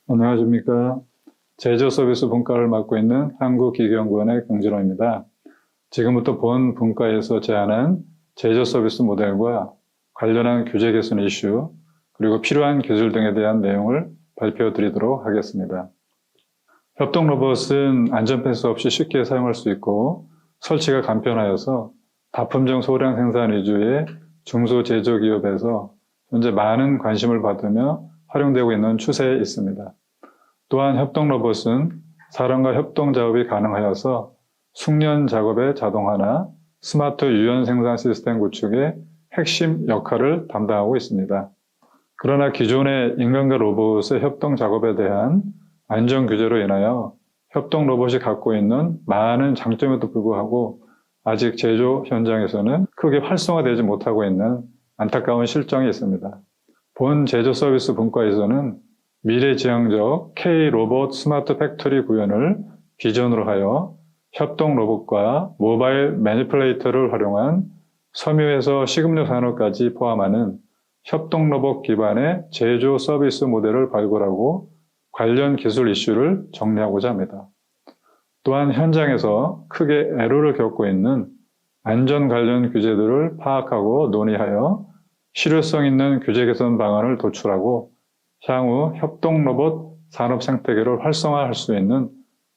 안녕하십니까. 제조 서비스 분과를 맡고 있는 한국기계연구원의 경진호입니다. 지금부터 본 분과에서 제안한 제조 서비스 모델과 관련한 규제 개선 이슈, 그리고 필요한 기술 등에 대한 내용을 발표 드리도록 하겠습니다. 협동 로봇은 안전패스 없이 쉽게 사용할 수 있고 설치가 간편하여서 다품종 소량 생산 위주의 중소제조기업에서 현재 많은 관심을 받으며 활용되고 있는 추세에 있습니다. 또한 협동 로봇은 사람과 협동 작업이 가능하여서 숙련 작업의 자동화나 스마트 유연 생산 시스템 구축의 핵심 역할을 담당하고 있습니다. 그러나 기존의 인간과 로봇의 협동 작업에 대한 안전 규제로 인하여 협동 로봇이 갖고 있는 많은 장점에도 불구하고 아직 제조 현장에서는 크게 활성화되지 못하고 있는 안타까운 실정이 있습니다. 본 제조 서비스 분과에서는 미래지향적 K-로봇 스마트 팩토리 구현을 비전으로 하여 협동 로봇과 모바일 매니플레이터를 활용한 섬유에서 식음료 산업까지 포함하는 협동 로봇 기반의 제조 서비스 모델을 발굴하고 관련 기술 이슈를 정리하고자 합니다. 또한 현장에서 크게 애로를 겪고 있는 안전 관련 규제들을 파악하고 논의하여 실효성 있는 규제 개선 방안을 도출하고 향후 협동 로봇 산업 생태계를 활성화할 수 있는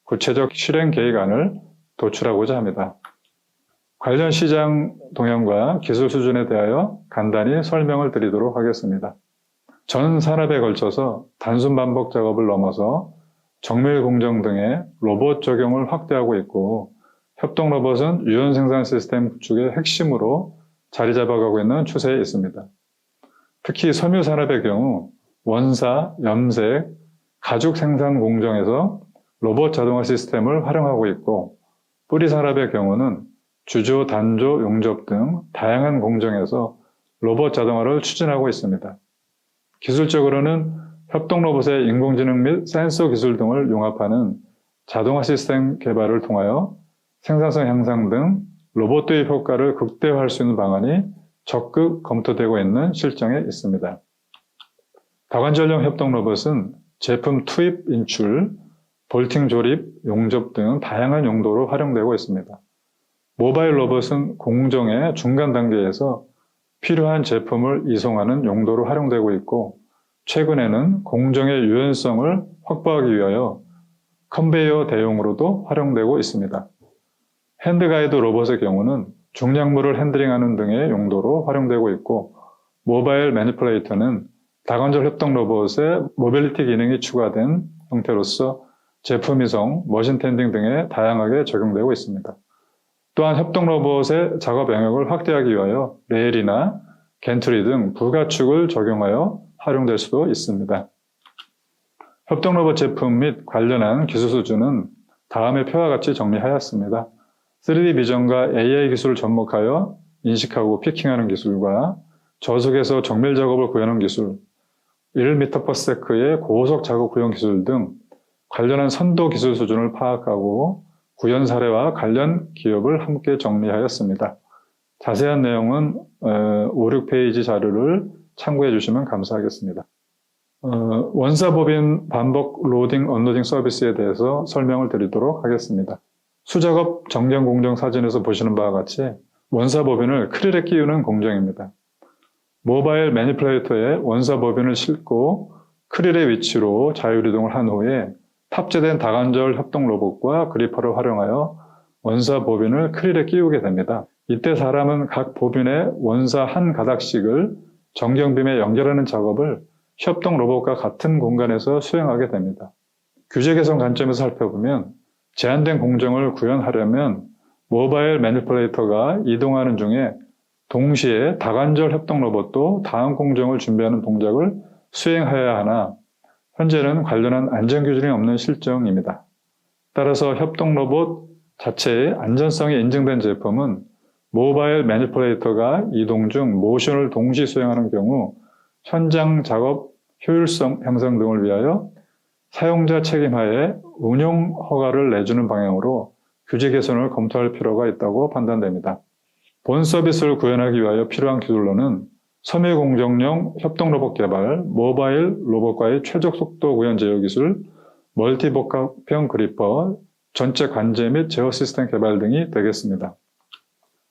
구체적 실행 계획안을 도출하고자 합니다. 관련 시장 동향과 기술 수준에 대하여 간단히 설명을 드리도록 하겠습니다. 전 산업에 걸쳐서 단순 반복 작업을 넘어서 정밀 공정 등의 로봇 적용을 확대하고 있고 협동 로봇은 유연 생산 시스템 구축의 핵심으로 자리 잡아가고 있는 추세에 있습니다. 특히 섬유 산업의 경우 원사, 염색, 가죽 생산 공정에서 로봇 자동화 시스템을 활용하고 있고 뿌리 산업의 경우는 주조, 단조, 용접 등 다양한 공정에서 로봇 자동화를 추진하고 있습니다. 기술적으로는 협동 로봇의 인공지능 및 센서 기술 등을 융합하는 자동화 시스템 개발을 통하여 생산성 향상 등 로봇 도입 효과를 극대화할 수 있는 방안이 적극 검토되고 있는 실정에 있습니다. 다관절용 협동 로봇은 제품 투입, 인출, 볼팅 조립, 용접 등 다양한 용도로 활용되고 있습니다. 모바일 로봇은 공정의 중간 단계에서 필요한 제품을 이송하는 용도로 활용되고 있고 최근에는 공정의 유연성을 확보하기 위하여 컨베이어 대용으로도 활용되고 있습니다. 핸드가이드 로봇의 경우는 중량물을 핸들링하는 등의 용도로 활용되고 있고 모바일 매니플레이터는 다관절 협동 로봇의 모빌리티 기능이 추가된 형태로서 제품 이송, 머신 텐딩 등에 다양하게 적용되고 있습니다. 또한 협동 로봇의 작업 영역을 확대하기 위하여 레일이나 겐트리 등 부가축을 적용하여 활용될 수도 있습니다. 협동 로봇 제품 및 관련한 기술 수준은 다음의 표와 같이 정리하였습니다. 3D 비전과 AI 기술을 접목하여 인식하고 피킹하는 기술과 저속에서 정밀 작업을 구현하는 기술, 1m/s의 고속 작업 구현 기술 등 관련한 선도 기술 수준을 파악하고 구현 사례와 관련 기업을 함께 정리하였습니다. 자세한 내용은 5, 6페이지 자료를 참고해 주시면 감사하겠습니다. 원사법인 반복 로딩, 언로딩 서비스에 대해서 설명을 드리도록 하겠습니다. 수작업 정량 공정 사진에서 보시는 바와 같이 원사법인을 크릴에 끼우는 공정입니다. 모바일 매니플레이터에 원사법인을 싣고 크릴의 위치로 자율이동을 한 후에 탑재된 다관절 협동 로봇과 그리퍼를 활용하여 원사 보빈을 크릴에 끼우게 됩니다. 이때 사람은 각 보빈의 원사 한 가닥씩을 정경빔에 연결하는 작업을 협동 로봇과 같은 공간에서 수행하게 됩니다. 규제 개선 관점에서 살펴보면 제한된 공정을 구현하려면 모바일 매니플레이터가 이동하는 중에 동시에 다관절 협동 로봇도 다음 공정을 준비하는 동작을 수행해야 하나 현재는 관련한 안전기준이 없는 실정입니다. 따라서 협동 로봇 자체의 안전성이 인증된 제품은 모바일 매니플레이터가 이동 중 모션을 동시 수행하는 경우 현장 작업 효율성 향상 등을 위하여 사용자 책임하에 운용 허가를 내주는 방향으로 규제 개선을 검토할 필요가 있다고 판단됩니다. 본 서비스를 구현하기 위하여 필요한 기술로는 섬유공정용 협동로봇 개발, 모바일 로봇과의 최적 속도 구현 제어 기술, 멀티복합형 그리퍼, 전체 관제 및 제어 시스템 개발 등이 되겠습니다.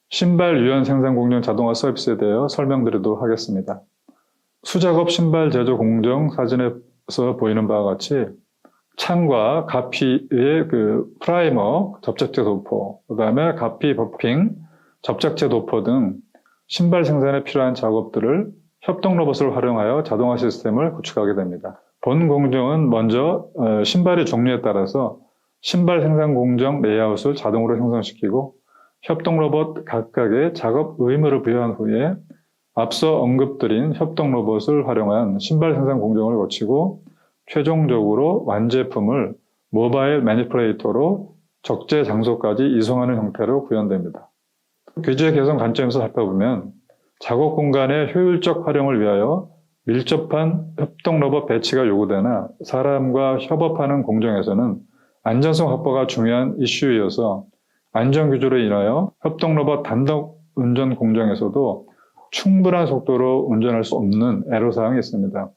신발 유연 생산 공정 자동화 서비스에 대해 설명드리도록 하겠습니다. 수작업 신발 제조 공정 사진에서 보이는 바와 같이 창과 가피의 프라이머, 접착제 도포, 그 다음에 가피 버핑, 접착제 도포 등 신발 생산에 필요한 작업들을 협동 로봇을 활용하여 자동화 시스템을 구축하게 됩니다. 본 공정은 먼저 신발의 종류에 따라서 신발 생산 공정 레이아웃을 자동으로 형성시키고 협동 로봇 각각의 작업 의무를 부여한 후에 앞서 언급드린 협동 로봇을 활용한 신발 생산 공정을 거치고 최종적으로 완제품을 모바일 매니플레이터로 적재 장소까지 이송하는 형태로 구현됩니다. 규제 개선 관점에서 살펴보면 작업 공간의 효율적 활용을 위하여 밀접한 협동 로봇 배치가 요구되나 사람과 협업하는 공정에서는 안전성 확보가 중요한 이슈이어서 안전 규제로 인하여 협동 로봇 단독 운전 공정에서도 충분한 속도로 운전할 수 없는 애로사항이 있습니다.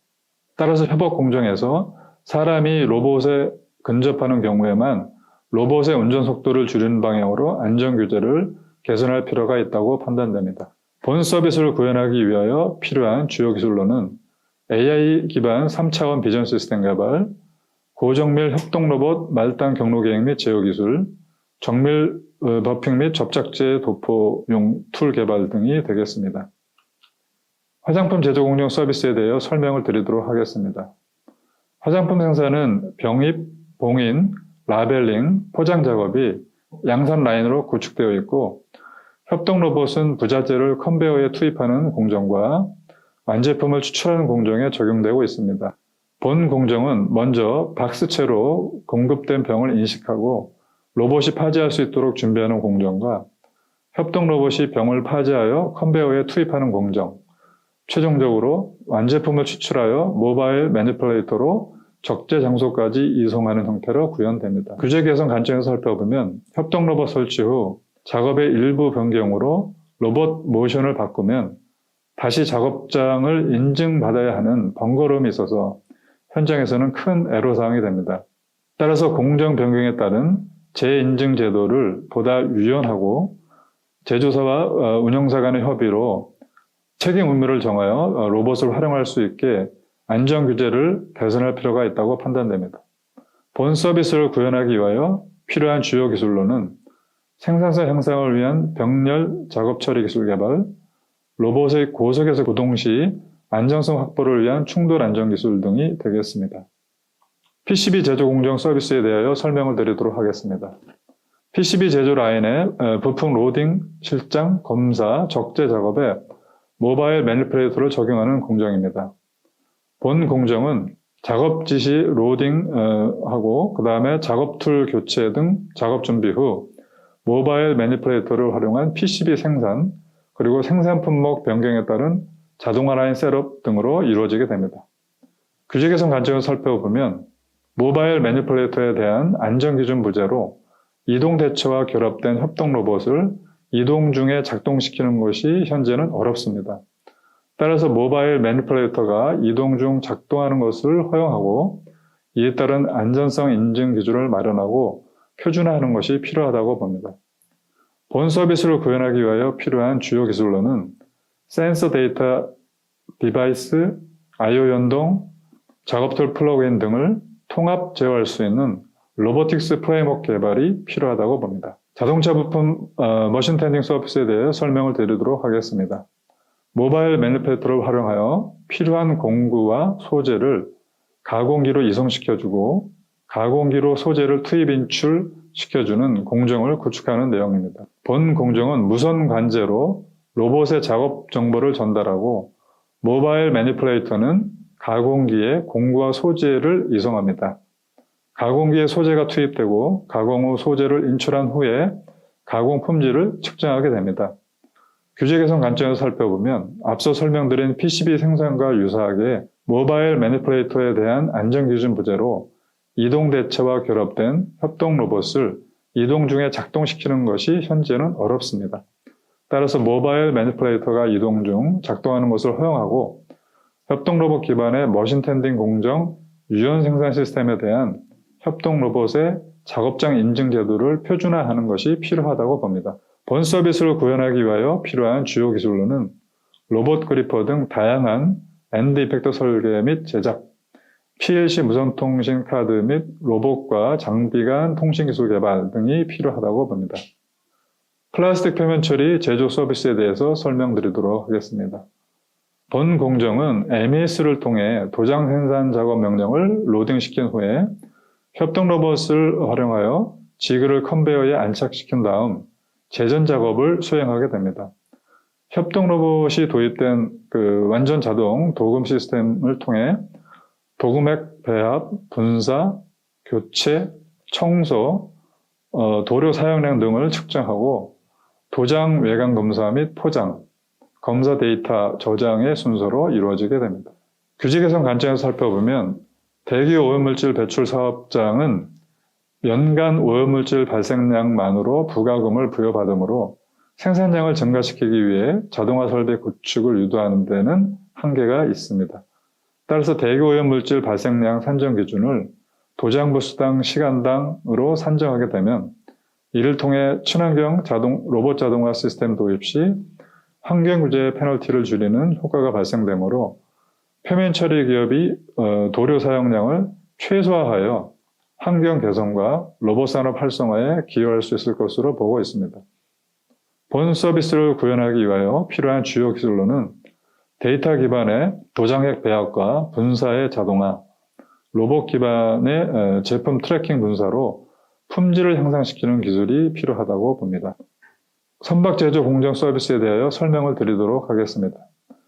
따라서 협업 공정에서 사람이 로봇에 근접하는 경우에만 로봇의 운전 속도를 줄이는 방향으로 안전 규제를 개선할 필요가 있다고 판단됩니다. 본 서비스를 구현하기 위하여 필요한 주요 기술로는 AI 기반 3차원 비전 시스템 개발, 고정밀 협동 로봇 말단 경로 계획 및 제어 기술, 정밀 버핑 및 접착제 도포용 툴 개발 등이 되겠습니다. 화장품 제조 공정 서비스에 대해 설명을 드리도록 하겠습니다. 화장품 생산은 병입, 봉인, 라벨링, 포장 작업이 양산 라인으로 구축되어 있고 협동 로봇은 부자재를 컨베어에 투입하는 공정과 완제품을 추출하는 공정에 적용되고 있습니다. 본 공정은 먼저 박스채로 공급된 병을 인식하고 로봇이 파지할 수 있도록 준비하는 공정과 협동 로봇이 병을 파지하여 컨베어에 투입하는 공정, 최종적으로 완제품을 추출하여 모바일 매니플레이터로 적재 장소까지 이송하는 형태로 구현됩니다. 규제 개선 관점에서 살펴보면 협동 로봇 설치 후 작업의 일부 변경으로 로봇 모션을 바꾸면 다시 작업장을 인증받아야 하는 번거로움이 있어서 현장에서는 큰 애로사항이 됩니다. 따라서 공정 변경에 따른 재인증 제도를 보다 유연하고 제조사와 운영사 간의 협의로 책임 의무를 정하여 로봇을 활용할 수 있게 안전 규제를 개선할 필요가 있다고 판단됩니다. 본 서비스를 구현하기 위하여 필요한 주요 기술로는 생산성 향상을 위한 병렬 작업 처리 기술 개발, 로봇의 고속에서 구동 시 안정성 확보를 위한 충돌 안전 기술 등이 되겠습니다. PCB 제조 공정 서비스에 대하여 설명을 드리도록 하겠습니다. PCB 제조 라인의 부품 로딩, 실장, 검사, 적재 작업에 모바일 매니플레이터를 적용하는 공정입니다. 본 공정은 작업 지시 로딩하고 그 다음에 작업 툴 교체 등 작업 준비 후 모바일 매니플레이터를 활용한 PCB 생산 그리고 생산 품목 변경에 따른 자동화 라인 셋업 등으로 이루어지게 됩니다. 규제 개선 관점에서 살펴보면 모바일 매니플레이터에 대한 안전기준 부재로 이동 대처와 결합된 협동 로봇을 이동 중에 작동시키는 것이 현재는 어렵습니다. 따라서 모바일 매니플레이터가 이동 중 작동하는 것을 허용하고 이에 따른 안전성 인증 기준을 마련하고 표준화하는 것이 필요하다고 봅니다. 본 서비스를 구현하기 위하여 필요한 주요 기술로는 센서 데이터 디바이스, I/O 연동, 작업 툴 플러그인 등을 통합 제어할 수 있는 로보틱스 프레임워크 개발이 필요하다고 봅니다. 자동차 부품 머신 텐딩 서비스에 대해 설명을 드리도록 하겠습니다. 모바일 매니플레이터를 활용하여 필요한 공구와 소재를 가공기로 이송시켜주고 가공기로 소재를 투입 인출시켜주는 공정을 구축하는 내용입니다. 본 공정은 무선 관제로 로봇의 작업 정보를 전달하고 모바일 매니플레이터는 가공기에 공구와 소재를 이송합니다. 가공기에 소재가 투입되고 가공 후 소재를 인출한 후에 가공 품질을 측정하게 됩니다. 규제 개선 관점에서 살펴보면 앞서 설명드린 PCB 생산과 유사하게 모바일 매니플레이터에 대한 안전기준 부재로 이동 대처와 결합된 협동 로봇을 이동 중에 작동시키는 것이 현재는 어렵습니다. 따라서 모바일 매니플레이터가 이동 중 작동하는 것을 허용하고 협동 로봇 기반의 머신 텐딩 공정 유연 생산 시스템에 대한 협동 로봇의 작업장 인증 제도를 표준화하는 것이 필요하다고 봅니다. 본 서비스를 구현하기 위하여 필요한 주요 기술로는 로봇 그리퍼 등 다양한 엔드 이펙터 설계 및 제작, PLC 무선통신 카드 및 로봇과 장비 간 통신 기술 개발 등이 필요하다고 봅니다. 플라스틱 표면 처리 제조 서비스에 대해서 설명드리도록 하겠습니다. 본 공정은 MES를 통해 도장 생산 작업 명령을 로딩시킨 후에 협동 로봇을 활용하여 지그를 컨베이어에 안착시킨 다음 제전 작업을 수행하게 됩니다. 협동 로봇이 도입된 완전 자동 도금 시스템을 통해 도금액 배합, 분사, 교체, 청소, 도료 사용량 등을 측정하고 도장 외관 검사 및 포장, 검사 데이터 저장의 순서로 이루어지게 됩니다. 규제 개선 관점에서 살펴보면 대기 오염물질 배출 사업장은 연간 오염물질 발생량만으로 부가금을 부여받으므로 생산량을 증가시키기 위해 자동화 설비 구축을 유도하는 데는 한계가 있습니다. 따라서 대기 오염물질 발생량 산정 기준을 도장 부수당 시간당으로 산정하게 되면 이를 통해 친환경 로봇 자동화 시스템 도입 시 환경 규제 페널티를 줄이는 효과가 발생되므로 표면 처리 기업이 도료 사용량을 최소화하여 환경 개선과 로봇 산업 활성화에 기여할 수 있을 것으로 보고 있습니다. 본 서비스를 구현하기 위하여 필요한 주요 기술로는 데이터 기반의 도장액 배합과 분사의 자동화, 로봇 기반의 제품 트래킹 분사로 품질을 향상시키는 기술이 필요하다고 봅니다. 선박 제조 공정 서비스에 대하여 설명을 드리도록 하겠습니다.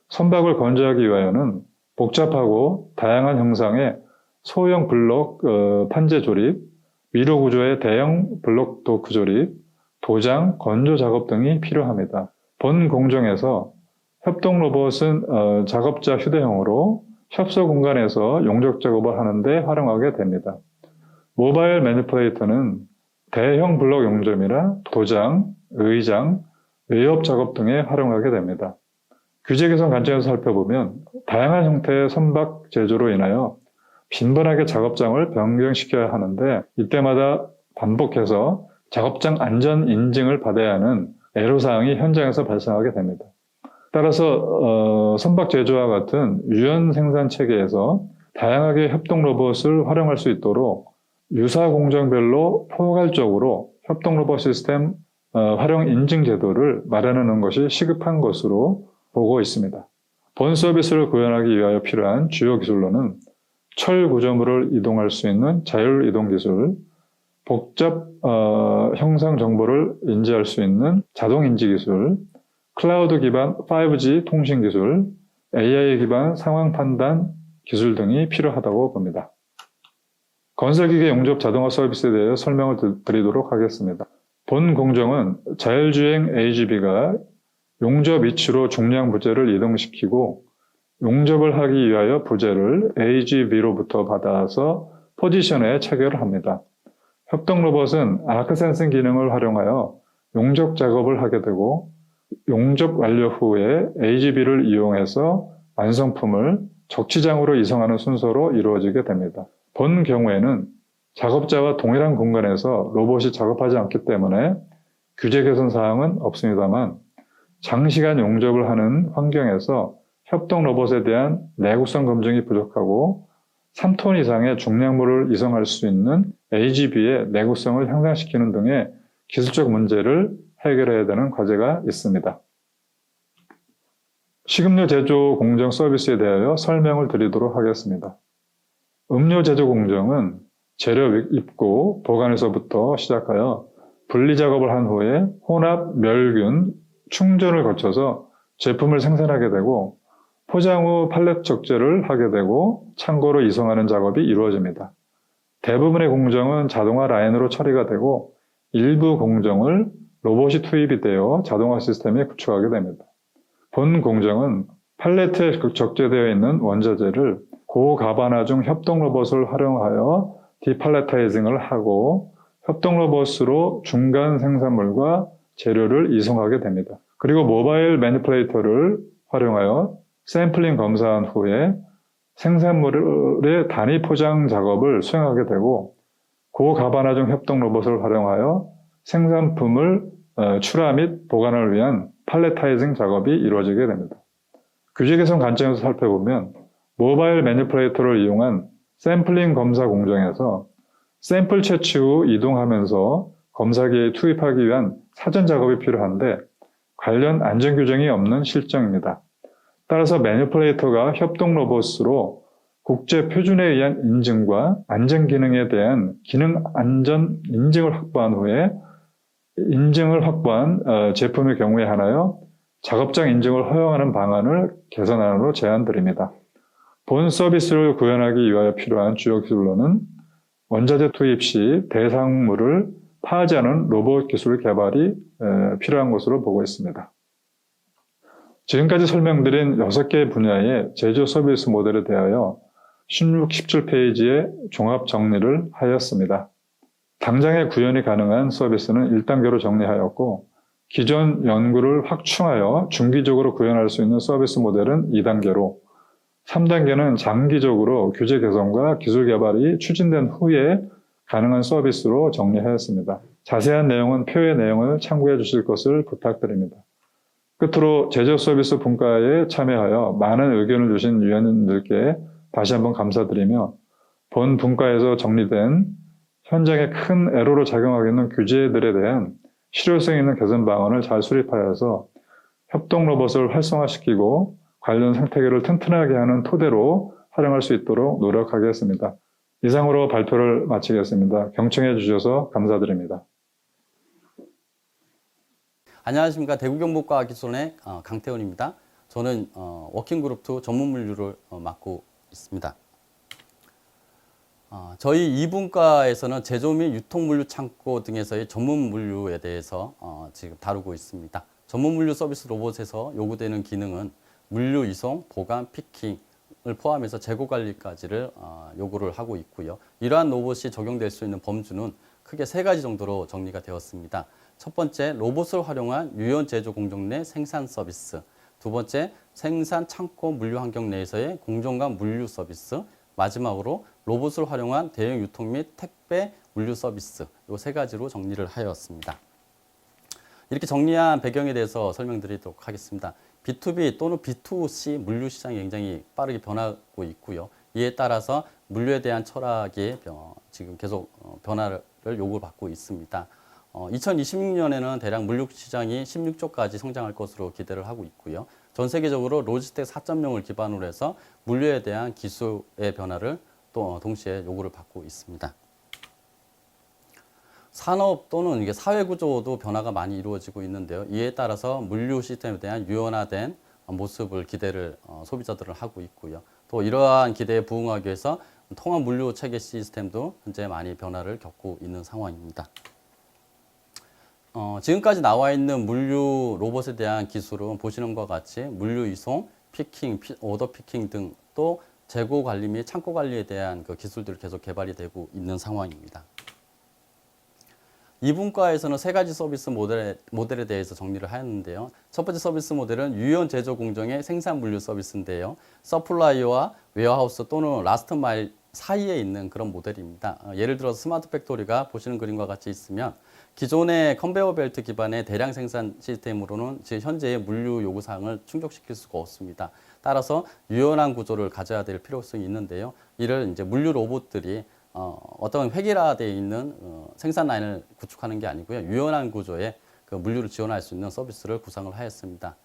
선박을 건조하기 위하여는 복잡하고 다양한 형상의 소형 블록 판재 조립, 위로 구조의 대형 블록 도크 조립, 도장, 건조 작업 등이 필요합니다. 본 공정에서 협동 로봇은 작업자 휴대용으로 협소 공간에서 용접 작업을 하는데 활용하게 됩니다. 모바일 매니플레이터는 대형 블록 용접이나 도장, 의장, 외엽 작업 등에 활용하게 됩니다. 규제 개선 관점에서 살펴보면 다양한 형태의 선박 제조로 인하여 빈번하게 작업장을 변경시켜야 하는데 이때마다 반복해서 작업장 안전 인증을 받아야 하는 애로사항이 현장에서 발생하게 됩니다. 따라서 선박 제조와 같은 유연 생산 체계에서 다양하게 협동 로봇을 활용할 수 있도록 유사 공정별로 포괄적으로 협동 로봇 시스템 활용 인증 제도를 마련하는 것이 시급한 것으로 보고 있습니다. 본 서비스를 구현하기 위하여 필요한 주요 기술로는 철 구조물을 이동할 수 있는 자율 이동 기술, 복잡 형상 정보를 인지할 수 있는 자동 인지 기술, 클라우드 기반 5G 통신 기술, AI 기반 상황 판단 기술 등이 필요하다고 봅니다. 건설기계 용접 자동화 서비스에 대해 설명을 드리도록 하겠습니다. 본 공정은 자율주행 AGV가 용접 위치로 중량 부재를 이동시키고 용접을 하기 위하여 부재를 AGV로부터 받아서 포지션에 체결을 합니다. 협동 로봇은 아크 센싱 기능을 활용하여 용접 작업을 하게 되고 용접 완료 후에 AGV를 이용해서 완성품을 적치장으로 이송하는 순서로 이루어지게 됩니다. 본 경우에는 작업자와 동일한 공간에서 로봇이 작업하지 않기 때문에 규제 개선 사항은 없습니다만 장시간 용접을 하는 환경에서 협동 로봇에 대한 내구성 검증이 부족하고 3톤 이상의 중량물을 이송할 수 있는 AGV의 내구성을 향상시키는 등의 기술적 문제를 해결해야 되는 과제가 있습니다. 식음료 제조 공정 서비스에 대하여 설명을 드리도록 하겠습니다. 음료 제조 공정은 재료 입고 보관에서부터 시작하여 분리 작업을 한 후에 혼합, 멸균, 충전을 거쳐서 제품을 생산하게 되고 포장 후 팔렛 적재를 하게 되고 창고로 이송하는 작업이 이루어집니다. 대부분의 공정은 자동화 라인으로 처리가 되고 일부 공정을 로봇이 투입이 되어 자동화 시스템에 구축하게 됩니다. 본 공정은 팔레트에 적재되어 있는 원자재를 고가반화중 협동 로봇을 활용하여 디팔레타이징을 하고 협동 로봇으로 중간 생산물과 재료를 이송하게 됩니다. 그리고 모바일 매니플레이터를 활용하여 샘플링 검사한 후에 생산물의 단위 포장 작업을 수행하게 되고, 고가반화중 협동 로봇을 활용하여 생산품을 출하 및 보관을 위한 팔레타이징 작업이 이루어지게 됩니다. 규제 개선 관점에서 살펴보면 모바일 매니플레이터를 이용한 샘플링 검사 공정에서 샘플 채취 후 이동하면서 검사기에 투입하기 위한 사전 작업이 필요한데 관련 안전 규정이 없는 실정입니다. 따라서 매니플레이터가 협동 로봇으로 국제 표준에 의한 인증과 안전 기능에 대한 기능 안전 인증을 확보한 후에 제품의 경우에 한하여 작업장 인증을 허용하는 방안을 개선안으로 제안드립니다. 본 서비스를 구현하기 위하여 필요한 주요 기술로는 원자재 투입 시 대상물을 파하지 않은 로봇 기술 개발이 필요한 것으로 보고 있습니다. 지금까지 설명드린 6개 분야의 제조 서비스 모델에 대하여 16, 17페이지에 종합 정리를 하였습니다. 당장의 구현이 가능한 서비스는 1단계로 정리하였고, 기존 연구를 확충하여 중기적으로 구현할 수 있는 서비스 모델은 2단계로, 3단계는 장기적으로 규제 개선과 기술 개발이 추진된 후에 가능한 서비스로 정리하였습니다. 자세한 내용은 표의 내용을 참고해 주실 것을 부탁드립니다. 끝으로 제조 서비스 분과에 참여하여 많은 의견을 주신 위원님들께 다시 한번 감사드리며, 본 분과에서 정리된 현장에 큰 애로로 작용하겠는 규제들에 대한 실효성 있는 개선 방안을 잘 수립하여서 협동 로봇을 활성화시키고 관련 생태계를 튼튼하게 하는 토대로 활용할 수 있도록 노력하겠습니다. 이상으로 발표를 마치겠습니다. 경청해 주셔서 감사드립니다. 안녕하십니까. 대구경북과학기술원의 강태훈입니다. 저는 워킹그룹2 전문물류를 맡고 있습니다. 저희 2분과에서는 제조 및 유통물류 창고 등에서의 전문물류에 대해서 지금 다루고 있습니다. 전문물류 서비스 로봇에서 요구되는 기능은 물류 이송, 보관, 피킹을 포함해서 재고 관리까지를 요구를 하고 있고요. 이러한 로봇이 적용될 수 있는 범주는 크게 3가지 정도로 정리가 되었습니다. 첫 번째, 로봇을 활용한 유연 제조 공정 내 생산 서비스. 두 번째, 생산 창고 물류 환경 내에서의 공정감 물류 서비스. 마지막으로 로봇을 활용한 대형 유통 및 택배 물류 서비스. 이 3가지로 정리를 하였습니다. 이렇게 정리한 배경에 대해서 설명드리도록 하겠습니다. B2B 또는 B2C 물류 시장이 굉장히 빠르게 변하고 있고요. 이에 따라서 물류에 대한 철학이 지금 계속 변화를 요구를 받고 있습니다. 2026년에는 대략 물류 시장이 16조까지 성장할 것으로 기대를 하고 있고요. 전 세계적으로 로지스틱 4.0을 기반으로 해서 물류에 대한 기술의 변화를 또 동시에 요구를 받고 있습니다. 산업 또는 이게 사회 구조도 변화가 많이 이루어지고 있는데요. 이에 따라서 물류 시스템에 대한 유연화된 모습을 기대를 소비자들은 하고 있고요. 또 이러한 기대에 부응하기 위해서 통합 물류 체계 시스템도 현재 많이 변화를 겪고 있는 상황입니다. 지금까지 나와 있는 물류 로봇에 대한 기술은 보시는 것과 같이 물류 이송, 피킹, 오더 피킹 등 또 재고 관리 및 창고 관리에 대한 그 기술들이 계속 개발이 되고 있는 상황입니다. 이 분과에서는 3가지 서비스 모델에 대해서 정리를 하였는데요. 첫 번째 서비스 모델은 유연 제조 공정의 생산 물류 서비스인데요. 서플라이어와 웨어하우스 또는 라스트 마일 사이에 있는 그런 모델입니다. 예를 들어서 스마트 팩토리가 보시는 그림과 같이 있으면 기존의 컨베이어 벨트 기반의 대량 생산 시스템으로는 현재의 물류 요구사항을 충족시킬 수가 없습니다. 따라서 유연한 구조를 가져야 될 필요성이 있는데요. 이를 이제 물류 로봇들이 어떤 획일화되어 있는 생산 라인을 구축하는 게 아니고요. 유연한 구조의 그 물류를 지원할 수 있는 서비스를 구상을 하였습니다.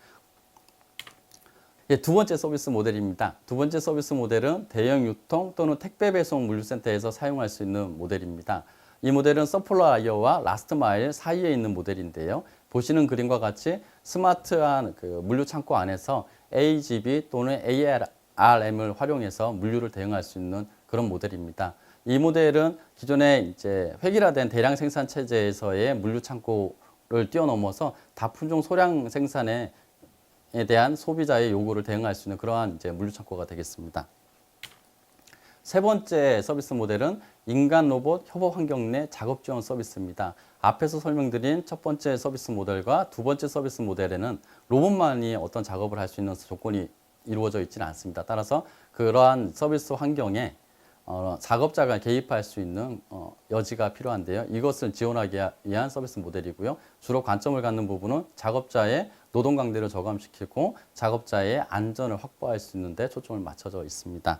두 번째 서비스 모델입니다. 두 번째 서비스 모델은 대형 유통 또는 택배 배송 물류센터에서 사용할 수 있는 모델입니다. 이 모델은 서플라이어와 라스트 마일 사이에 있는 모델인데요. 보시는 그림과 같이 스마트한 그 물류 창고 안에서 AGV 또는 ARM을 활용해서 물류를 대응할 수 있는 그런 모델입니다. 이 모델은 기존에 이제 획일화된 대량 생산 체제에서의 물류 창고를 뛰어넘어서 다품종 소량 생산에 대한 소비자의 요구를 대응할 수 있는 그러한 이제 물류 창고가 되겠습니다. 세 번째 서비스 모델은 인간 로봇 협업 환경 내 작업 지원 서비스입니다. 앞에서 설명드린 첫 번째 서비스 모델과 두 번째 서비스 모델에는 로봇만이 어떤 작업을 할 수 있는 조건이 이루어져 있지는 않습니다. 따라서 그러한 서비스 환경에 작업자가 개입할 수 있는 여지가 필요한데요. 이것을 지원하기 위한 서비스 모델이고요. 주로 관점을 갖는 부분은 작업자의 노동 강도를 저감시키고 작업자의 안전을 확보할 수 있는 데 초점을 맞춰져 있습니다.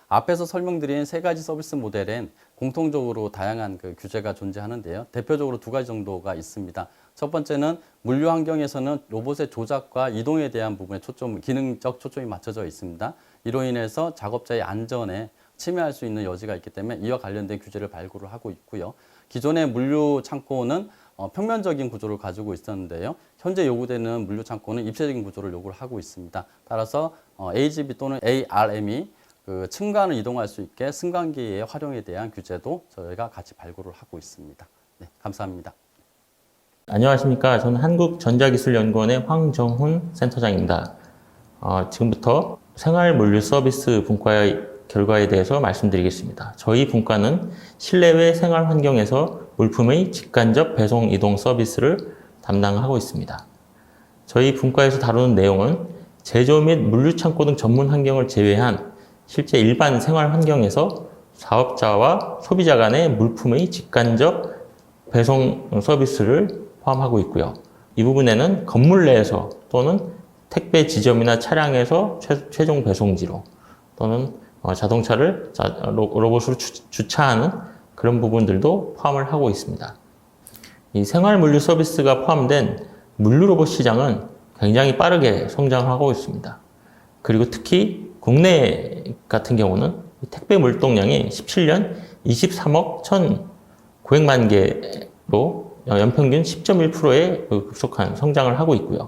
앞에서 설명드린 세 가지 서비스 모델엔 공통적으로 다양한 규제가 존재하는데요. 대표적으로 두 가지 정도가 있습니다. 첫 번째는 물류 환경에서는 로봇의 조작과 이동에 대한 부분에 기능적 초점이 맞춰져 있습니다. 이로 인해서 작업자의 안전에 침해할 수 있는 여지가 있기 때문에 이와 관련된 규제를 발굴을 하고 있고요. 기존의 물류 창고는 평면적인 구조를 가지고 있었는데요. 현재 요구되는 물류 창고는 입체적인 구조를 요구를 하고 있습니다. 따라서 AGV 또는 ARM이 층간을 이동할 수 있게 승강기의 활용에 대한 규제도 저희가 같이 발굴을 하고 있습니다. 네, 감사합니다. 안녕하십니까. 저는 한국전자기술연구원의 황정훈 센터장입니다. 지금부터 생활물류 서비스 분과의 결과에 대해서 말씀드리겠습니다. 저희 분과는 실내외 생활 환경에서 물품의 직간접 배송 이동 서비스를 담당하고 있습니다. 저희 분과에서 다루는 내용은 제조 및 물류 창고 등 전문 환경을 제외한 실제 일반 생활 환경에서 사업자와 소비자 간의 물품의 직간접 배송 서비스를 포함하고 있고요. 이 부분에는 건물 내에서 또는 택배 지점이나 차량에서 최종 배송지로 또는 자동차를 로봇으로 주차하는 그런 부분들도 포함을 하고 있습니다. 이 생활물류 서비스가 포함된 물류 로봇 시장은 굉장히 빠르게 성장하고 있습니다. 그리고 특히 국내 같은 경우는 택배 물동량이 17년 23억 1,900만 개로 연평균 10.1%의 급속한 성장을 하고 있고요.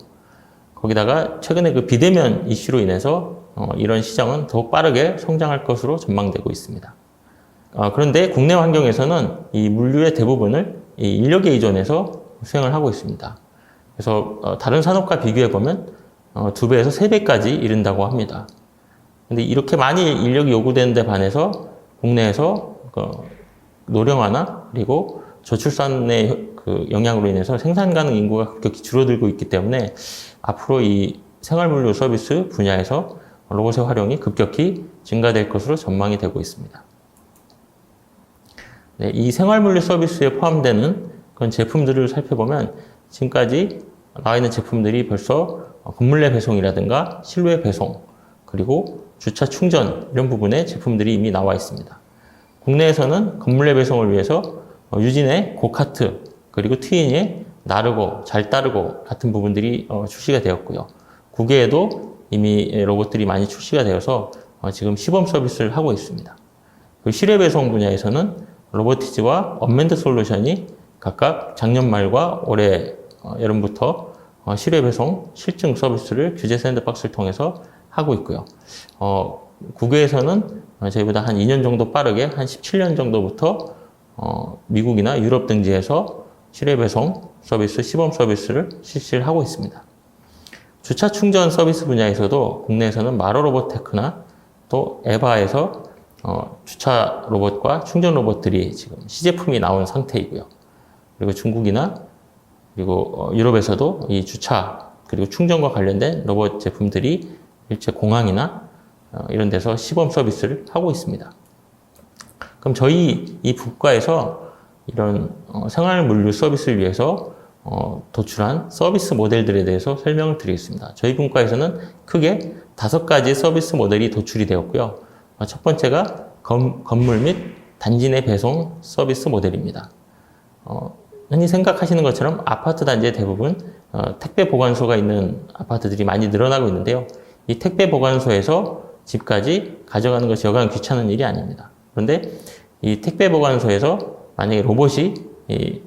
거기다가 최근에 비대면 이슈로 인해서 이런 시장은 더욱 빠르게 성장할 것으로 전망되고 있습니다. 그런데 국내 환경에서는 이 물류의 대부분을 이 인력에 의존해서 수행을 하고 있습니다. 그래서 다른 산업과 비교해 보면 2배에서 3배까지 이른다고 합니다. 근데 이렇게 많이 인력이 요구되는 데 반해서 국내에서 노령화나 그리고 저출산의 영향으로 인해서 생산 가능 인구가 급격히 줄어들고 있기 때문에 앞으로 이 생활물류 서비스 분야에서 로봇의 활용이 급격히 증가될 것으로 전망이 되고 있습니다. 네, 이 생활물류 서비스에 포함되는 그런 제품들을 살펴보면 지금까지 나와 있는 제품들이 벌써 건물 내 배송이라든가 실외 배송, 그리고 주차 충전 이런 부분의 제품들이 이미 나와 있습니다. 국내에서는 건물 내 배송을 위해서 유진의 고카트, 그리고 트윈의 나르고, 잘 따르고 같은 부분들이 출시가 되었고요. 국외에도 이미 로봇들이 많이 출시가 되어서 지금 시범 서비스를 하고 있습니다. 그 실외 배송 분야에서는 로보티즈와 언맨드 솔루션이 각각 작년 말과 올해 여름부터 실외 배송 실증 서비스를 규제 샌드박스를 통해서 하고 있고요. 국외에서는 저희보다 한 2년 정도 빠르게 한 17년 정도부터 미국이나 유럽 등지에서 실외 배송 서비스, 시범 서비스를 실시를 하고 있습니다. 주차 충전 서비스 분야에서도 국내에서는 마로로봇테크나 또 에바에서 주차 로봇과 충전 로봇들이 지금 시제품이 나온 상태이고요. 그리고 중국이나 그리고 유럽에서도 이 주차 그리고 충전과 관련된 로봇 제품들이 일제 공항이나 이런 데서 시범 서비스를 하고 있습니다. 그럼 저희 이 분과에서 이런 생활물류 서비스를 위해서 도출한 서비스 모델들에 대해서 설명을 드리겠습니다. 저희 분과에서는 크게 5가지 서비스 모델이 도출이 되었고요. 첫 번째가 건물 및 단지 내 배송 서비스 모델입니다. 흔히 생각하시는 것처럼 아파트 단지의 대부분 택배 보관소가 있는 아파트들이 많이 늘어나고 있는데요. 이 택배 보관소에서 집까지 가져가는 것이 여간 귀찮은 일이 아닙니다. 그런데 이 택배 보관소에서 만약에 로봇이 이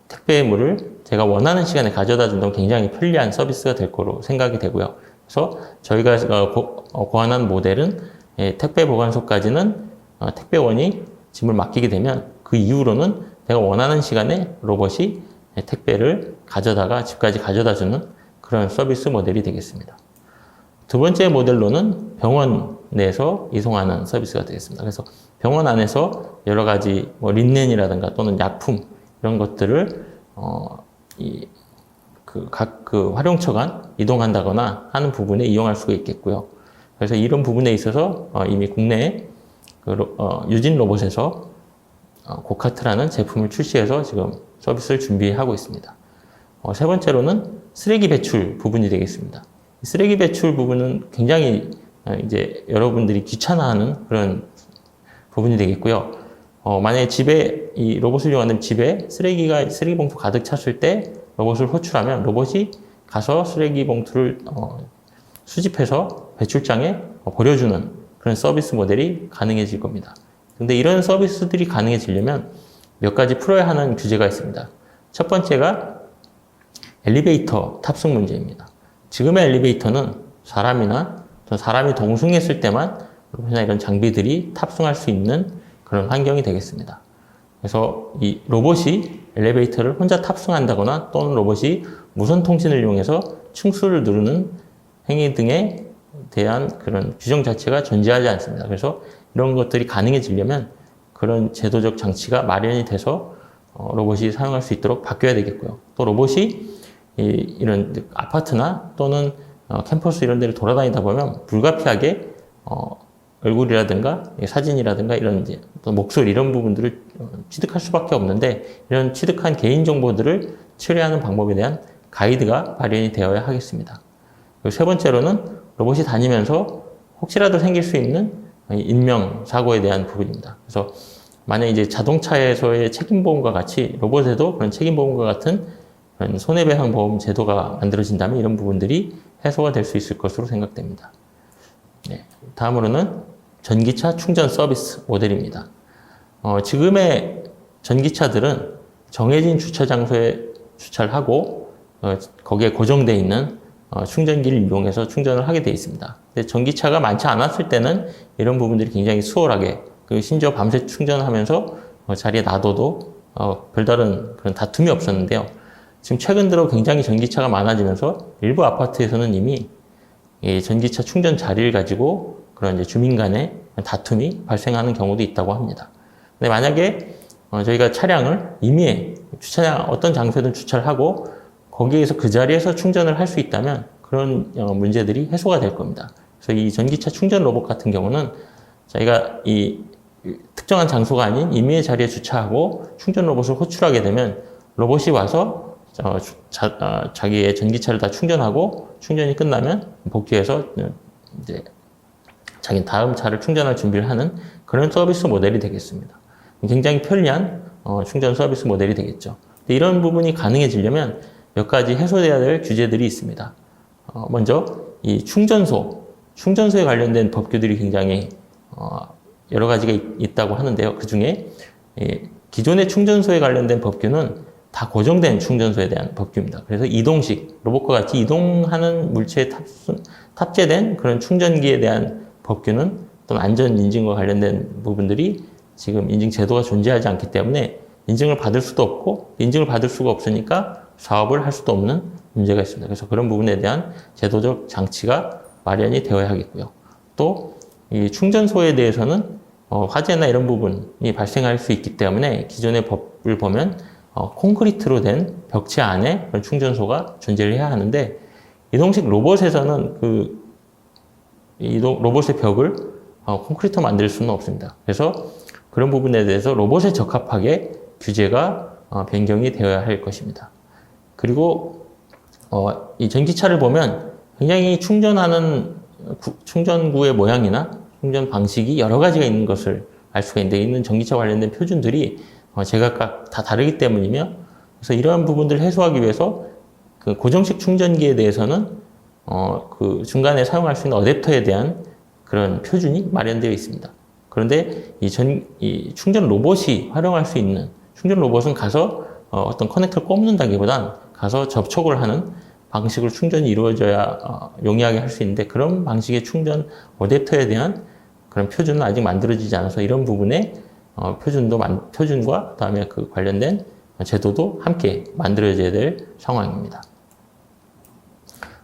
택배물을 제가 원하는 시간에 가져다 준다면 굉장히 편리한 서비스가 될 거로 생각이 되고요. 그래서 저희가 고안한 모델은 택배 보관소까지는 택배원이 짐을 맡기게 되면 그 이후로는 내가 원하는 시간에 로봇이 택배를 가져다가 집까지 가져다 주는 그런 서비스 모델이 되겠습니다. 두 번째 모델로는 병원 내에서 이송하는 서비스가 되겠습니다. 그래서 병원 안에서 여러 가지 뭐 린넨이라든가 또는 약품 이런 것들을 각 활용처 간 이동한다거나 하는 부분에 이용할 수가 있겠고요. 그래서 이런 부분에 있어서 이미 국내에 유진 로봇에서 고카트라는 제품을 출시해서 지금 서비스를 준비하고 있습니다. 세 번째로는 쓰레기 배출 부분이 되겠습니다. 쓰레기 배출 부분은 굉장히 이제 여러분들이 귀찮아하는 그런 부분이 되겠고요. 만약에 집에 이 로봇을 이용하는 집에 쓰레기 봉투 가득 찼을 때 로봇을 호출하면 로봇이 가서 쓰레기 봉투를 수집해서 배출장에 버려주는 그런 서비스 모델이 가능해질 겁니다. 근데 이런 서비스들이 가능해지려면 몇 가지 풀어야 하는 규제가 있습니다. 첫 번째가 엘리베이터 탑승 문제입니다. 지금의 엘리베이터는 사람이 동승했을 때만 로봇이나 이런 장비들이 탑승할 수 있는 그런 환경이 되겠습니다. 그래서 이 로봇이 엘리베이터를 혼자 탑승한다거나 또는 로봇이 무선 통신을 이용해서 층수를 누르는 행위 등에 대한 그런 규정 자체가 존재하지 않습니다. 그래서 이런 것들이 가능해지려면 그런 제도적 장치가 마련이 돼서 로봇이 사용할 수 있도록 바뀌어야 되겠고요. 또 로봇이 이런 아파트나 또는 캠퍼스 이런 데를 돌아다니다 보면 불가피하게 얼굴이라든가 사진이라든가 이런 이제 목소리 이런 부분들을 취득할 수밖에 없는데 이런 취득한 개인 정보들을 처리하는 방법에 대한 가이드가 마련이 되어야 하겠습니다. 그리고 세 번째로는 로봇이 다니면서 혹시라도 생길 수 있는 인명 사고에 대한 부분입니다. 그래서 만약 이제 자동차에서의 책임보험과 같이 로봇에도 그런 책임보험과 같은 그런 손해배상 보험 제도가 만들어진다면 이런 부분들이 해소가 될 수 있을 것으로 생각됩니다. 네, 다음으로는 전기차 충전 서비스 모델입니다. 지금의 전기차들은 정해진 주차 장소에 주차를 하고 거기에 고정되어 있는 충전기를 이용해서 충전을 하게 되어 있습니다. 근데 전기차가 많지 않았을 때는 이런 부분들이 굉장히 수월하게 심지어 밤새 충전하면서 자리에 놔둬도 별다른 그런 다툼이 없었는데요. 지금 최근 들어 굉장히 전기차가 많아지면서 일부 아파트에서는 이미 전기차 충전 자리를 가지고 그런 이제 주민 간의 다툼이 발생하는 경우도 있다고 합니다. 근데 만약에 저희가 차량을 임의에 주차장 어떤 장소에든 주차를 하고 거기에서 그 자리에서 충전을 할 수 있다면 그런 문제들이 해소가 될 겁니다. 그래서 이 전기차 충전 로봇 같은 경우는 저희가 이 특정한 장소가 아닌 임의의 자리에 주차하고 충전 로봇을 호출하게 되면 로봇이 와서 자기의 전기차를 다 충전하고 충전이 끝나면 복귀해서 이제 자기 다음 차를 충전할 준비를 하는 그런 서비스 모델이 되겠습니다. 굉장히 편리한 충전 서비스 모델이 되겠죠. 이런 부분이 가능해지려면 몇 가지 해소돼야 될 규제들이 있습니다. 먼저 이 충전소에 관련된 법규들이 굉장히 여러 가지가 있다고 하는데요. 그 중에 기존의 충전소에 관련된 법규는 다 고정된 충전소에 대한 법규입니다. 그래서 이동식, 로봇과 같이 이동하는 물체에 탑재된 그런 충전기에 대한 법규는 또는 안전 인증과 관련된 부분들이 지금 인증 제도가 존재하지 않기 때문에 인증을 받을 수도 없고 인증을 받을 수가 없으니까 사업을 할 수도 없는 문제가 있습니다. 그래서 그런 부분에 대한 제도적 장치가 마련이 되어야 하겠고요. 또 이 충전소에 대해서는 화재나 이런 부분이 발생할 수 있기 때문에 기존의 법을 보면 콘크리트로 된 벽체 안에 그런 충전소가 존재를 해야 하는데 이동식 로봇에서는 로봇의 벽을 콘크리트로 만들 수는 없습니다. 그래서 그런 부분에 대해서 로봇에 적합하게 규제가 변경이 되어야 할 것입니다. 그리고 이 전기차를 보면 굉장히 충전구의 모양이나 충전 방식이 여러 가지가 있는 것을 알 수가 있는데 있는 전기차 관련된 표준들이 제각각 다 다르기 때문이며 그래서 이러한 부분들을 해소하기 위해서 그 고정식 충전기에 대해서는 그 중간에 사용할 수 있는 어댑터에 대한 그런 표준이 마련되어 있습니다. 그런데 이 충전 로봇이 활용할 수 있는 충전 로봇은 가서 어떤 커넥터를 꼽는다기보단 가서 접촉을 하는 방식으로 충전이 이루어져야 용이하게 할 수 있는데 그런 방식의 충전 어댑터에 대한 그런 표준은 아직 만들어지지 않아서 이런 부분에 표준과 그다음에 그 관련된 제도도 함께 만들어져야 될 상황입니다.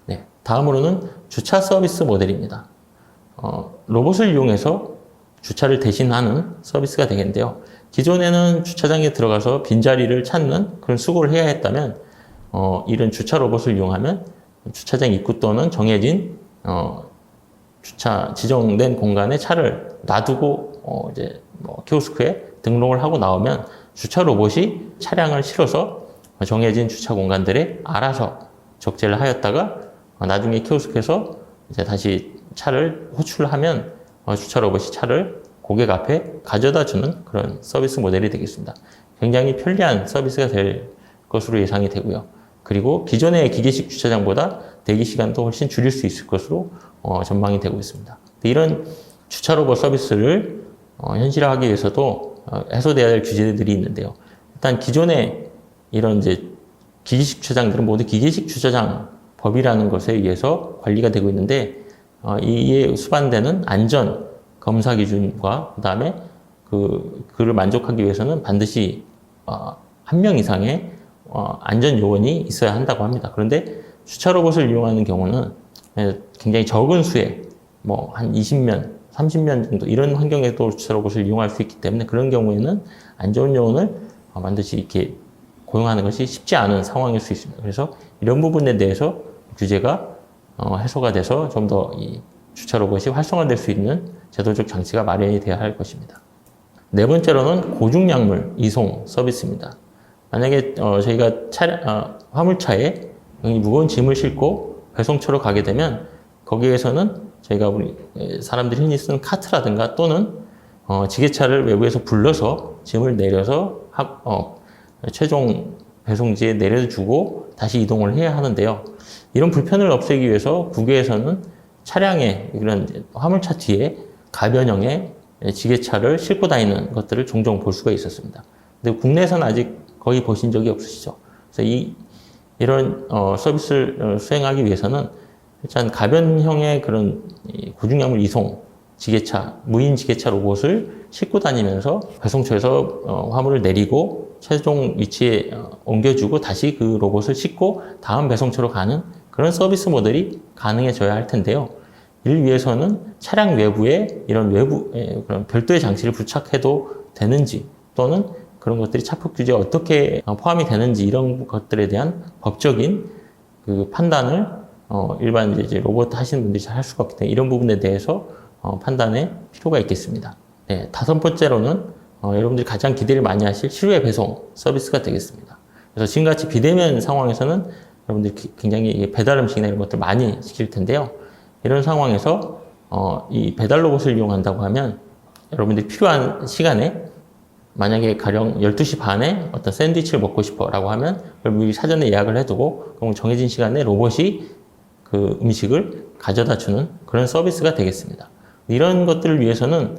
네, 다음으로는 주차 서비스 모델입니다. 로봇을 이용해서 주차를 대신하는 서비스가 되겠는데요. 기존에는 주차장에 들어가서 빈자리를 찾는 그런 수고를 해야 했다면 이런 주차 로봇을 이용하면 주차장 입구 또는 정해진 주차 지정된 공간에 차를 놔두고 이제 키오스크에 등록을 하고 나오면 주차 로봇이 차량을 실어서 정해진 주차 공간들에 알아서 적재를 하였다가 나중에 키오스크에서 이제 다시 차를 호출하면 주차 로봇이 차를 고객 앞에 가져다 주는 그런 서비스 모델이 되겠습니다. 굉장히 편리한 서비스가 될 것으로 예상이 되고요. 그리고 기존의 기계식 주차장보다 대기 시간도 훨씬 줄일 수 있을 것으로 전망이 되고 있습니다. 이런 주차 로봇 서비스를 현실화하기 위해서도 해소돼야 될 규제들이 있는데요. 일단 기존의 이런 이제 기계식 주차장들은 모두 기계식 주차장 법이라는 것에 의해서 관리가 되고 있는데 이에 수반되는 안전 검사 기준과 그다음에 그를 만족하기 위해서는 반드시 한 명 이상의 안전 요원이 있어야 한다고 합니다. 그런데 주차 로봇을 이용하는 경우는 굉장히 적은 수의 한 20명, 30명 정도 이런 환경에도 주차 로봇을 이용할 수 있기 때문에 그런 경우에는 안전 요원을 반드시 이렇게 고용하는 것이 쉽지 않은 상황일 수 있습니다. 그래서 이런 부분에 대해서 규제가 해소가 돼서 좀 더 이 주차 로봇이 활성화될 수 있는 제도적 장치가 마련이 되어야 할 것입니다. 네 번째로는 고중량물 이송 서비스입니다. 만약에 저희가 화물차에 무거운 짐을 싣고 배송처로 가게 되면 거기에서는 저희가 우리 사람들이 흔히 쓰는 카트라든가 또는 지게차를 외부에서 불러서 짐을 내려서 최종 배송지에 내려주고 다시 이동을 해야 하는데요. 이런 불편을 없애기 위해서 국외에서는 차량에 이런 화물차 뒤에 가변형의 지게차를 싣고 다니는 것들을 종종 볼 수가 있었습니다. 근데 국내에서는 아직 거의 보신 적이 없으시죠. 그래서 이런 서비스를 수행하기 위해서는 일단 가변형의 그런 고중량물 이송 지게차, 무인 지게차 로봇을 싣고 다니면서 배송처에서 화물을 내리고 최종 위치에 옮겨주고 다시 그 로봇을 싣고 다음 배송처로 가는 그런 서비스 모델이 가능해져야 할 텐데요. 이를 위해서는 차량 외부에 이런 그런 별도의 장치를 부착해도 되는지 또는 그런 것들이 차폭 규제에 어떻게 포함이 되는지 이런 것들에 대한 법적인 그 판단을 일반 이제 로봇 하시는 분들이 잘 할 수가 없기 때문에 이런 부분에 대해서 판단에 필요가 있겠습니다. 네, 다섯 번째로는 여러분들이 가장 기대를 많이 하실 실외 배송 서비스가 되겠습니다. 그래서 지금같이 비대면 상황에서는 여러분들이 굉장히 배달 음식이나 이런 것들 많이 시킬 텐데요. 이런 상황에서 이 배달 로봇을 이용한다고 하면 여러분들이 필요한 시간에 만약에 가령 12시 반에 어떤 샌드위치를 먹고 싶어 라고 하면 여러분들이 사전에 예약을 해두고 그럼 정해진 시간에 로봇이 그 음식을 가져다 주는 그런 서비스가 되겠습니다. 이런 것들을 위해서는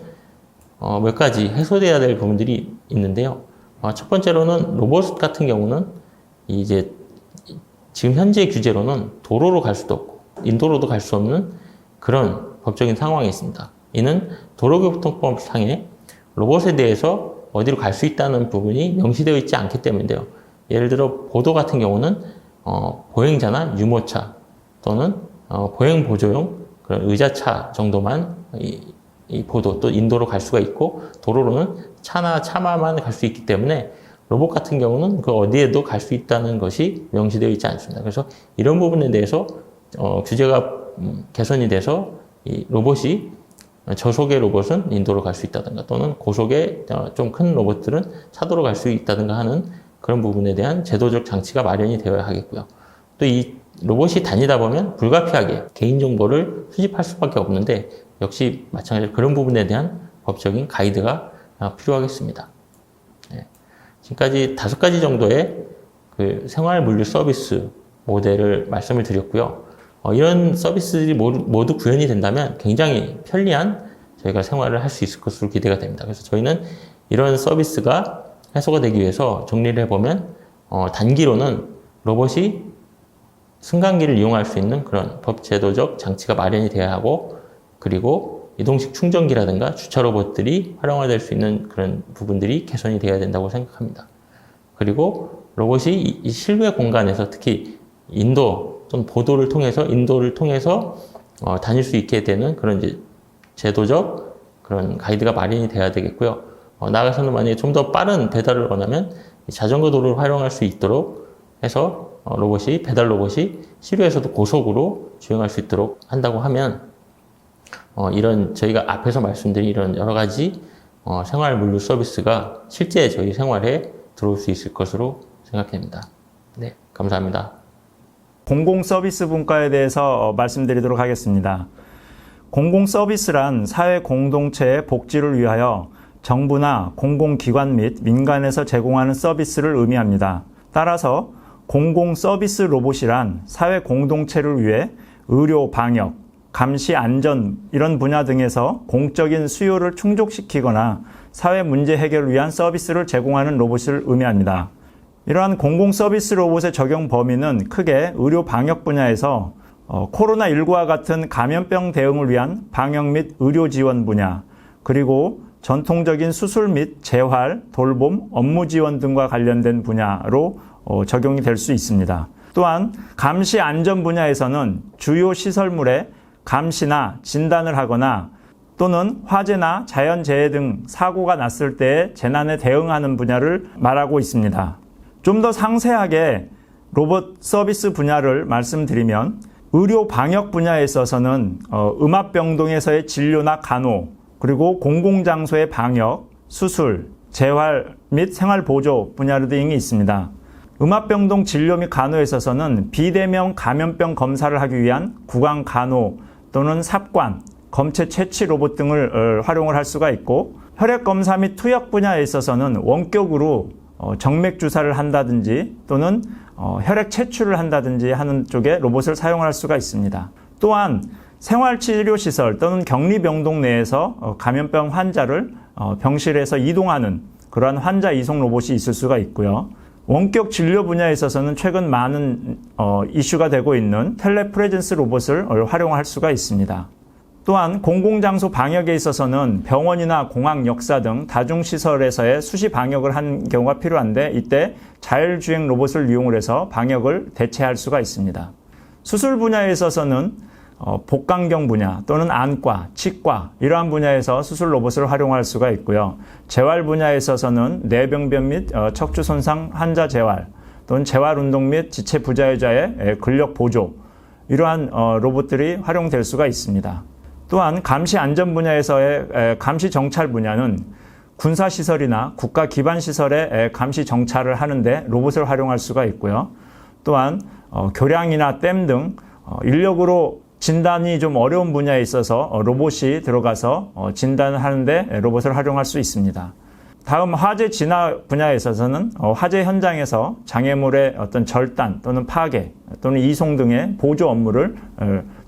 몇 가지 해소돼야 될 부분들이 있는데요. 첫 번째로는 로봇 같은 경우는 이제 지금 현재 규제로는 도로로 갈 수도 없고 인도로도 갈 수 없는 그런 법적인 상황이 있습니다. 이는 도로교통법상에 로봇에 대해서 어디로 갈 수 있다는 부분이 명시되어 있지 않기 때문인데요. 예를 들어 보도 같은 경우는 보행자나 유모차 또는 보행 보조용 그런 의자차 정도만 이 보도 또 인도로 갈 수가 있고 도로로는 차나 차마만 갈 수 있기 때문에 로봇 같은 경우는 그 어디에도 갈 수 있다는 것이 명시되어 있지 않습니다. 그래서 이런 부분에 대해서 규제가 개선이 돼서 이 로봇이 저속의 로봇은 인도로 갈 수 있다든가 또는 고속의 좀 큰 로봇들은 차도로 갈 수 있다든가 하는 그런 부분에 대한 제도적 장치가 마련이 되어야 하겠고요. 또 이 로봇이 다니다 보면 불가피하게 개인정보를 수집할 수밖에 없는데 역시 마찬가지로 그런 부분에 대한 법적인 가이드가 필요하겠습니다. 네. 지금까지 5가지 정도의 그 생활 물류 서비스 모델을 말씀을 드렸고요. 이런 서비스들이 모두 구현이 된다면 굉장히 편리한 저희가 생활을 할 수 있을 것으로 기대가 됩니다. 그래서 저희는 이런 서비스가 해소가 되기 위해서 정리를 해보면 단기로는 로봇이 승강기를 이용할 수 있는 그런 법제도적 장치가 마련이 되어야 하고 그리고 이동식 충전기라든가 주차 로봇들이 활용화될 수 있는 그런 부분들이 개선이 되어야 된다고 생각합니다. 그리고 로봇이 이 실외 공간에서 특히 인도 또는 인도를 통해서 다닐 수 있게 되는 그런 이제 제도적 그런 가이드가 마련이 돼야 되겠고요. 나아가서는 만약에 좀 더 빠른 배달을 원하면 자전거 도로를 활용할 수 있도록 해서 배달 로봇이 시루에서도 고속으로 주행할 수 있도록 한다고 하면 이런 저희가 앞에서 말씀드린 이런 여러 가지 생활 물류 서비스가 실제 저희 생활에 들어올 수 있을 것으로 생각됩니다. 네, 감사합니다. 공공 서비스 분과에 대해서 말씀드리도록 하겠습니다. 공공 서비스란 사회 공동체의 복지를 위하여 정부나 공공기관 및 민간에서 제공하는 서비스를 의미합니다. 따라서 공공 서비스 로봇이란 사회 공동체를 위해 의료, 방역, 감시, 안전 이런 분야 등에서 공적인 수요를 충족시키거나 사회 문제 해결을 위한 서비스를 제공하는 로봇을 의미합니다. 이러한 공공 서비스 로봇의 적용 범위는 크게 의료 방역 분야에서 코로나19와 같은 감염병 대응을 위한 방역 및 의료 지원 분야, 그리고 전통적인 수술 및 재활, 돌봄, 업무 지원 등과 관련된 분야로 적용이 될 수 있습니다. 또한 감시 안전 분야에서는 주요 시설물의 감시나 진단을 하거나 또는 화재나 자연재해 등 사고가 났을 때의 재난에 대응하는 분야를 말하고 있습니다. 좀 더 상세하게 로봇 서비스 분야를 말씀드리면 의료 방역 분야에 있어서는 음압병동에서의 진료나 간호, 그리고 공공장소의 방역, 수술, 재활 및 생활보조 분야 등이 있습니다. 음압병동 진료 및 간호에 있어서는 비대면 감염병 검사를 하기 위한 구강간호 또는 삽관, 검체 채취 로봇 등을 활용을 할 수가 있고, 혈액검사 및 투약 분야에 있어서는 원격으로 정맥 주사를 한다든지 또는 혈액 채취를 한다든지 하는 쪽에 로봇을 사용할 수가 있습니다. 또한 생활치료시설 또는 격리병동 내에서 감염병 환자를 병실에서 이동하는 그러한 환자 이송 로봇이 있을 수가 있고요. 원격 진료 분야에 있어서는 최근 많은 이슈가 되고 있는 텔레프레젠스 로봇을 활용할 수가 있습니다. 또한 공공장소 방역에 있어서는 병원이나 공항, 역사 등 다중시설에서의 수시 방역을 한 경우가 필요한데, 이때 자율주행 로봇을 이용을 해서 방역을 대체할 수가 있습니다. 수술 분야에 있어서는 복강경 분야 또는 안과, 치과 이러한 분야에서 수술 로봇을 활용할 수가 있고요. 재활 분야에 있어서는 뇌병변 및 척추 손상 환자 재활 또는 재활 운동 및 지체 부자유자의 근력 보조, 이러한 로봇들이 활용될 수가 있습니다. 또한 감시 안전 분야에서의 감시 정찰 분야는 군사시설이나 국가 기반 시설의 감시 정찰을 하는데 로봇을 활용할 수가 있고요. 또한 교량이나 댐 등 인력으로 진단이 좀 어려운 분야에 있어서 로봇이 들어가서 진단을 하는데 로봇을 활용할 수 있습니다. 다음 화재 진화 분야에 있어서는 화재 현장에서 장애물의 어떤 절단 또는 파괴 또는 이송 등의 보조 업무를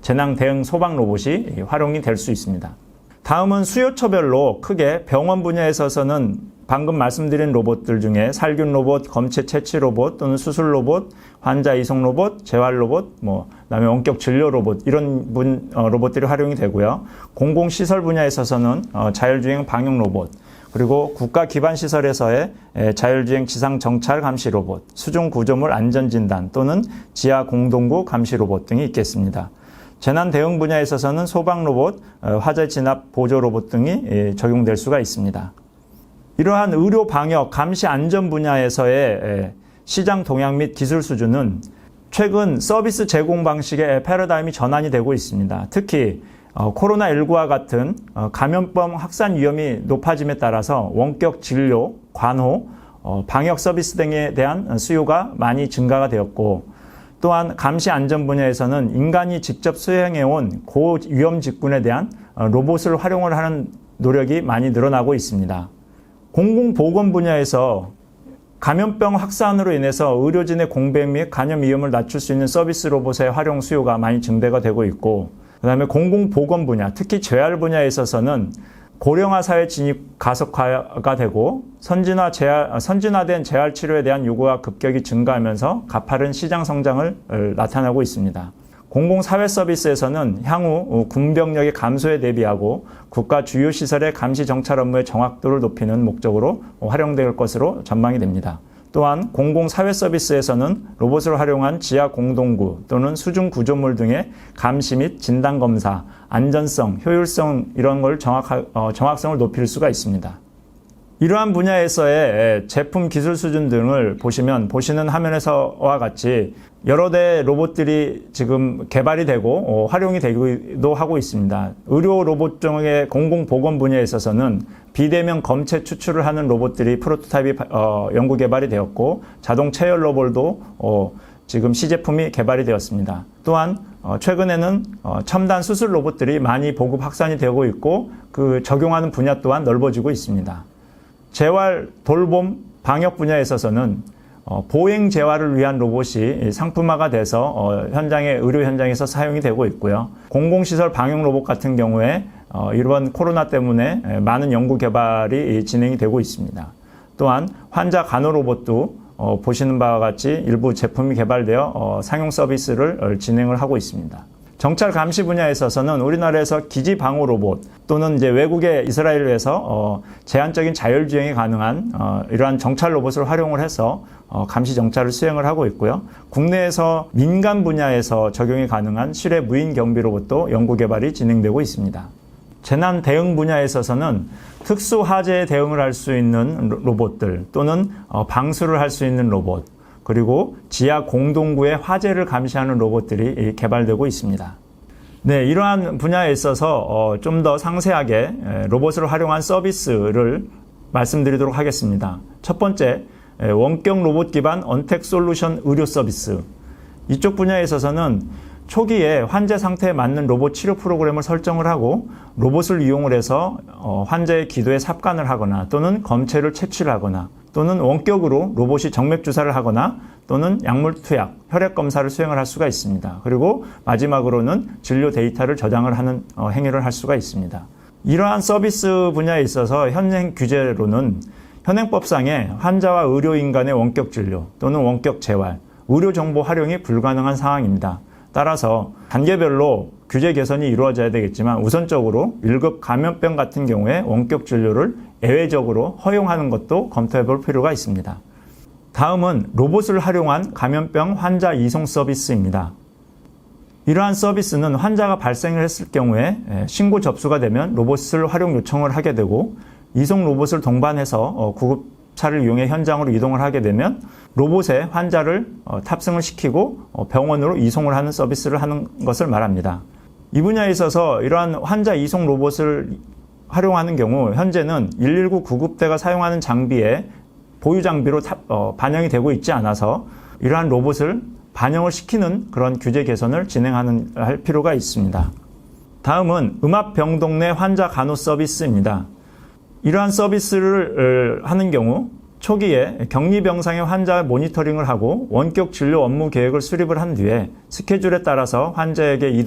재난 대응 소방 로봇이 활용이 될 수 있습니다. 다음은 수요처별로 크게 병원 분야에 있어서는 방금 말씀드린 로봇들 중에 살균 로봇, 검체 채취 로봇 또는 수술 로봇, 환자 이송 로봇, 재활 로봇, 그다음에 원격 진료 로봇 이런 로봇들이 활용이 되고요. 공공시설 분야에 있어서는 자율주행 방역 로봇, 그리고 국가 기반 시설에서의 자율주행 지상 정찰 감시 로봇, 수중 구조물 안전 진단 또는 지하 공동구 감시 로봇 등이 있겠습니다. 재난 대응 분야에 있어서는 소방 로봇, 화재 진압 보조 로봇 등이 적용될 수가 있습니다. 이러한 의료 방역 감시 안전 분야에서의 시장 동향 및 기술 수준은 최근 서비스 제공 방식의 패러다임이 전환이 되고 있습니다. 특히 코로나19와 같은 감염병 확산 위험이 높아짐에 따라서 원격 진료, 관호, 방역 서비스 등에 대한 수요가 많이 증가가 되었고, 또한 감시 안전 분야에서는 인간이 직접 수행해온 고위험 직군에 대한 로봇을 활용을 하는 노력이 많이 늘어나고 있습니다. 공공보건 분야에서 감염병 확산으로 인해서 의료진의 공백 및 감염 위험을 낮출 수 있는 서비스 로봇의 활용 수요가 많이 증대가 되고 있고, 그다음에 공공보건 분야, 특히 재활 분야에 있어서는 고령화 사회 진입 가속화가 되고 선진화된 재활 치료에 대한 요구가 급격히 증가하면서 가파른 시장 성장을 나타나고 있습니다. 공공사회 서비스에서는 향후 군병력의 감소에 대비하고 국가 주요 시설의 감시 정찰 업무의 정확도를 높이는 목적으로 활용될 것으로 전망이 됩니다. 또한 공공사회서비스에서는 로봇을 활용한 지하 공동구 또는 수중 구조물 등의 감시 및 진단검사, 안전성, 효율성 이런 걸 정확성을 높일 수가 있습니다. 이러한 분야에서의 제품 기술 수준 등을 보시는 화면에서와 같이 여러 대의 로봇들이 지금 개발이 되고 활용이 되기도 하고 있습니다. 의료 로봇 중의 공공보건 분야에 있어서는 비대면 검체 추출을 하는 로봇들이 프로토타입이 연구 개발이 되었고 자동 체열 로봇도 지금 시제품이 개발이 되었습니다. 또한 최근에는 첨단 수술 로봇들이 많이 보급 확산이 되고 있고 그 적용하는 분야 또한 넓어지고 있습니다. 재활, 돌봄, 방역 분야에 있어서는 보행 재활을 위한 로봇이 상품화가 돼서 의료 현장에서 사용이 되고 있고요. 공공시설 방역 로봇 같은 경우에 이번 코로나 때문에 많은 연구 개발이 진행이 되고 있습니다. 또한 환자 간호 로봇도 보시는 바와 같이 일부 제품이 개발되어 상용 서비스를 진행을 하고 있습니다. 정찰 감시 분야에 있어서는 우리나라에서 기지 방호 로봇 또는 이제 외국의 이스라엘에서 제한적인 자율주행이 가능한 이러한 정찰 로봇을 활용을 해서 감시 정찰을 수행을 하고 있고요. 국내에서 민간 분야에서 적용이 가능한 실외 무인 경비 로봇도 연구 개발이 진행되고 있습니다. 재난 대응 분야에 있어서는 특수 화재에 대응을 할 수 있는 로봇들 또는 방수를 할 수 있는 로봇 그리고 지하 공동구의 화재를 감시하는 로봇들이 개발되고 있습니다. 네, 이러한 분야에 있어서 좀 더 상세하게 로봇을 활용한 서비스를 말씀드리도록 하겠습니다. 첫 번째, 원격 로봇 기반 언택 솔루션 의료 서비스. 이쪽 분야에 있어서는 초기에 환자 상태에 맞는 로봇 치료 프로그램을 설정을 하고 로봇을 이용을 해서 환자의 기도에 삽관을 하거나 또는 검체를 채취를 하거나 또는 원격으로 로봇이 정맥 주사를 하거나 또는 약물 투약, 혈액 검사를 수행을 할 수가 있습니다. 그리고 마지막으로는 진료 데이터를 저장을 하는 행위를 할 수가 있습니다. 이러한 서비스 분야에 있어서 현행 규제로는 현행법상에 환자와 의료인 간의 원격 진료 또는 원격 재활, 의료 정보 활용이 불가능한 상황입니다. 따라서 단계별로 규제 개선이 이루어져야 되겠지만 우선적으로 1급 감염병 같은 경우에 원격 진료를 예외적으로 허용하는 것도 검토해 볼 필요가 있습니다. 다음은 로봇을 활용한 감염병 환자 이송 서비스입니다. 이러한 서비스는 환자가 발생을 했을 경우에 신고 접수가 되면 로봇을 활용 요청을 하게 되고 이송 로봇을 동반해서 구급차를 이용해 현장으로 이동을 하게 되면 로봇에 환자를 탑승을 시키고 병원으로 이송을 하는 서비스를 하는 것을 말합니다. 이 분야에 있어서 이러한 환자 이송 로봇을 활용하는 경우 현재는 119 구급대가 사용하는 장비에 보유 장비로 반영이 되고 있지 않아서 이러한 로봇을 반영을 시키는 그런 규제 개선을 할 필요가 있습니다. 다음은 음압병동 내 환자 간호 서비스입니다. 이러한 서비스를 하는 경우 초기에 격리병상의 환자 모니터링을 하고 원격 진료 업무 계획을 수립을 한 뒤에 스케줄에 따라서 환자에게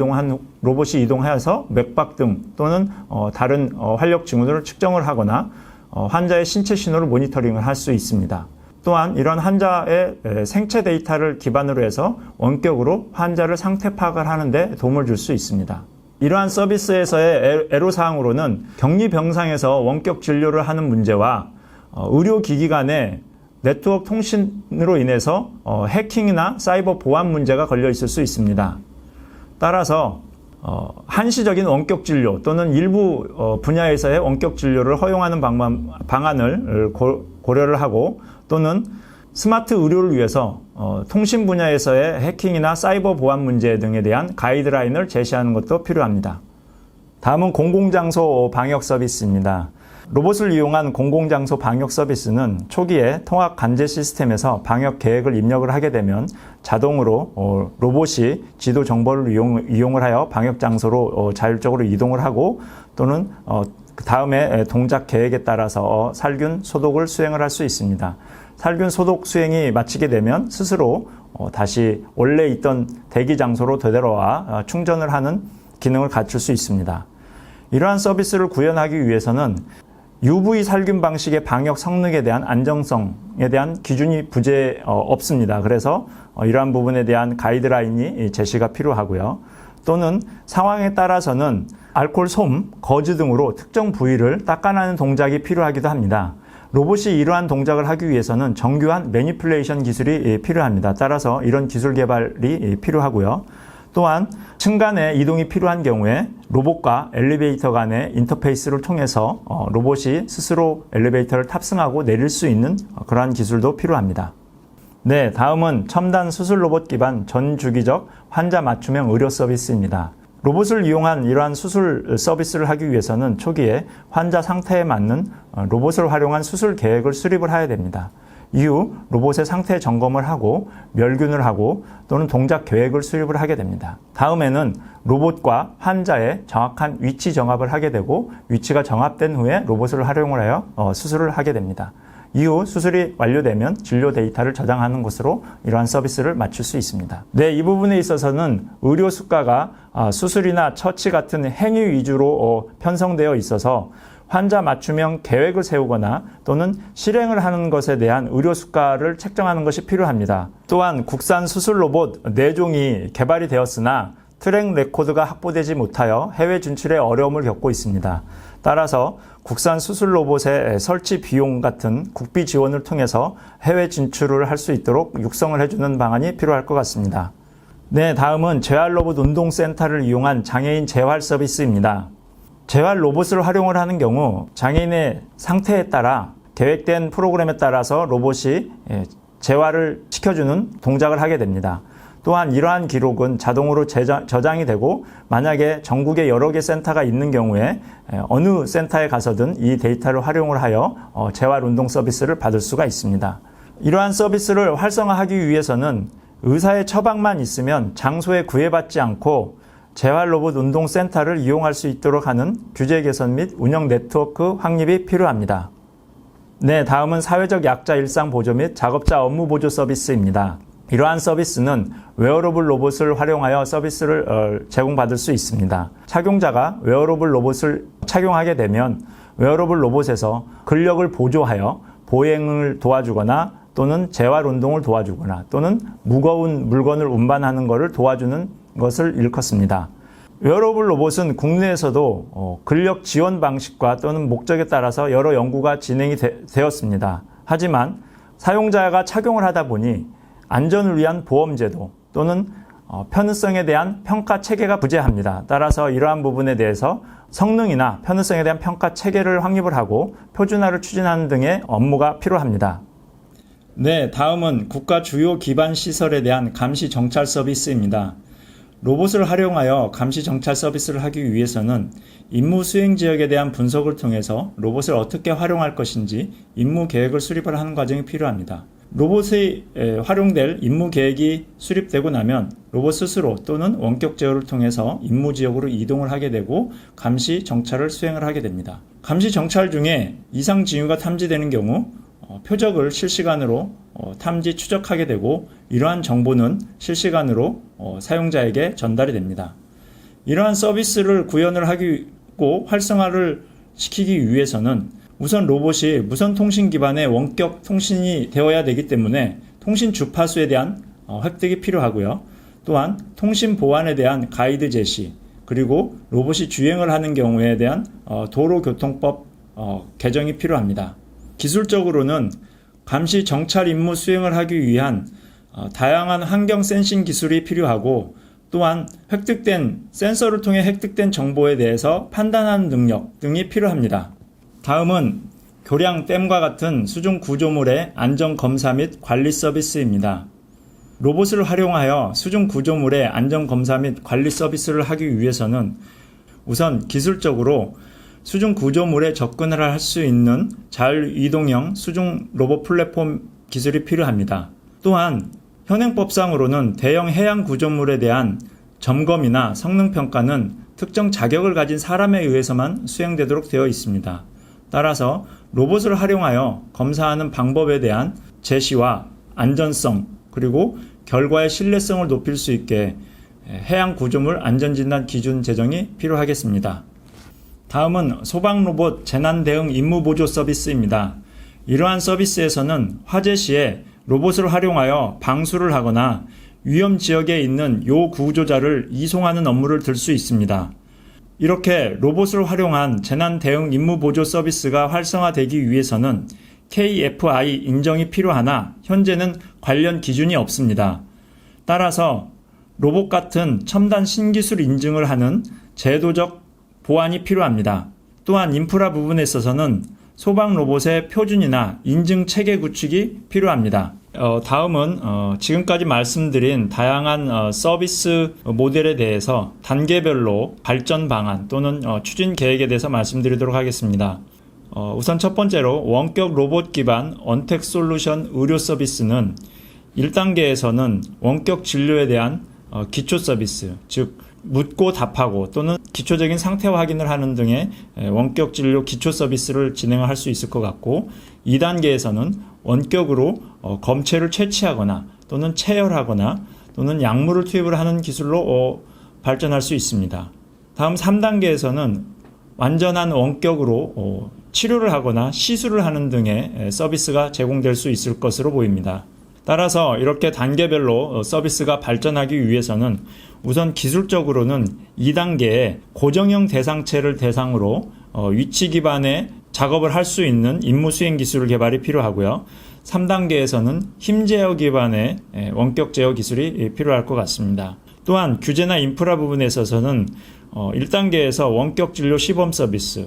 로봇이 이동하여서 맥박 등 또는 다른 활력 징후들을 측정을 하거나 환자의 신체 신호를 모니터링을 할 수 있습니다. 또한 이런 환자의 생체 데이터를 기반으로 해서 원격으로 환자를 상태 파악을 하는 데 도움을 줄 수 있습니다. 이러한 서비스에서의 애로사항으로는 격리병상에서 원격 진료를 하는 문제와 의료기기 간의 네트워크 통신으로 인해서 해킹이나 사이버 보안 문제가 걸려 있을 수 있습니다. 따라서 한시적인 원격 진료 또는 일부 분야에서의 원격 진료를 허용하는 방안을 고려를 하고 또는 스마트 의료를 위해서 통신 분야에서의 해킹이나 사이버 보안 문제 등에 대한 가이드라인을 제시하는 것도 필요합니다. 다음은 공공장소 방역 서비스입니다. 로봇을 이용한 공공장소 방역 서비스는 초기에 통합 관제 시스템에서 방역 계획을 입력을 하게 되면 자동으로 로봇이 지도 정보를 이용을 하여 방역 장소로 자율적으로 이동을 하고 또는 그 다음에 동작 계획에 따라서 살균 소독을 수행을 할 수 있습니다. 살균 소독 수행이 마치게 되면 스스로 다시 원래 있던 대기 장소로 되돌아와 충전을 하는 기능을 갖출 수 있습니다. 이러한 서비스를 구현하기 위해서는 UV 살균 방식의 방역 성능에 대한 안정성에 대한 기준이 없습니다. 그래서 이러한 부분에 대한 가이드라인이 제시가 필요하고요. 또는 상황에 따라서는 알코올 솜, 거즈 등으로 특정 부위를 닦아내는 동작이 필요하기도 합니다. 로봇이 이러한 동작을 하기 위해서는 정교한 매니플레이션 기술이 필요합니다. 따라서 이런 기술 개발이 필요하고요. 또한 층간의 이동이 필요한 경우에 로봇과 엘리베이터 간의 인터페이스를 통해서 로봇이 스스로 엘리베이터를 탑승하고 내릴 수 있는 그러한 기술도 필요합니다. 네, 다음은 첨단 수술 로봇 기반 전주기적 환자 맞춤형 의료 서비스입니다. 로봇을 이용한 이러한 수술 서비스를 하기 위해서는 초기에 환자 상태에 맞는 로봇을 활용한 수술 계획을 수립을 해야 됩니다. 이후 로봇의 상태 점검을 하고 멸균을 하고 또는 동작 계획을 수립을 하게 됩니다. 다음에는 로봇과 환자의 정확한 위치 정합을 하게 되고 위치가 정합된 후에 로봇을 활용을 하여 수술을 하게 됩니다. 이후 수술이 완료되면 진료 데이터를 저장하는 것으로 이러한 서비스를 마칠 수 있습니다. 네, 이 부분에 있어서는 의료 수가가 수술이나 처치 같은 행위 위주로 편성되어 있어서 환자 맞춤형 계획을 세우거나 또는 실행을 하는 것에 대한 의료 수가를 책정하는 것이 필요합니다. 또한 국산 수술 로봇 4종이 개발이 되었으나 트랙 레코드가 확보되지 못하여 해외 진출에 어려움을 겪고 있습니다. 따라서 국산 수술 로봇의 설치 비용 같은 국비 지원을 통해서 해외 진출을 할 수 있도록 육성을 해주는 방안이 필요할 것 같습니다. 네, 다음은 재활 로봇 운동센터를 이용한 장애인 재활 서비스입니다. 재활 로봇을 활용을 하는 경우 장애인의 상태에 따라 계획된 프로그램에 따라서 로봇이 재활을 시켜주는 동작을 하게 됩니다. 또한 이러한 기록은 자동으로 저장이 되고 만약에 전국에 여러 개 센터가 있는 경우에 어느 센터에 가서든 이 데이터를 활용을 하여 재활 운동 서비스를 받을 수가 있습니다. 이러한 서비스를 활성화하기 위해서는 의사의 처방만 있으면 장소에 구애받지 않고 재활 로봇 운동 센터를 이용할 수 있도록 하는 규제 개선 및 운영 네트워크 확립이 필요합니다. 네, 다음은 사회적 약자 일상 보조 및 작업자 업무 보조 서비스입니다. 이러한 서비스는 웨어러블 로봇을 활용하여 서비스를 제공받을 수 있습니다. 착용자가 웨어러블 로봇을 착용하게 되면 웨어러블 로봇에서 근력을 보조하여 보행을 도와주거나 또는 재활 운동을 도와주거나 또는 무거운 물건을 운반하는 것을 도와주는 것을 일컫습니다. 웨어러블 로봇은 국내에서도 근력 지원 방식과 또는 목적에 따라서 여러 연구가 진행이 되었습니다. 하지만 사용자가 착용을 하다 보니 안전을 위한 보험제도 또는 편의성에 대한 평가 체계가 부재합니다. 따라서 이러한 부분에 대해서 성능이나 편의성에 대한 평가 체계를 확립을 하고 표준화를 추진하는 등의 업무가 필요합니다. 네, 다음은 국가 주요 기반 시설에 대한 감시 정찰 서비스입니다. 로봇을 활용하여 감시 정찰 서비스를 하기 위해서는 임무 수행 지역에 대한 분석을 통해서 로봇을 어떻게 활용할 것인지 임무 계획을 수립을 하는 과정이 필요합니다. 로봇이 활용될 임무 계획이 수립되고 나면 로봇 스스로 또는 원격 제어를 통해서 임무 지역으로 이동을 하게 되고 감시 정찰을 수행을 하게 됩니다. 감시 정찰 중에 이상 징후가 탐지되는 경우 표적을 실시간으로 탐지 추적하게 되고 이러한 정보는 실시간으로 사용자에게 전달이 됩니다. 이러한 서비스를 구현을 하고 활성화를 시키기 위해서는 우선 로봇이 무선 통신 기반의 원격 통신이 되어야 되기 때문에 통신 주파수에 대한 획득이 필요하고요. 또한 통신 보안에 대한 가이드 제시, 그리고 로봇이 주행을 하는 경우에 대한 도로교통법 개정이 필요합니다. 기술적으로는 감시 정찰 임무 수행을 하기 위한 다양한 환경 센싱 기술이 필요하고 또한 획득된 센서를 통해 획득된 정보에 대해서 판단하는 능력 등이 필요합니다. 다음은 교량 댐과 같은 수중 구조물의 안전 검사 및 관리 서비스입니다. 로봇을 활용하여 수중 구조물의 안전 검사 및 관리 서비스를 하기 위해서는 우선 기술적으로 수중 구조물에 접근을 할 수 있는 자율이동형 수중 로봇 플랫폼 기술이 필요합니다. 또한 현행법상으로는 대형 해양 구조물에 대한 점검이나 성능 평가는 특정 자격을 가진 사람에 의해서만 수행되도록 되어 있습니다. 따라서 로봇을 활용하여 검사하는 방법에 대한 제시와 안전성 그리고 결과의 신뢰성을 높일 수 있게 해양 구조물 안전진단 기준 제정이 필요하겠습니다. 다음은 소방로봇 재난대응 임무보조 서비스입니다. 이러한 서비스에서는 화재 시에 로봇을 활용하여 방수를 하거나 위험 지역에 있는 요구조자를 이송하는 업무를 들 수 있습니다. 이렇게 로봇을 활용한 재난대응 임무보조 서비스가 활성화되기 위해서는 KFI 인정이 필요하나 현재는 관련 기준이 없습니다. 따라서 로봇 같은 첨단 신기술 인증을 하는 제도적 보완이 필요합니다. 또한 인프라 부분에 있어서는 소방 로봇의 표준이나 인증 체계 구축이 필요합니다. 다음은 지금까지 말씀드린 다양한 서비스 모델에 대해서 단계별로 발전 방안 또는 추진 계획에 대해서 말씀드리도록 하겠습니다. 우선 첫 번째로 원격 로봇 기반 언택 솔루션 의료 서비스는 1단계에서는 원격 진료에 대한 기초 서비스, 즉 묻고 답하고 또는 기초적인 상태 확인을 하는 등의 원격 진료 기초 서비스를 진행할 수 있을 것 같고, 2단계에서는 원격으로 검체를 채취하거나 또는 체열하거나 또는 약물을 투입을 하는 기술로 발전할 수 있습니다. 다음 3단계에서는 완전한 원격으로 치료를 하거나 시술을 하는 등의 서비스가 제공될 수 있을 것으로 보입니다. 따라서 이렇게 단계별로 서비스가 발전하기 위해서는 우선 기술적으로는 2단계에 고정형 대상체를 대상으로 위치 기반의 작업을 할 수 있는 임무 수행 기술 개발이 필요하고요. 3단계에서는 힘 제어 기반의 원격 제어 기술이 필요할 것 같습니다. 또한 규제나 인프라 부분에 있어서는 1단계에서 원격 진료 시범 서비스,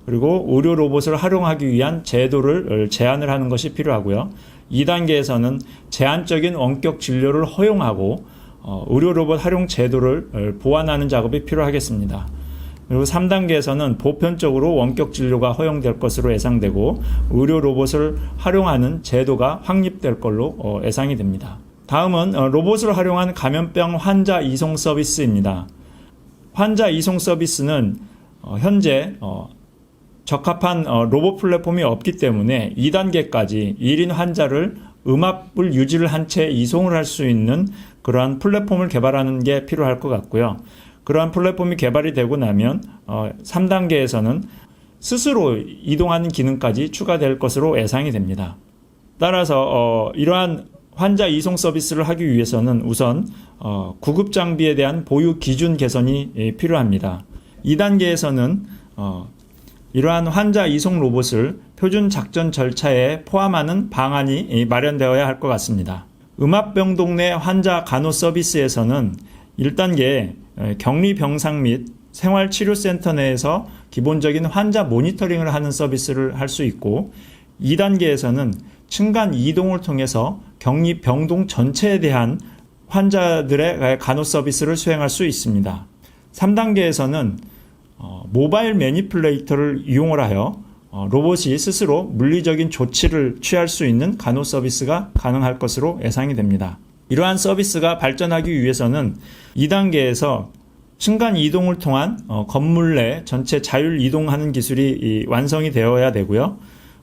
그리고 의료 로봇을 활용하기 위한 제도를 제안을 하는 것이 필요하고요. 2단계에서는 제한적인 원격 진료를 허용하고 의료 로봇 활용 제도를 보완하는 작업이 필요하겠습니다. 그리고 3단계에서는 보편적으로 원격 진료가 허용될 것으로 예상되고 의료 로봇을 활용하는 제도가 확립될 걸로 예상이 됩니다. 다음은 로봇을 활용한 감염병 환자 이송 서비스입니다. 환자 이송 서비스는 현재 적합한 로봇 플랫폼이 없기 때문에 2단계까지 1인 환자를 음압을 유지를 한 채 이송을 할 수 있는 그러한 플랫폼을 개발하는 게 필요할 것 같고요. 그러한 플랫폼이 개발이 되고 나면 3단계에서는 스스로 이동하는 기능까지 추가될 것으로 예상이 됩니다. 따라서 이러한 환자 이송 서비스를 하기 위해서는 우선 구급 장비에 대한 보유 기준 개선이 필요합니다. 2단계에서는 이러한 환자 이송 로봇을 표준 작전 절차에 포함하는 방안이 마련되어야 할 것 같습니다. 음압병동 내 환자 간호 서비스에서는 1단계 격리병상 및 생활치료센터 내에서 기본적인 환자 모니터링을 하는 서비스를 할 수 있고, 2단계에서는 층간 이동을 통해서 격리병동 전체에 대한 환자들의 간호 서비스를 수행할 수 있습니다. 3단계에서는 모바일 매니플레이터를 이용을 하여 로봇이 스스로 물리적인 조치를 취할 수 있는 간호 서비스가 가능할 것으로 예상이 됩니다. 이러한 서비스가 발전하기 위해서는 2단계에서 층간 이동을 통한 건물 내 전체 자율 이동하는 기술이 완성이 되어야 되고요.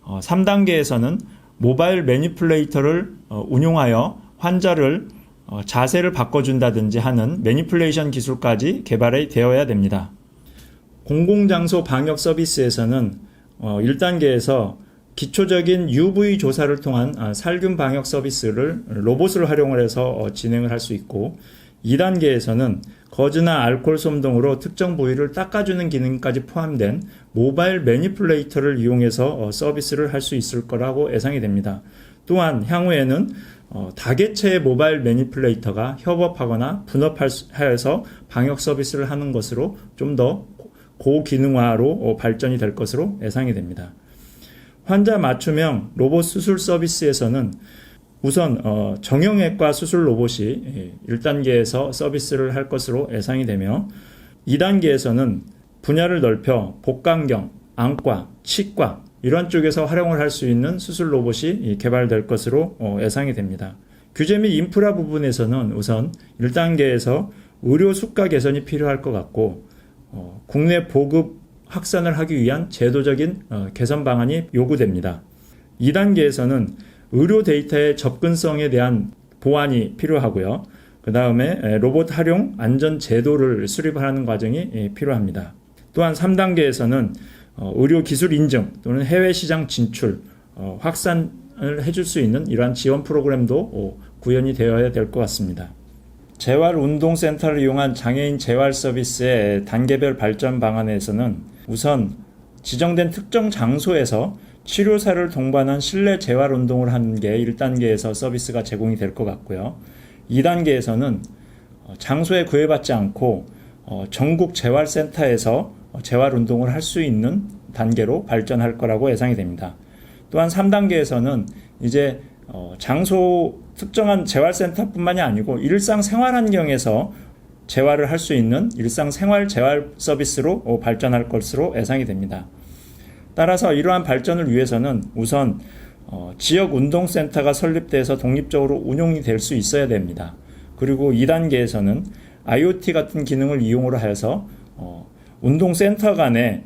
3단계에서는 모바일 매니플레이터를 운용하여 환자를 자세를 바꿔준다든지 하는 매니플레이션 기술까지 개발이 되어야 됩니다. 공공장소 방역 서비스에서는 1단계에서 기초적인 UV 조사를 통한 살균 방역 서비스를 로봇을 활용을 해서 진행을 할 수 있고, 2단계에서는 거즈나 알코올 솜 등으로 특정 부위를 닦아주는 기능까지 포함된 모바일 매니플레이터를 이용해서 서비스를 할 수 있을 거라고 예상이 됩니다. 또한 향후에는 다개체의 모바일 매니플레이터가 협업하거나 분업하여서 방역 서비스를 하는 것으로 좀 더 고기능화로 발전이 될 것으로 예상이 됩니다. 환자 맞춤형 로봇 수술 서비스에서는 우선 정형외과 수술 로봇이 1단계에서 서비스를 할 것으로 예상이 되며, 2단계에서는 분야를 넓혀 복강경, 안과, 치과 이런 쪽에서 활용을 할 수 있는 수술 로봇이 개발될 것으로 예상이 됩니다. 규제 및 인프라 부분에서는 우선 1단계에서 의료 수가 개선이 필요할 것 같고, 국내 보급 확산을 하기 위한 제도적인 개선 방안이 요구됩니다. 2단계에서는 의료 데이터의 접근성에 대한 보완이 필요하고요. 그 다음에 로봇 활용 안전 제도를 수립하는 과정이 필요합니다. 또한 3단계에서는 의료 기술 인증 또는 해외 시장 진출, 확산을 해줄 수 있는 이러한 지원 프로그램도 구현이 되어야 될 것 같습니다. 재활운동센터를 이용한 장애인 재활 서비스의 단계별 발전 방안에서는 우선 지정된 특정 장소에서 치료사를 동반한 실내 재활 운동을 하는 게 1단계에서 서비스가 제공이 될 것 같고요. 2단계에서는 장소에 구애받지 않고 전국 재활센터에서 재활 운동을 할 수 있는 단계로 발전할 거라고 예상이 됩니다. 또한 3단계에서는 이제 장소 특정한 재활센터뿐만이 아니고 일상생활 환경에서 재활을 할 수 있는 일상생활 재활 서비스로 발전할 것으로 예상이 됩니다. 따라서 이러한 발전을 위해서는 우선 지역 운동센터가 설립돼서 독립적으로 운용이 될 수 있어야 됩니다. 그리고 2단계에서는 IoT 같은 기능을 이용으로 해서 운동센터 간에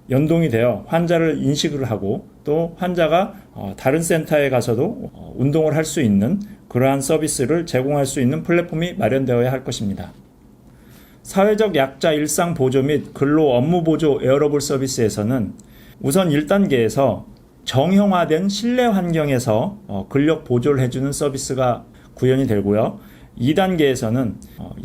연동이 되어 환자를 인식을 하고 또 환자가 다른 센터에 가서도 운동을 할 수 있는 그러한 서비스를 제공할 수 있는 플랫폼이 마련되어야 할 것입니다. 사회적 약자 일상 보조 및 근로 업무 보조 웨어러블 서비스에서는 우선 1단계에서 정형화된 실내 환경에서 근력 보조를 해주는 서비스가 구현이 되고요. 2단계에서는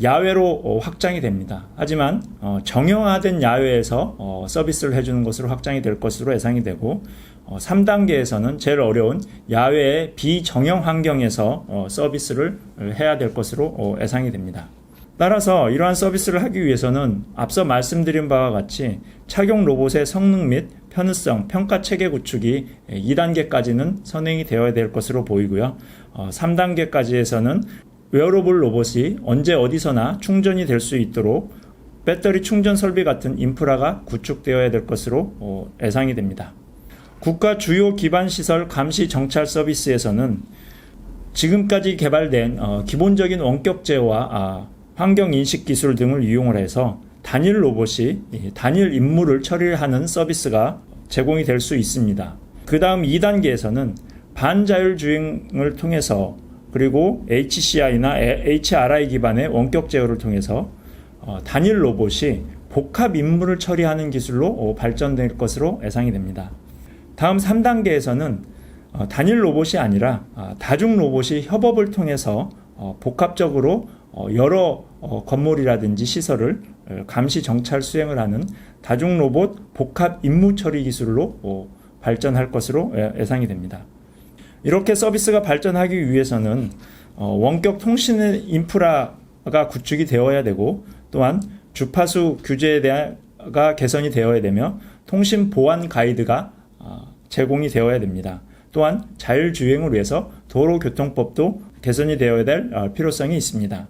야외로 확장이 됩니다. 하지만 정형화된 야외에서 서비스를 해주는 것으로 확장이 될 것으로 예상이 되고 3단계에서는 제일 어려운 야외의 비정형 환경에서 서비스를 해야 될 것으로 예상이 됩니다. 따라서 이러한 서비스를 하기 위해서는 앞서 말씀드린 바와 같이 착용 로봇의 성능 및 편의성, 평가 체계 구축이 2단계까지는 선행이 되어야 될 것으로 보이고요. 3단계까지에서는 웨어러블 로봇이 언제 어디서나 충전이 될 수 있도록 배터리 충전 설비 같은 인프라가 구축되어야 될 것으로 예상이 됩니다. 국가 주요 기반시설 감시 정찰 서비스에서는 지금까지 개발된 기본적인 원격 제어와 환경인식 기술 등을 이용을 해서 단일 로봇이 단일 임무를 처리하는 서비스가 제공이 될 수 있습니다. 그 다음 2단계에서는 반자율주행을 통해서 그리고 HCI나 HRI 기반의 원격 제어를 통해서 단일 로봇이 복합 임무를 처리하는 기술로 발전될 것으로 예상이 됩니다. 다음 3단계에서는 단일 로봇이 아니라 다중 로봇이 협업을 통해서 복합적으로 여러 건물이라든지 시설을 감시 정찰 수행을 하는 다중 로봇 복합 임무 처리 기술로 발전할 것으로 예상이 됩니다. 이렇게 서비스가 발전하기 위해서는 원격 통신 인프라가 구축이 되어야 되고 또한 주파수 규제가 개선이 되어야 되며 통신 보안 가이드가 제공이 되어야 됩니다. 또한 자율주행을 위해서 도로교통법도 개선이 되어야 될 필요성이 있습니다.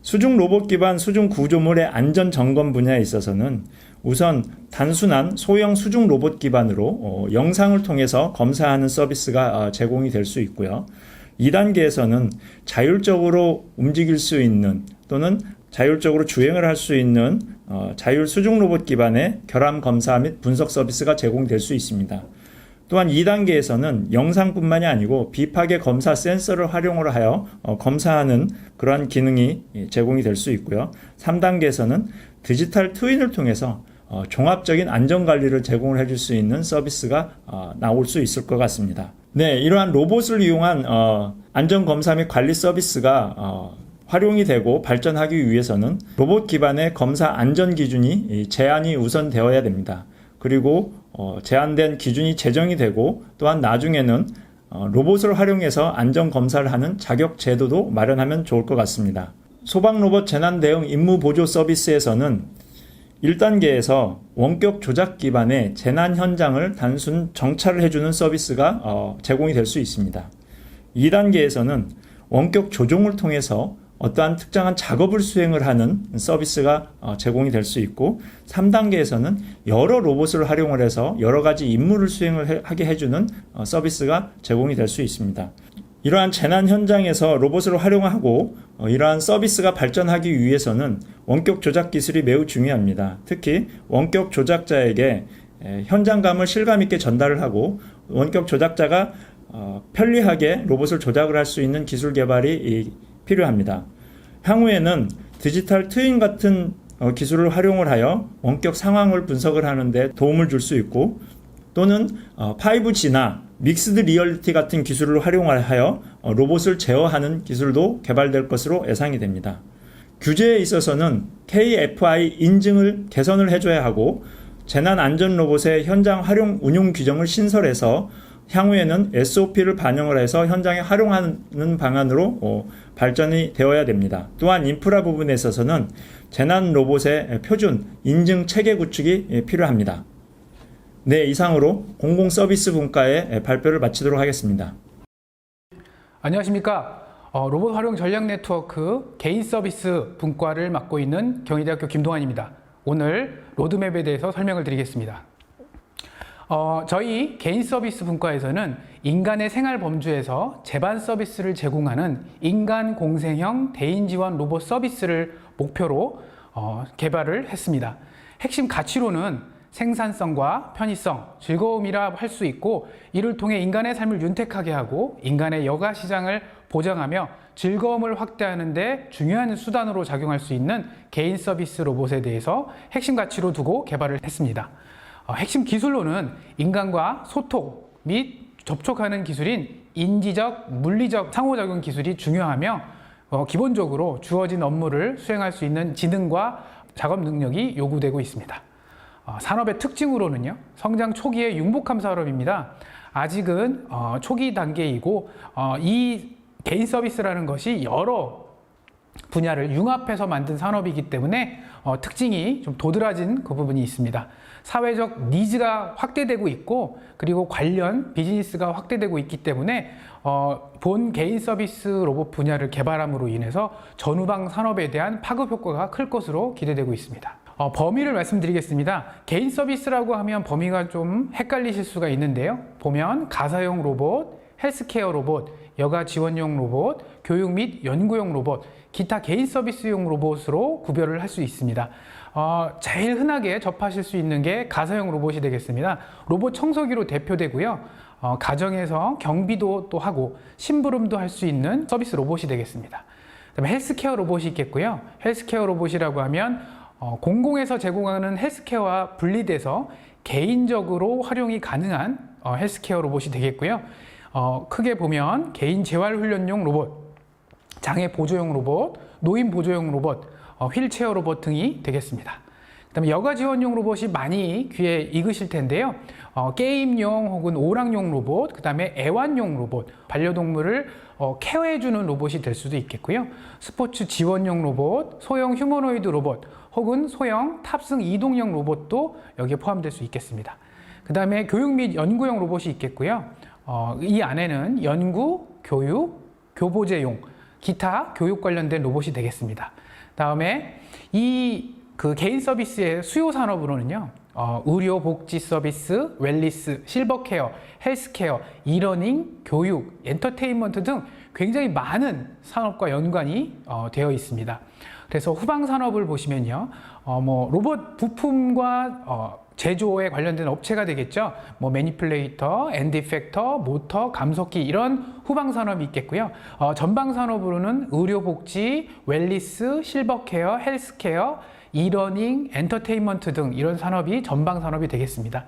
수중 로봇 기반 수중 구조물의 안전 점검 분야에 있어서는 우선 단순한 소형 수중 로봇 기반으로 영상을 통해서 검사하는 서비스가 제공이 될 수 있고요. 2단계에서는 자율적으로 움직일 수 있는 또는 자율적으로 주행을 할 수 있는 자율 수중 로봇 기반의 결함 검사 및 분석 서비스가 제공될 수 있습니다. 또한 2단계에서는 영상뿐만이 아니고 비파괴 검사 센서를 활용을 하여 검사하는 그러한 기능이 제공이 될 수 있고요. 3단계에서는 디지털 트윈을 통해서 종합적인 안전관리를 제공을 해줄 수 있는 서비스가 나올 수 있을 것 같습니다. 네, 이러한 로봇을 이용한 안전검사 및 관리 서비스가 활용이 되고 발전하기 위해서는 로봇 기반의 검사 안전 기준이 제한이 우선 되어야 됩니다. 그리고 제한된 기준이 제정이 되고 또한 나중에는 로봇을 활용해서 안전 검사를 하는 자격 제도도 마련하면 좋을 것 같습니다. 소방 로봇 재난 대응 임무 보조 서비스에서는 1단계에서 원격 조작 기반의 재난 현장을 단순 정찰을 해주는 서비스가 제공이 될 수 있습니다. 2단계에서는 원격 조종을 통해서 어떠한 특정한 작업을 수행을 하는 서비스가 제공이 될 수 있고 3단계에서는 여러 로봇을 활용을 해서 여러 가지 임무를 수행을 하게 해주는 서비스가 제공이 될 수 있습니다. 이러한 재난 현장에서 로봇을 활용하고 이러한 서비스가 발전하기 위해서는 원격 조작 기술이 매우 중요합니다. 특히 원격 조작자에게 현장감을 실감 있게 전달을 하고 원격 조작자가 편리하게 로봇을 조작을 할 수 있는 기술 개발이 필요합니다. 향후에는 디지털 트윈 같은 기술을 활용을 하여 원격 상황을 분석을 하는데 도움을 줄 수 있고 또는 5G나 믹스드 리얼리티 같은 기술을 활용하여 로봇을 제어하는 기술도 개발될 것으로 예상이 됩니다. 규제에 있어서는 KFI 인증을 개선을 해줘야 하고 재난안전 로봇의 현장 활용 운용 규정을 신설해서 향후에는 SOP를 반영을 해서 현장에 활용하는 방안으로 발전이 되어야 됩니다. 또한 인프라 부분에 있어서는 재난 로봇의 표준 인증 체계 구축이 필요합니다. 네, 이상으로 공공 서비스 분과의 발표를 마치도록 하겠습니다. 안녕하십니까. 로봇 활용 전략 네트워크 개인 서비스 분과를 맡고 있는 경희대학교 김동환입니다. 오늘 로드맵에 대해서 설명을 드리겠습니다. 저희 개인 서비스 분과에서는 인간의 생활 범주에서 제반 서비스를 제공하는 인간 공생형 대인 지원 로봇 서비스를 목표로 개발을 했습니다. 핵심 가치로는 생산성과 편의성, 즐거움이라 할 수 있고, 이를 통해 인간의 삶을 윤택하게 하고 인간의 여가 시장을 보장하며 즐거움을 확대하는 데 중요한 수단으로 작용할 수 있는 개인 서비스 로봇에 대해서 핵심 가치로 두고 개발을 했습니다. 핵심 기술로는 인간과 소통 및 접촉하는 기술인 인지적, 물리적 상호작용 기술이 중요하며 기본적으로 주어진 업무를 수행할 수 있는 지능과 작업 능력이 요구되고 있습니다. 산업의 특징으로는요, 성장 초기의 융복함 산업입니다. 아직은 초기 단계이고 이 개인 서비스라는 것이 여러 분야를 융합해서 만든 산업이기 때문에 특징이 좀 도드라진 그 부분이 있습니다. 사회적 니즈가 확대되고 있고, 그리고 관련 비즈니스가 확대되고 있기 때문에 본 개인 서비스 로봇 분야를 개발함으로 인해서 전후방 산업에 대한 파급 효과가 클 것으로 기대되고 있습니다. 범위를 말씀드리겠습니다. 개인 서비스라고 하면 범위가 좀 헷갈리실 수가 있는데요. 보면 가사용 로봇, 헬스케어 로봇, 여가 지원용 로봇, 교육 및 연구용 로봇, 기타 개인 서비스용 로봇으로 구별을 할 수 있습니다. 제일 흔하게 접하실 수 있는 게 가사용 로봇이 되겠습니다. 로봇 청소기로 대표되고요. 가정에서 경비도 또 하고 심부름도 할 수 있는 서비스 로봇이 되겠습니다. 그다음에 헬스케어 로봇이 있겠고요. 헬스케어 로봇이라고 하면 공공에서 제공하는 헬스케어와 분리돼서 개인적으로 활용이 가능한 헬스케어 로봇이 되겠고요. 크게 보면 개인 재활훈련용 로봇, 장애 보조용 로봇, 노인 보조용 로봇, 휠체어 로봇 등이 되겠습니다. 그다음에 여가 지원용 로봇이 많이 귀에 익으실 텐데요. 게임용 혹은 오락용 로봇, 그다음에 애완용 로봇, 반려동물을 케어해주는 로봇이 될 수도 있겠고요. 스포츠 지원용 로봇, 소형 휴머노이드 로봇, 혹은 소형 탑승 이동형 로봇도 여기에 포함될 수 있겠습니다. 그다음에 교육 및 연구용 로봇이 있겠고요. 이 안에는 연구, 교육, 교보제용, 기타 교육 관련된 로봇이 되겠습니다. 다음에 그 개인 서비스의 수요 산업으로는요, 의료 복지 서비스, 웰리스, 실버케어, 헬스케어, 이러닝, 교육, 엔터테인먼트 등 굉장히 많은 산업과 연관이 되어 있습니다. 그래서 후방 산업을 보시면요, 로봇 부품과 제조에 관련된 업체가 되겠죠. 매니플레이터, 엔드 이펙터, 모터, 감속기, 이런 후방 산업이 있겠고요. 전방 산업으로는 의료복지, 웰리스, 실버케어, 헬스케어, 이러닝, 엔터테인먼트 등 이런 산업이 전방 산업이 되겠습니다.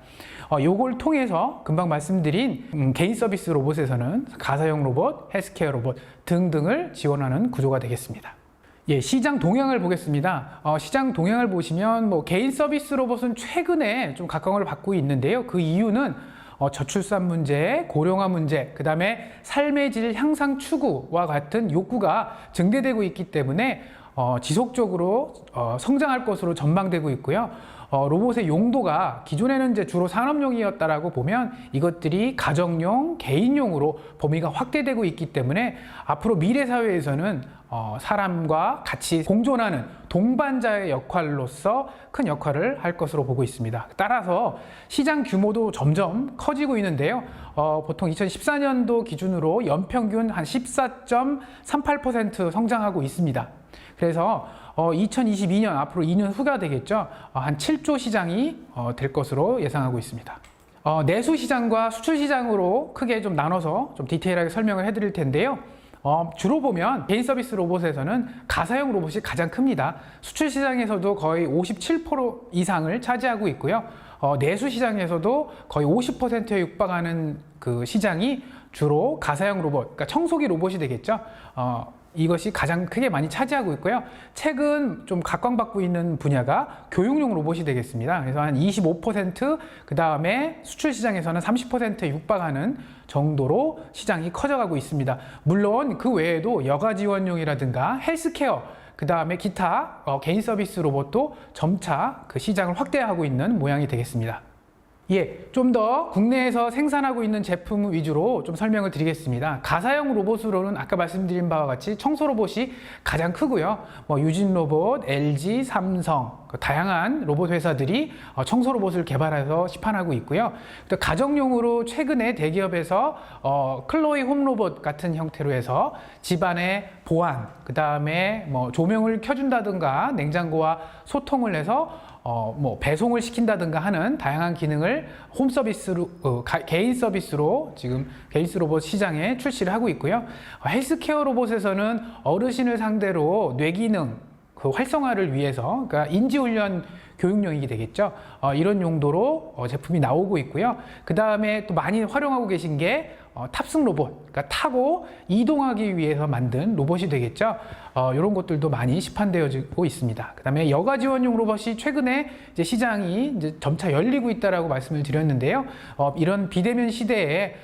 요걸 통해서 금방 말씀드린 개인 서비스 로봇에서는 가사용 로봇, 헬스케어 로봇 등등을 지원하는 구조가 되겠습니다. 예, 시장 동향을 보겠습니다. 시장 동향을 보시면 개인 서비스 로봇은 최근에 좀 각광을 받고 있는데요. 그 이유는 저출산 문제, 고령화 문제, 그 다음에 삶의 질 향상 추구와 같은 욕구가 증대되고 있기 때문에 지속적으로 성장할 것으로 전망되고 있고요. 로봇의 용도가 기존에는 이제 주로 산업용이었다라고 보면 이것들이 가정용, 개인용으로 범위가 확대되고 있기 때문에 앞으로 미래 사회에서는 사람과 같이 공존하는 동반자의 역할로서 큰 역할을 할 것으로 보고 있습니다. 따라서 시장 규모도 점점 커지고 있는데요. 보통 2014년도 기준으로 연평균 한 14.38% 성장하고 있습니다. 그래서 2022년, 앞으로 2년 후가 되겠죠. 한 7조 시장이 될 것으로 예상하고 있습니다. 내수 시장과 수출 시장으로 크게 좀 나눠서 좀 디테일하게 설명을 해드릴 텐데요. 주로 보면 개인 서비스 로봇에서는 가사용 로봇이 가장 큽니다. 수출 시장에서도 거의 57% 이상을 차지하고 있고요. 내수 시장에서도 거의 50%에 육박하는 그 시장이 주로 가사용 로봇, 그러니까 청소기 로봇이 되겠죠. 이것이 가장 크게 많이 차지하고 있고요. 최근 좀 각광받고 있는 분야가 교육용 로봇이 되겠습니다. 그래서 한 25%, 그 다음에 수출 시장에서는 30%에 육박하는 정도로 시장이 커져가고 있습니다. 물론 그 외에도 여가 지원용이라든가 헬스케어, 그 다음에 기타 개인 서비스 로봇도 점차 그 시장을 확대하고 있는 모양이 되겠습니다. 예, 좀 더 국내에서 생산하고 있는 제품 위주로 좀 설명을 드리겠습니다. 가사용 로봇으로는 아까 말씀드린 바와 같이 청소 로봇이 가장 크고요. 유진 로봇, LG, 삼성, 다양한 로봇 회사들이 청소 로봇을 개발해서 시판하고 있고요. 또 가정용으로 최근에 대기업에서 클로이 홈 로봇 같은 형태로 해서 집안의 보안, 그 다음에 조명을 켜준다든가 냉장고와 소통을 해서 배송을 시킨다든가 하는 다양한 기능을 홈 서비스로, 개인 서비스로 지금 개인 로봇 시장에 출시를 하고 있고요. 헬스케어 로봇에서는 어르신을 상대로 뇌기능 그 활성화를 위해서, 그러니까 인지훈련 교육용이 되겠죠. 이런 용도로 제품이 나오고 있고요. 그 다음에 또 많이 활용하고 계신 게 탑승 로봇, 그러니까 타고 이동하기 위해서 만든 로봇이 되겠죠. 이런 것들도 많이 시판되어지고 있습니다. 그 다음에 여가 지원용 로봇이 최근에 이제 시장이 이제 점차 열리고 있다라고 말씀을 드렸는데요. 이런 비대면 시대에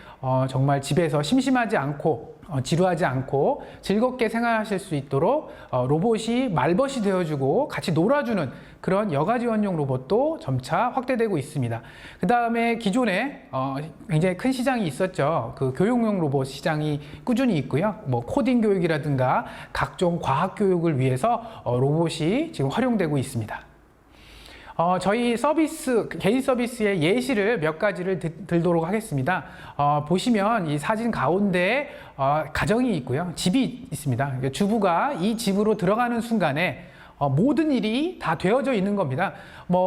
정말 집에서 심심하지 않고 지루하지 않고 즐겁게 생활하실 수 있도록 로봇이 말벗이 되어주고 같이 놀아주는 그런 여가 지원용 로봇도 점차 확대되고 있습니다. 그 다음에 기존에 굉장히 큰 시장이 있었죠. 그 교육용 로봇 시장이 꾸준히 있고요. 코딩 교육이라든가 각종 과학 교육을 위해서 로봇이 지금 활용되고 있습니다. 저희 서비스, 개인 서비스의 예시를 몇 가지를 들도록 하겠습니다. 보시면 이 사진 가운데 가정이 있고요. 집이 있습니다. 주부가 이 집으로 들어가는 순간에 모든 일이 다 되어져 있는 겁니다.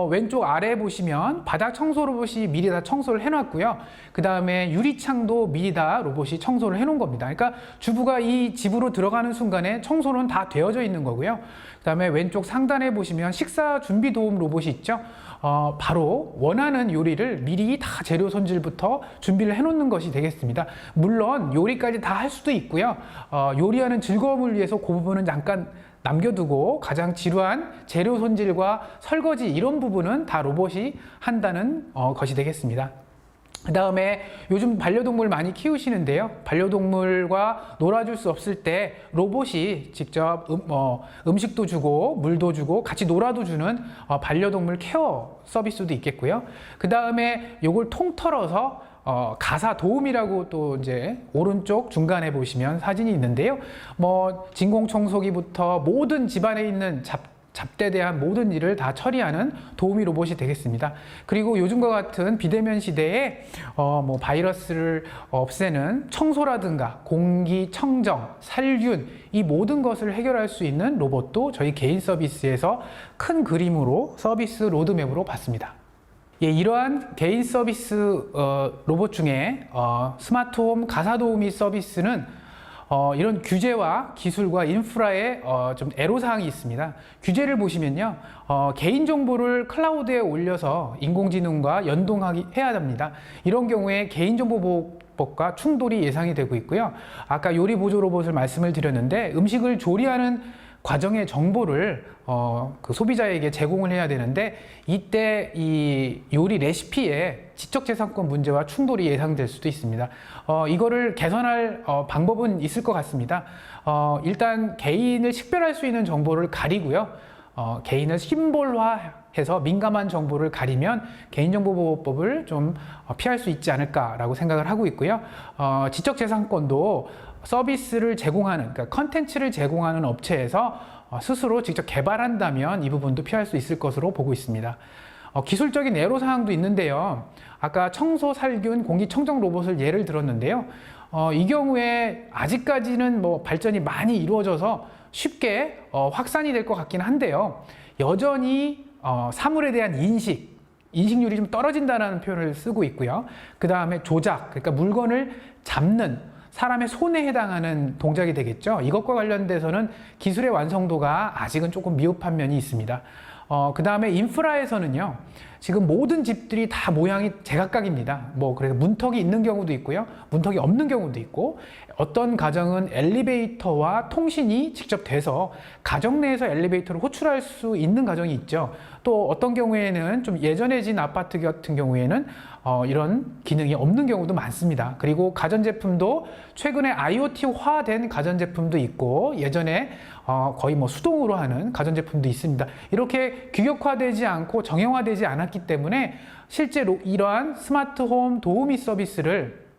왼쪽 아래 보시면 바닥 청소 로봇이 미리 다 청소를 해놨고요. 그 다음에 유리창도 미리 다 로봇이 청소를 해놓은 겁니다. 그러니까 주부가 이 집으로 들어가는 순간에 청소는 다 되어져 있는 거고요. 그 다음에 왼쪽 상단에 보시면 식사 준비 도움 로봇이 있죠. 바로 원하는 요리를 미리 다 재료 손질부터 준비를 해놓는 것이 되겠습니다. 물론 요리까지 다 할 수도 있고요. 요리하는 즐거움을 위해서 그 부분은 잠깐 남겨두고 가장 지루한 재료 손질과 설거지 이런 부분은 다 로봇이 한다는 것이 되겠습니다. 그 다음에 요즘 반려동물 많이 키우시는데요. 반려동물과 놀아줄 수 없을 때 로봇이 직접 음식도 주고 물도 주고 같이 놀아도 주는 반려동물 케어 서비스도 있겠고요. 그 다음에 요걸 통털어서 가사 도우미라고 또 이제 오른쪽 중간에 보시면 사진이 있는데요. 진공 청소기부터 모든 집안에 있는 잡대에 대한 모든 일을 다 처리하는 도우미 로봇이 되겠습니다. 그리고 요즘과 같은 비대면 시대에 바이러스를 없애는 청소라든가 공기 청정, 살균 이 모든 것을 해결할 수 있는 로봇도 저희 개인 서비스에서 큰 그림으로 서비스 로드맵으로 봤습니다. 예, 이러한 개인 서비스 로봇 중에 스마트홈 가사도우미 서비스는 이런 규제와 기술과 인프라에 좀 애로사항이 있습니다. 규제를 보시면요. 개인정보를 클라우드에 올려서 인공지능과 해야 합니다. 이런 경우에 개인정보보호법과 충돌이 예상이 되고 있고요. 아까 요리보조 로봇을 말씀을 드렸는데 음식을 조리하는 과정의 정보를 그 소비자에게 제공을 해야 되는데 이때 이 요리 레시피에 지적재산권 문제와 충돌이 예상될 수도 있습니다. 이거를 개선할 방법은 있을 것 같습니다. 일단 개인을 식별할 수 있는 정보를 가리고요. 개인을 심볼화해서 민감한 정보를 가리면 개인정보보호법을 좀 피할 수 있지 않을까라고 생각을 하고 있고요. 지적재산권도 서비스를 제공하는, 그러니까 컨텐츠를 제공하는 업체에서 스스로 직접 개발한다면 이 부분도 피할 수 있을 것으로 보고 있습니다. 기술적인 애로사항도 있는데요. 아까 청소, 살균, 공기청정 로봇을 예를 들었는데요. 이 경우에 아직까지는 발전이 많이 이루어져서 쉽게 확산이 될 것 같긴 한데요. 여전히 사물에 대한 인식률이 좀 떨어진다는 표현을 쓰고 있고요. 그 다음에 조작, 그러니까 물건을 잡는 사람의 손에 해당하는 동작이 되겠죠. 이것과 관련돼서는 기술의 완성도가 아직은 조금 미흡한 면이 있습니다. 그 다음에 인프라에서는요, 지금 모든 집들이 다 모양이 제각각입니다. 뭐, 그래서 문턱이 있는 경우도 있고요, 문턱이 없는 경우도 있고, 어떤 가정은 엘리베이터와 통신이 직접 돼서 가정 내에서 엘리베이터를 호출할 수 있는 가정이 있죠. 또 어떤 경우에는 좀 예전에 진 아파트 같은 경우에는 이런 기능이 없는 경우도 많습니다. 그리고 가전제품도 최근에 IoT화된 가전제품도 있고, 예전에 거의 뭐 수동으로 하는 가전제품도 있습니다. 이렇게 규격화되지 않고 정형화되지 않았기 때문에 실제로 이러한 스마트홈 도우미 서비스를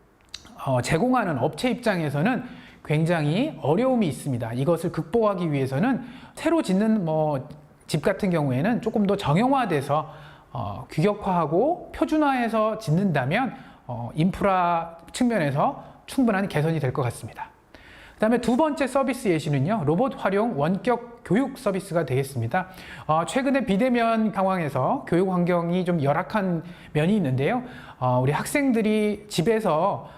제공하는 업체 입장에서는 굉장히 어려움이 있습니다. 이것을 극복하기 위해서는 새로 짓는 집 같은 경우에는 조금 더 정형화돼서 규격화하고 표준화해서 짓는다면 인프라 측면에서 충분한 개선이 될 것 같습니다. 그 다음에 두 번째 서비스 예시는요, 로봇 활용 원격 교육 서비스가 되겠습니다. 최근에 비대면 상황에서 교육 환경이 좀 열악한 면이 있는데요. 우리 학생들이 집에서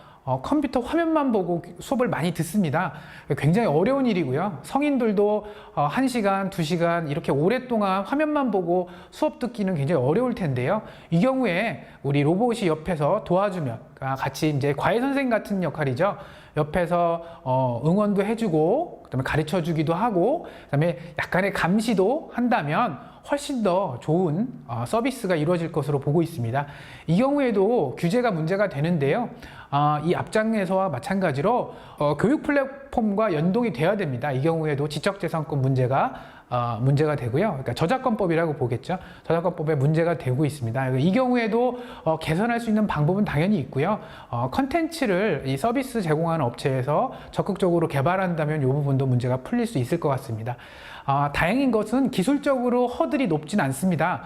컴퓨터 화면만 보고 수업을 많이 듣습니다. 굉장히 어려운 일이고요. 성인들도 1시간, 2시간 이렇게 오랫동안 화면만 보고 수업 듣기는 굉장히 어려울 텐데요. 이 경우에 우리 로봇이 옆에서 도와주면, 같이 이제 과외 선생님 같은 역할이죠. 옆에서 응원도 해주고, 그다음에 가르쳐 주기도 하고, 그다음에 약간의 감시도 한다면 훨씬 더 좋은 서비스가 이루어질 것으로 보고 있습니다. 이 경우에도 규제가 문제가 되는데요. 이 앞장에서와 마찬가지로 교육 플랫폼과 연동이 돼야 됩니다. 이 경우에도 지적재산권 문제가 되고요. 그러니까 저작권법이라고 보겠죠. 저작권법에 문제가 되고 있습니다. 이 경우에도 개선할 수 있는 방법은 당연히 있고요. 컨텐츠를 이 서비스 제공하는 업체에서 적극적으로 개발한다면 이 부분도 문제가 풀릴 수 있을 것 같습니다. 다행인 것은 기술적으로 허들이 높진 않습니다.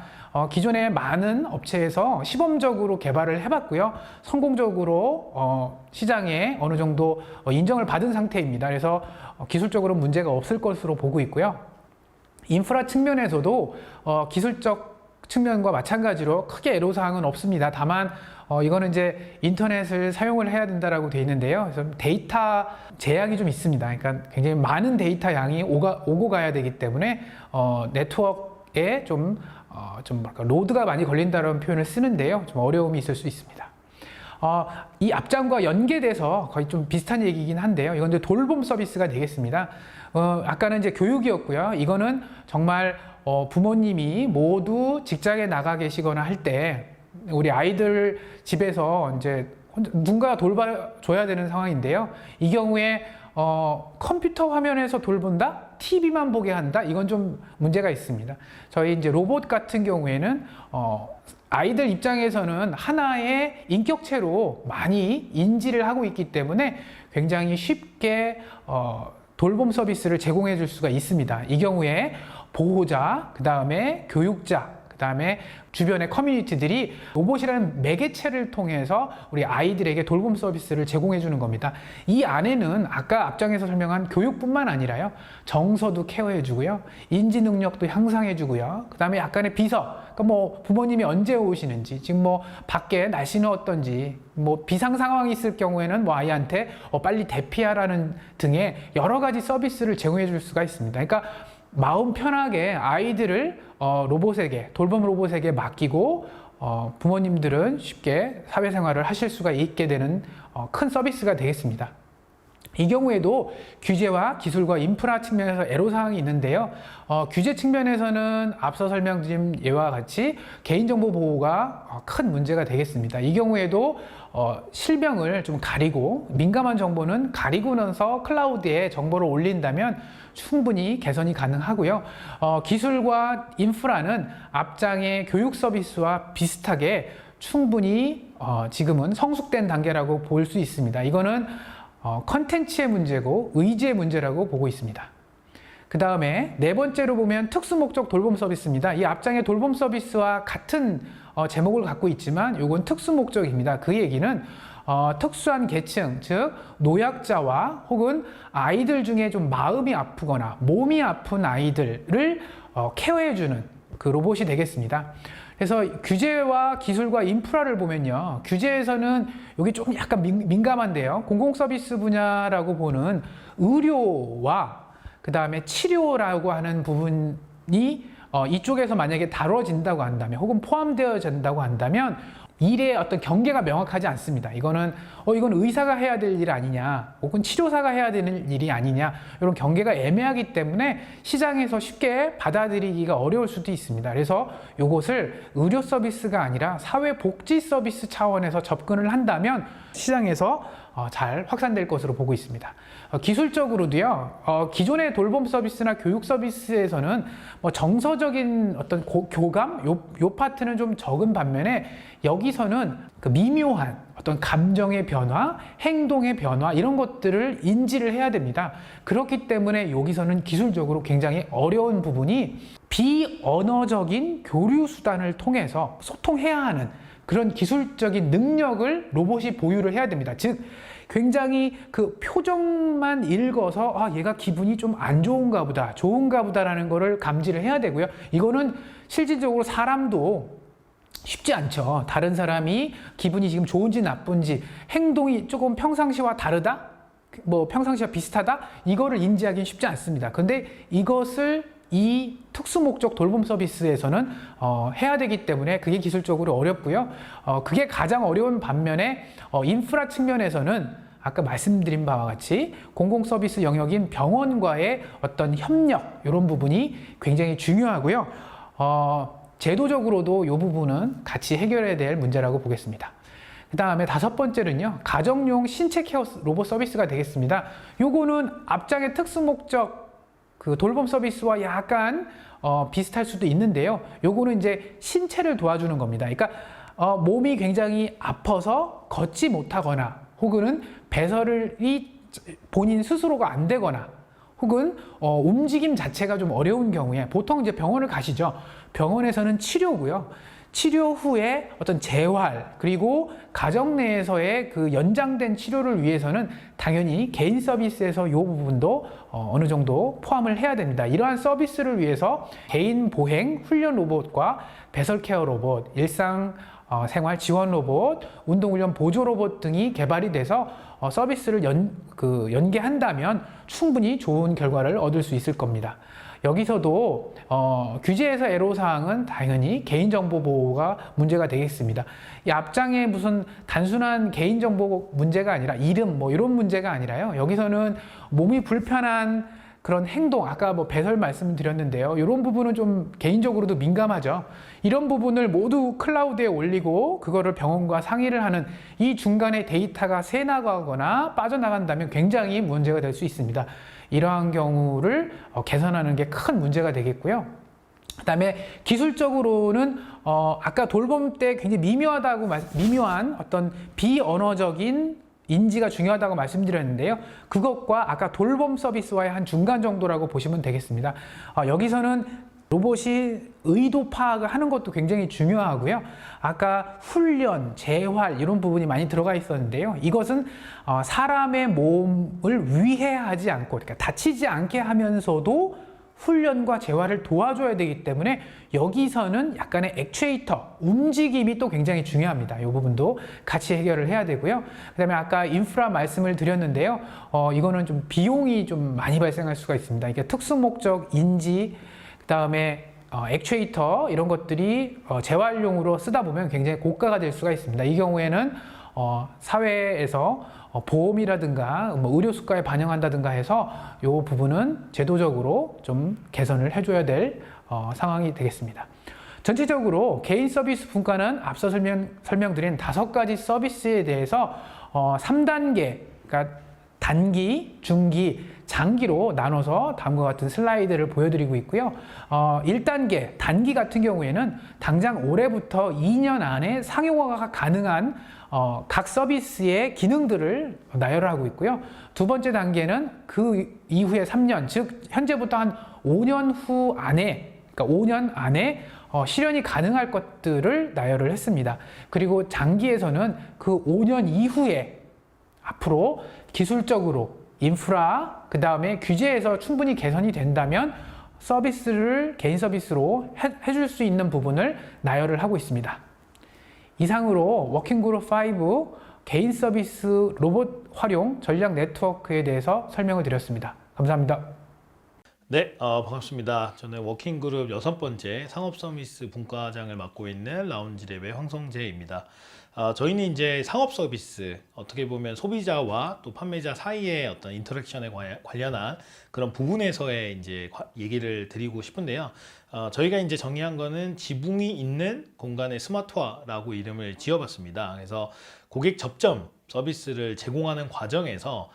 기존에 많은 업체에서 시범적으로 개발을 해봤고요. 성공적으로 시장에 어느 정도 인정을 받은 상태입니다. 그래서 기술적으로 문제가 없을 것으로 보고 있고요. 인프라 측면에서도 기술적 측면과 마찬가지로 크게 애로사항은 없습니다. 다만 이거는 이제 인터넷을 사용을 해야 된다라고 되어 있는데요. 그래서 데이터 제약이 좀 있습니다. 그러니까 굉장히 많은 데이터 양이 오고 가야 되기 때문에 네트워크에 좀 뭐랄까 로드가 많이 걸린다는 표현을 쓰는데요. 좀 어려움이 있을 수 있습니다. 이 앞장과 연계돼서 거의 좀 비슷한 얘기이긴 한데요. 이건 이제 돌봄 서비스가 되겠습니다. 아까는 이제 교육이었고요. 이거는 정말 부모님이 모두 직장에 나가 계시거나 할 때 우리 아이들 집에서 이제 누군가 돌봐줘야 되는 상황인데요. 이 경우에 컴퓨터 화면에서 돌본다? TV만 보게 한다? 이건 좀 문제가 있습니다. 저희 이제 로봇 같은 경우에는 아이들 입장에서는 하나의 인격체로 많이 인지를 하고 있기 때문에 굉장히 쉽게 돌봄 서비스를 제공해 줄 수가 있습니다. 이 경우에 보호자, 그 다음에 교육자, 그 다음에 주변의 커뮤니티들이 로봇이라는 매개체를 통해서 우리 아이들에게 돌봄 서비스를 제공해 주는 겁니다. 이 안에는 아까 앞장에서 설명한 교육뿐만 아니라요, 정서도 케어해 주고요, 인지 능력도 향상해 주고요, 그 다음에 약간의 비서, 그러니까 뭐 부모님이 언제 오시는지, 지금 뭐 밖에 날씨는 어떤지, 뭐 비상 상황이 있을 경우에는 뭐 아이한테 빨리 대피하라는 등의 여러 가지 서비스를 제공해 줄 수가 있습니다. 그러니까 마음 편하게 아이들을 로봇에게, 돌봄 로봇에게 맡기고 부모님들은 쉽게 사회생활을 하실 수가 있게 되는 큰 서비스가 되겠습니다. 이 경우에도 규제와 기술과 인프라 측면에서 애로사항이 있는데요. 규제 측면에서는 앞서 설명드린 예와 같이 개인정보 보호가 큰 문제가 되겠습니다. 이 경우에도 실명을 좀 가리고, 민감한 정보는 가리고 나서 클라우드에 정보를 올린다면 충분히 개선이 가능하고요. 기술과 인프라는 앞장의 교육 서비스와 비슷하게 충분히 지금은 성숙된 단계라고 볼 수 있습니다. 이거는 컨텐츠의 문제고 의지의 문제라고 보고 있습니다. 그 다음에 네 번째로 보면 특수목적 돌봄 서비스입니다. 이 앞장의 돌봄 서비스와 같은 제목을 갖고 있지만 이건 특수목적입니다. 그 얘기는 특수한 계층, 즉 노약자와 혹은 아이들 중에 좀 마음이 아프거나 몸이 아픈 아이들을 케어해주는 그 로봇이 되겠습니다. 그래서 규제와 기술과 인프라를 보면요, 규제에서는 여기 좀 약간 민감한데요. 공공서비스 분야라고 보는 의료와 그 다음에 치료라고 하는 부분이 이쪽에서 만약에 다뤄진다고 한다면 혹은 포함되어진다고 한다면 일의 어떤 경계가 명확하지 않습니다. 이거는 의사가 해야 될 일 아니냐 혹은 치료사가 해야 되는 일이 아니냐 이런 경계가 애매하기 때문에 시장에서 쉽게 받아들이기가 어려울 수도 있습니다. 그래서 이것을 의료 서비스가 아니라 사회복지 서비스 차원에서 접근을 한다면 시장에서 잘 확산될 것으로 보고 있습니다. 기술적으로도요, 기존의 돌봄 서비스나 교육 서비스에서는 뭐 정서적인 어떤 교감, 요 파트는 좀 적은 반면에 여기서는 그 미묘한 어떤 감정의 변화, 행동의 변화, 이런 것들을 인지를 해야 됩니다. 그렇기 때문에 여기서는 기술적으로 굉장히 어려운 부분이 비언어적인 교류 수단을 통해서 소통해야 하는 그런 기술적인 능력을 로봇이 보유를 해야 됩니다. 즉, 굉장히 그 표정만 읽어서 얘가 기분이 좀 안 좋은가 보다, 좋은가 보다라는 거를 감지를 해야 되고요. 이거는 실질적으로 사람도 쉽지 않죠. 다른 사람이 기분이 지금 좋은지 나쁜지, 행동이 조금 평상시와 다르다? 뭐 평상시와 비슷하다? 이거를 인지하기는 쉽지 않습니다. 근데 이것을 이 특수목적 돌봄 서비스에서는 해야 되기 때문에 그게 기술적으로 어렵고요. 그게 가장 어려운 반면에 인프라 측면에서는 아까 말씀드린 바와 같이 공공 서비스 영역인 병원과의 어떤 협력, 이런 부분이 굉장히 중요하고요. 제도적으로도 이 부분은 같이 해결해야 될 문제라고 보겠습니다. 그 다음에 5번째는요, 가정용 신체 케어 로봇 서비스가 되겠습니다. 요거는 앞장의 특수목적 그 돌봄 서비스와 약간 비슷할 수도 있는데요. 요거는 이제 신체를 도와주는 겁니다. 그러니까 몸이 굉장히 아파서 걷지 못하거나 혹은 배설이 본인 스스로가 안 되거나 혹은 움직임 자체가 좀 어려운 경우에 보통 이제 병원을 가시죠. 병원에서는 치료고요. 치료 후에 어떤 재활 그리고 가정 내에서의 그 연장된 치료를 위해서는 당연히 개인 서비스에서 이 부분도 어느 정도 포함을 해야 됩니다. 이러한 서비스를 위해서 개인 보행 훈련 로봇과 배설 케어 로봇, 일상 생활 지원 로봇, 운동훈련 보조 로봇 등이 개발이 돼서 서비스를 연계한다면 충분히 좋은 결과를 얻을 수 있을 겁니다. 여기서도 규제에서 애로사항은 당연히 개인정보 보호가 문제가 되겠습니다. 이 앞장에 무슨 단순한 개인정보 문제가 아니라 이름 뭐 이런 문제가 아니라요. 여기서는 몸이 불편한 그런 행동, 아까 뭐 배설 말씀드렸는데요. 이런 부분은 좀 개인적으로도 민감하죠. 이런 부분을 모두 클라우드에 올리고 그거를 병원과 상의를 하는 이 중간에 데이터가 새나가거나 빠져나간다면 굉장히 문제가 될 수 있습니다. 이러한 경우를 개선하는 게 큰 문제가 되겠고요. 그 다음에 기술적으로는 아까 돌봄 때 굉장히 미묘한 어떤 비언어적인 인지가 중요하다고 말씀드렸는데요. 그것과 아까 돌봄 서비스와의 한 중간 정도라고 보시면 되겠습니다. 여기서는 로봇이 의도 파악을 하는 것도 굉장히 중요하고요. 아까 훈련, 재활 이런 부분이 많이 들어가 있었는데요. 이것은 사람의 몸을 위해하지 않고, 그러니까 다치지 않게 하면서도 훈련과 재활을 도와줘야 되기 때문에 여기서는 약간의 액추에이터, 움직임이 또 굉장히 중요합니다. 이 부분도 같이 해결을 해야 되고요. 그 다음에 아까 인프라 말씀을 드렸는데요. 이거는 좀 비용이 좀 많이 발생할 수가 있습니다. 이게 특수목적 인지, 그 다음에 액추에이터 이런 것들이 재활용으로 쓰다 보면 굉장히 고가가 될 수가 있습니다. 이 경우에는 사회에서 보험이라든가 뭐 의료 수가에 반영한다든가 해서 이 부분은 제도적으로 좀 개선을 해줘야 될 상황이 되겠습니다. 전체적으로 개인 서비스 분과는 앞서 설명드린 5가지 서비스에 대해서 3단계, 그러니까 단기, 중기, 장기로 나눠서 다음과 같은 슬라이드를 보여드리고 있고요. 1단계, 단기 같은 경우에는 당장 올해부터 2년 안에 상용화가 가능한 각 서비스의 기능들을 나열을 하고 있고요. 두 번째 단계는 그 이후에 3년, 즉 현재부터 한 5년 후 안에, 그러니까 5년 안에 실현이 가능할 것들을 나열을 했습니다. 그리고 장기에서는 그 5년 이후에 앞으로 기술적으로 인프라, 그 다음에 규제에서 충분히 개선이 된다면 서비스를 개인 서비스로 해줄 수 있는 부분을 나열을 하고 있습니다. 이상으로 워킹그룹 5 개인 서비스 로봇 활용 전략 네트워크에 대해서 설명을 드렸습니다. 감사합니다. 네, 반갑습니다. 저는 워킹그룹 6번째 상업서비스 분과장을 맡고 있는 라운지랩의 황성재입니다. 저희는 이제 상업서비스, 어떻게 보면 소비자와 또 판매자 사이의 어떤 인터랙션에 관련한 그런 부분에서의 이제 얘기를 드리고 싶은데요. 저희가 이제 정의한 거는 지붕이 있는 공간의 스마트화라고 이름을 지어봤습니다. 그래서 고객 접점 서비스를 제공하는 과정에서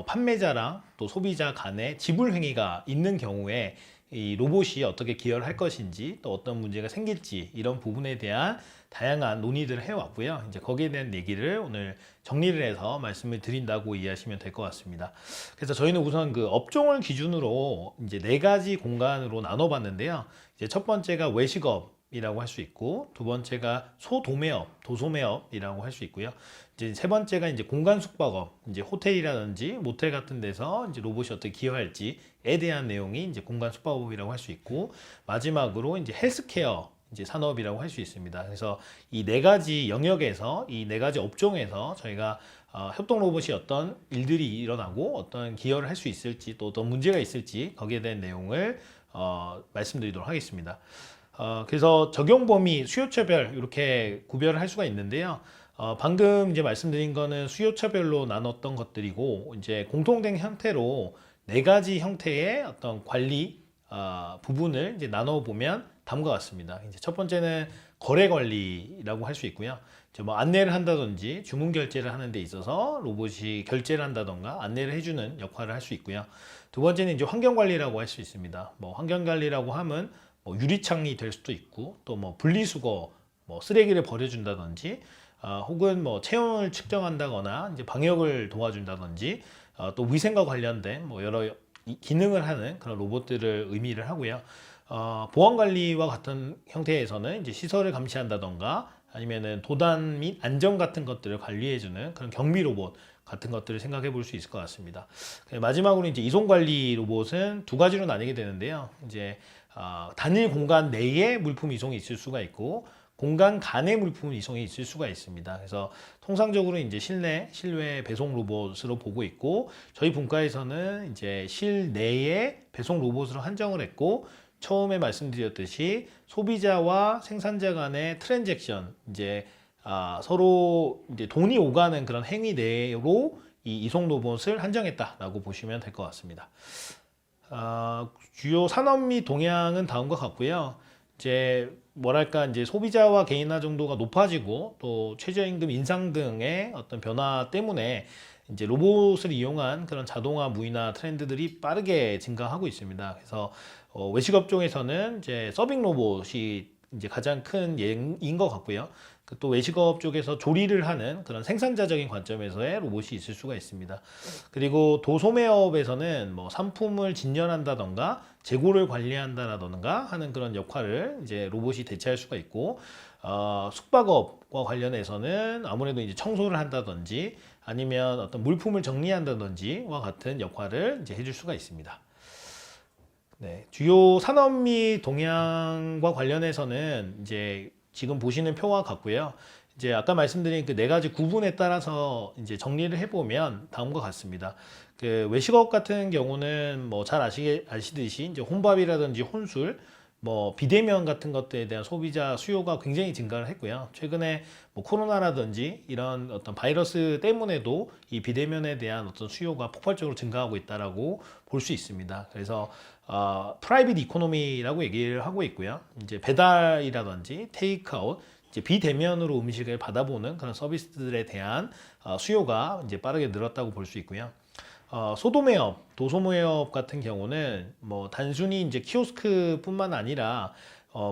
판매자랑 또 소비자 간의 지불 행위가 있는 경우에 이 로봇이 어떻게 기여를 할 것인지 또 어떤 문제가 생길지 이런 부분에 대한 다양한 논의들을 해왔고요. 이제 거기에 대한 얘기를 오늘 정리를 해서 말씀을 드린다고 이해하시면 될 것 같습니다. 그래서 저희는 우선 그 업종을 기준으로 이제 4가지 공간으로 나눠봤는데요. 이제 첫 번째가 외식업 이라고 할 수 있고, 두 번째가 소도매업, 도소매업이라고 할 수 있고요. 이제 세 번째가 이제 공간 숙박업, 이제 호텔이라든지 모텔 같은 데서 이제 로봇이 어떻게 기여할지에 대한 내용이 이제 공간 숙박업이라고 할 수 있고, 마지막으로 이제 헬스케어 이제 산업이라고 할 수 있습니다. 그래서 이 4가지 영역에서 이 4가지 업종에서 저희가 협동 로봇이 어떤 일들이 일어나고 어떤 기여를 할 수 있을지 또 어떤 문제가 있을지 거기에 대한 내용을 말씀드리도록 하겠습니다. 그래서 적용 범위 수요처별 이렇게 구별을 할 수가 있는데요. 방금 이제 말씀드린 거는 수요처별로 나눴던 것들이고, 이제 공통된 형태로 4가지 형태의 어떤 관리 부분을 이제 나눠보면 다음과 같습니다. 이제 첫 번째는 거래 관리라고 할 수 있고요. 이제 뭐 안내를 한다든지 주문 결제를 하는 데 있어서 로봇이 결제를 한다던가 안내를 해주는 역할을 할 수 있고요. 두 번째는 이제 환경 관리라고 할 수 있습니다. 뭐 환경 관리라고 하면 뭐 유리창이 될 수도 있고, 또 뭐 분리수거, 뭐 쓰레기를 버려준다든지, 혹은 뭐 체온을 측정한다거나 이제 방역을 도와준다든지, 또 위생과 관련된 뭐 여러 기능을 하는 그런 로봇들을 의미를 하고요. 보안 관리와 같은 형태에서는 이제 시설을 감시한다던가 아니면은 도단 및 안전 같은 것들을 관리해주는 그런 경비 로봇 같은 것들을 생각해 볼 수 있을 것 같습니다. 마지막으로 이제 이송 관리 로봇은 2가지로 나뉘게 되는데요. 이제 단일 공간 내에 물품 이송이 있을 수가 있고, 공간 간의 물품 이송이 있을 수가 있습니다. 그래서 통상적으로 이제 실외 배송 로봇으로 보고 있고, 저희 분과에서는 이제 실내의 배송 로봇으로 한정을 했고, 처음에 말씀드렸듯이 소비자와 생산자 간의 트랜잭션, 이제 서로 이제 돈이 오가는 그런 행위 내로 이 이송 로봇을 한정했다라고 보시면 될 것 같습니다. 주요 산업 및 동향은 다음과 같고요. 이제 뭐랄까 이제 소비자와 개인화 정도가 높아지고 또 최저임금 인상 등의 어떤 변화 때문에 이제 로봇을 이용한 그런 자동화 무인화 트렌드들이 빠르게 증가하고 있습니다. 그래서 외식업종에서는 이제 서빙 로봇이 이제 가장 큰 예인 것 같고요. 또 외식업 쪽에서 조리를 하는 그런 생산자적인 관점에서의 로봇이 있을 수가 있습니다. 그리고 도소매업에서는 뭐 상품을 진열한다던가 재고를 관리한다라던가 하는 그런 역할을 이제 로봇이 대체할 수가 있고, 숙박업과 관련해서는 아무래도 이제 청소를 한다든지 아니면 어떤 물품을 정리한다든지와 같은 역할을 이제 해줄 수가 있습니다. 네, 주요 산업 및 동향과 관련해서는 이제 지금 보시는 표와 같고요. 이제 아까 말씀드린 그 4가지 구분에 따라서 이제 정리를 해보면 다음과 같습니다. 그 외식업 같은 경우는 뭐 잘 아시듯이 이제 혼밥이라든지 혼술, 뭐 비대면 같은 것들에 대한 소비자 수요가 굉장히 증가를 했고요. 최근에 뭐 코로나라든지 이런 어떤 바이러스 때문에도 이 비대면에 대한 어떤 수요가 폭발적으로 증가하고 있다라고 볼 수 있습니다. 그래서 프라이빗 이코노미라고 얘기를 하고 있고요. 이제 배달이라든지 테이크아웃, 이제 비대면으로 음식을 받아보는 그런 서비스들에 대한 수요가 이제 빠르게 늘었다고 볼 수 있고요. 소도매업, 도소매업 같은 경우는 뭐 단순히 이제 키오스크뿐만 아니라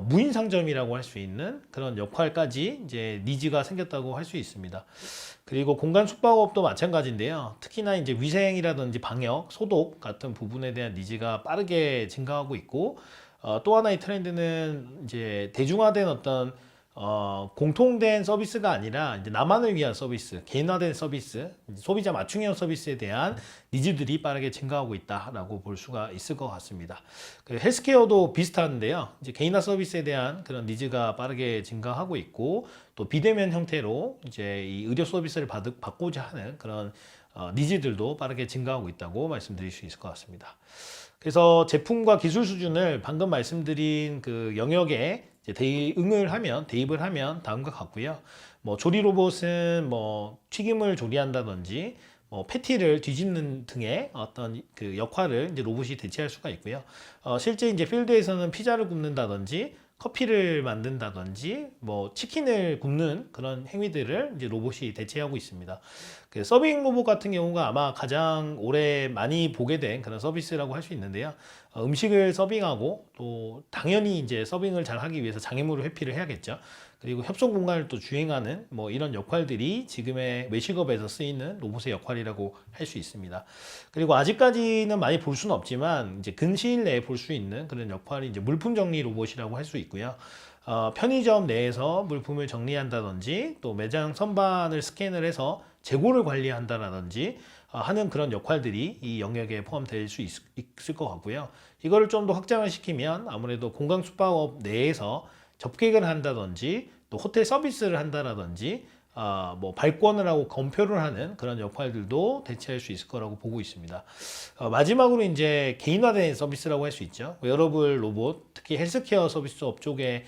무인 상점이라고 할 수 있는 그런 역할까지 이제 니즈가 생겼다고 할 수 있습니다. 그리고 공간 숙박업도 마찬가지인데요. 특히나 이제 위생이라든지 방역, 소독 같은 부분에 대한 니즈가 빠르게 증가하고 있고, 또 하나의 트렌드는 이제 대중화된 어떤 공통된 서비스가 아니라 이제 나만을 위한 서비스, 개인화된 서비스, 소비자 맞춤형 서비스에 대한 니즈들이 빠르게 증가하고 있다라고 볼 수가 있을 것 같습니다. 그 헬스케어도 비슷한데요. 이제 개인화 서비스에 대한 그런 니즈가 빠르게 증가하고 있고, 또 비대면 형태로 이제 이 의료 서비스를 받고자 하는 그런 니즈들도 빠르게 증가하고 있다고 말씀드릴 수 있을 것 같습니다. 그래서 제품과 기술 수준을 방금 말씀드린 그 영역에 이제 대입을 하면 다음과 같고요. 뭐 조리 로봇은 뭐 튀김을 조리한다든지 뭐 패티를 뒤집는 등의 어떤 그 역할을 이제 로봇이 대체할 수가 있고요. 실제 이제 필드에서는 피자를 굽는다든지 커피를 만든다든지 뭐 치킨을 굽는 그런 행위들을 이제 로봇이 대체하고 있습니다. 그 서빙 로봇 같은 경우가 아마 가장 오래 많이 보게 된 그런 서비스라고 할 수 있는데요. 음식을 서빙하고 또 당연히 이제 서빙을 잘 하기 위해서 장애물을 회피를 해야겠죠. 그리고 협동 공간을 또 주행하는 뭐 이런 역할들이 지금의 외식업에서 쓰이는 로봇의 역할이라고 할 수 있습니다. 그리고 아직까지는 많이 볼 수는 없지만 이제 근시일 내에 볼 수 있는 그런 역할이 이제 물품 정리 로봇이라고 할 수 있고요. 편의점 내에서 물품을 정리한다든지 또 매장 선반을 스캔을 해서 재고를 관리한다라든지 하는 그런 역할들이 이 영역에 포함될 수 있을 것 같고요. 이거를 좀 더 확장을 시키면 아무래도 공강 숙박업 내에서 접객을 한다든지 또 호텔 서비스를 한다라든지 뭐 발권을 하고 검표를 하는 그런 역할들도 대체할 수 있을 거라고 보고 있습니다. 마지막으로 이제 개인화된 서비스라고 할 수 있죠. 웨어러블 로봇, 특히 헬스케어 서비스 업 쪽의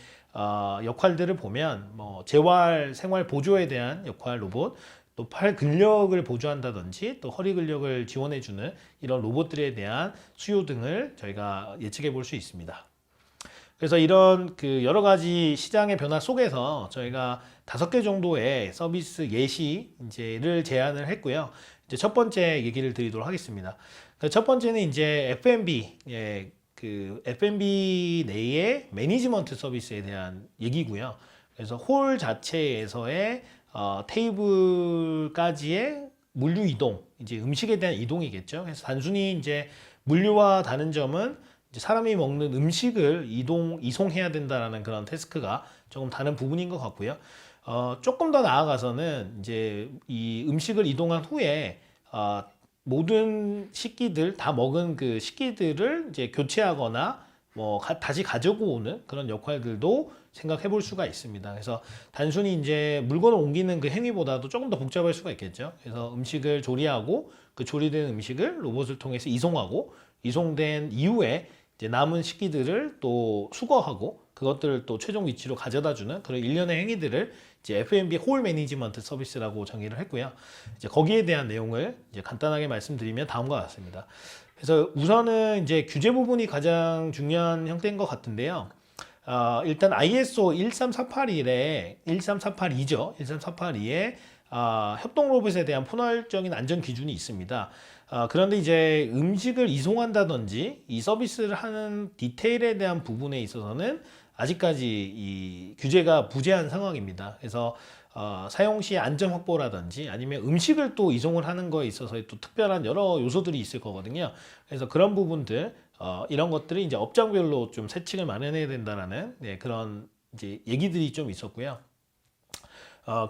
역할들을 보면 뭐 재활 생활 보조에 대한 역할 로봇, 또 팔 근력을 보조한다든지 또 허리 근력을 지원해주는 이런 로봇들에 대한 수요 등을 저희가 예측해 볼 수 있습니다. 그래서 이런 그 여러 가지 시장의 변화 속에서 저희가 5개 정도의 서비스 예시를 제안을 했고요. 이제 첫 번째 얘기를 드리도록 하겠습니다. 첫 번째는 이제 F&B, 그 F&B 내의 매니지먼트 서비스에 대한 얘기고요. 그래서 홀 자체에서의 테이블까지의 물류 이동, 이제 음식에 대한 이동이겠죠. 그래서 단순히 이제 물류와 다른 점은 이제 사람이 먹는 음식을 이송해야 된다라는 그런 태스크가 조금 다른 부분인 것 같고요. 조금 더 나아가서는 이제 이 음식을 이동한 후에 모든 식기들 다 먹은 그 식기들을 이제 교체하거나 뭐 다시 가지고 오는 그런 역할들도 생각해 볼 수가 있습니다. 그래서 단순히 이제 물건을 옮기는 그 행위보다도 조금 더 복잡할 수가 있겠죠. 그래서 음식을 조리하고 그 조리된 음식을 로봇을 통해서 이송하고 이송된 이후에 이제 남은 식기들을 또 수거하고 그것들을 또 최종 위치로 가져다 주는 그런 일련의 행위들을 이제 F&B 홀 매니지먼트 서비스라고 정의를 했고요. 이제 거기에 대한 내용을 이제 간단하게 말씀드리면 다음과 같습니다. 그래서 우선은 이제 규제 부분이 가장 중요한 형태인 것 같은데요. 일단 ISO 13482죠. 13482에 협동 로봇에 대한 포괄적인 안전 기준이 있습니다. 그런데 이제 음식을 이송한다든지 이 서비스를 하는 디테일에 대한 부분에 있어서는 아직까지 이 규제가 부재한 상황입니다. 그래서 사용 시 안전 확보라든지 아니면 음식을 또 이송을 하는 거에 있어서 또 특별한 여러 요소들이 있을 거거든요. 그래서 그런 부분들 이런 것들이 이제 업장별로 좀 세칙을 마련해야 된다라는 그런 이제 얘기들이 좀 있었고요.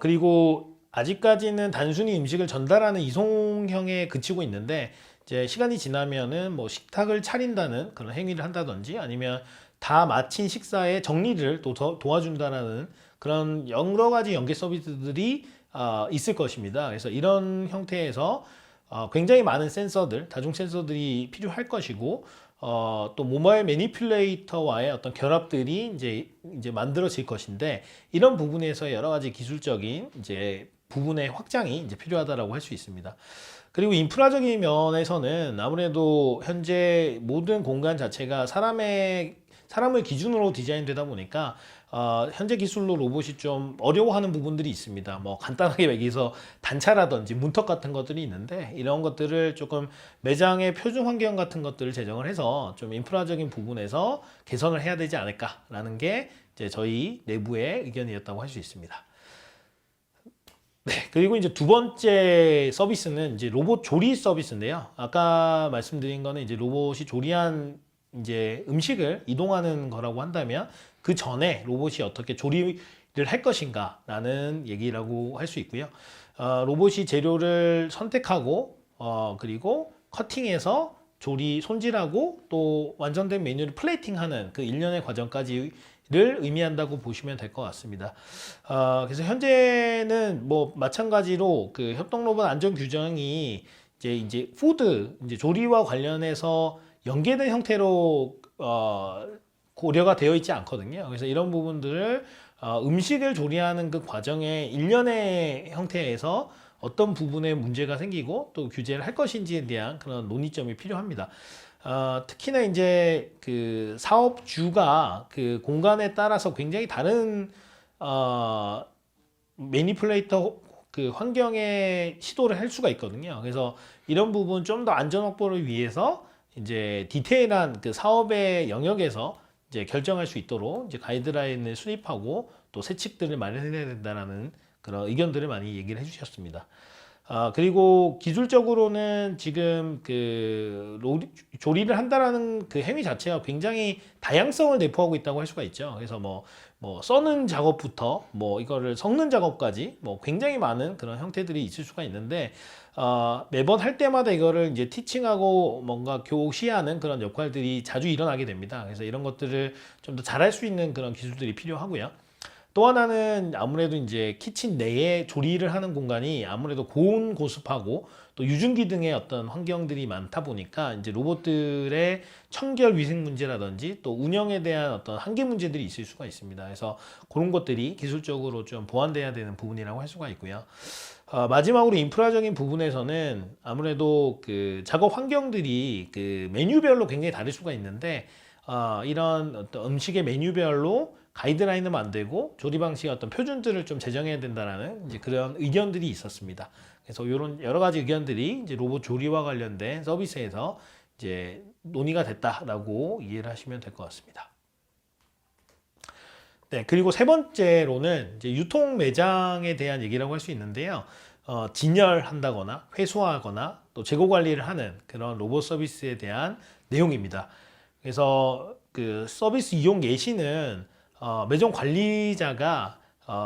그리고 아직까지는 단순히 음식을 전달하는 이송형에 그치고 있는데 이제 시간이 지나면은 뭐 식탁을 차린다는 그런 행위를 한다든지 아니면 다 마친 식사의 정리를 또 도와준다라는 그런 여러 가지 연계 서비스들이 있을 것입니다. 그래서 이런 형태에서 굉장히 많은 센서들, 다중 센서들이 필요할 것이고 또 모바일 매니플레이터와의 어떤 결합들이 이제 만들어질 것인데 이런 부분에서 여러 가지 기술적인 이제 부분의 확장이 이제 필요하다라고 할 수 있습니다. 그리고 인프라적인 면에서는 아무래도 현재 모든 공간 자체가 사람을 기준으로 디자인되다 보니까 현재 기술로 로봇이 좀 어려워하는 부분들이 있습니다. 뭐 간단하게 얘기해서 단차라든지 문턱 같은 것들이 있는데 이런 것들을 조금 매장의 표준 환경 같은 것들을 제정을 해서 좀 인프라적인 부분에서 개선을 해야 되지 않을까라는 게 이제 저희 내부의 의견이었다고 할 수 있습니다. 네, 그리고 이제 두 번째 서비스는 이제 로봇 조리 서비스인데요. 아까 말씀드린 거는 이제 로봇이 조리한 이제 음식을 이동하는 거라고 한다면 그 전에 로봇이 어떻게 조리를 할 것인가라는 얘기라고 할 수 있고요. 로봇이 재료를 선택하고 그리고 커팅해서 손질하고 또 완성된 메뉴를 플레이팅하는 그 일련의 과정까지 의미한다고 보시면 될 것 같습니다. 그래서 현재는 뭐 마찬가지로 그 협동 로봇 안전 규정이 이제 푸드, 이제 조리와 관련해서 연계된 형태로 고려가 되어 있지 않거든요. 그래서 이런 부분들을 음식을 조리하는 그 과정의 일련의 형태에서 어떤 부분에 문제가 생기고 또 규제를 할 것인지에 대한 그런 논의점이 필요합니다. 특히나 이제 그 사업주가 그 공간에 따라서 굉장히 다른 매니플레이터 그 환경에 시도를 할 수가 있거든요. 그래서 이런 부분 좀 더 안전 확보를 위해서 이제 디테일한 그 사업의 영역에서 이제 결정할 수 있도록 이제 가이드라인을 수립하고 또 세칙들을 마련해야 된다라는 그런 의견들을 많이 얘기를 해주셨습니다. 그리고 기술적으로는 지금 그 조리를 한다라는 그 행위 자체가 굉장히 다양성을 내포하고 있다고 할 수가 있죠. 그래서 뭐 써는 작업부터 뭐 이거를 섞는 작업까지 뭐 굉장히 많은 그런 형태들이 있을 수가 있는데 매번 할 때마다 이거를 이제 티칭하고 뭔가 교시하는 그런 역할들이 자주 일어나게 됩니다. 그래서 이런 것들을 좀 더 잘할 수 있는 그런 기술들이 필요하고요. 또 하나는 아무래도 이제 키친 내에 조리를 하는 공간이 아무래도 고온고습하고 또 유증기 등의 어떤 환경들이 많다 보니까 이제 로봇들의 청결 위생 문제라든지 또 운영에 대한 어떤 한계 문제들이 있을 수가 있습니다. 그래서 그런 것들이 기술적으로 좀 보완돼야 되는 부분이라고 할 수가 있고요. 마지막으로 인프라적인 부분에서는 아무래도 그 작업 환경들이 그 메뉴별로 굉장히 다를 수가 있는데 이런 어떤 음식의 메뉴별로 가이드라인을 만들고 조리 방식의 어떤 표준들을 좀 제정해야 된다라는 이제 그런 의견들이 있었습니다. 그래서 이런 여러 가지 의견들이 이제 로봇 조리와 관련된 서비스에서 이제 논의가 됐다라고 이해를 하시면 될 것 같습니다. 네, 그리고 세 번째로는 이제 유통 매장에 대한 얘기라고 할 수 있는데요. 진열한다거나 회수하거나 또 재고 관리를 하는 그런 로봇 서비스에 대한 내용입니다. 그래서 그 서비스 이용 예시는 매점 관리자가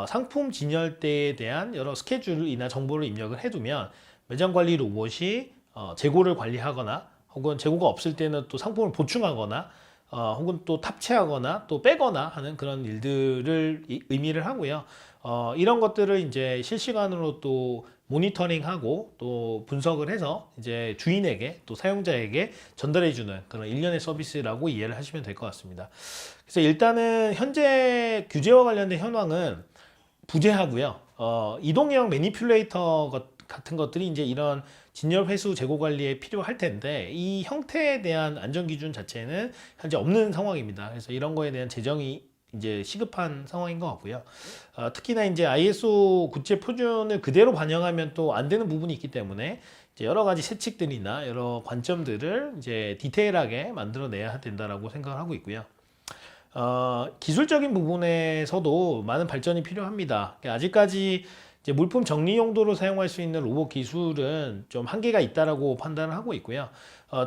상품 진열대에 대한 여러 스케줄이나 정보를 입력을 해두면 매장 관리 로봇이 재고를 관리하거나 혹은 재고가 없을 때는 또 상품을 보충하거나 혹은 또 탑재하거나 또 빼거나 하는 그런 일들을 의미를 하고요. 이런 것들을 이제 실시간으로 또 모니터링하고 또 분석을 해서 이제 주인에게 또 사용자에게 전달해주는 그런 일련의 서비스라고 이해를 하시면 될 것 같습니다. 그래서 일단은 현재 규제와 관련된 현황은 부재하고요. 이동형 매니퓰레이터 같은 것들이 이제 이런 진열 회수 재고 관리에 필요할 텐데 이 형태에 대한 안전 기준 자체는 현재 없는 상황입니다. 그래서 이런 거에 대한 제정이 이제 시급한 상황인 것 같고요. 특히나 이제 ISO 국제 표준을 그대로 반영하면 또 안 되는 부분이 있기 때문에 이제 여러 가지 세칙들이나 여러 관점들을 이제 디테일하게 만들어내야 된다라고 생각을 하고 있고요. 기술적인 부분에서도 많은 발전이 필요합니다. 아직까지 이제 물품 정리 용도로 사용할 수 있는 로봇 기술은 좀 한계가 있다라고 판단을 하고 있고요.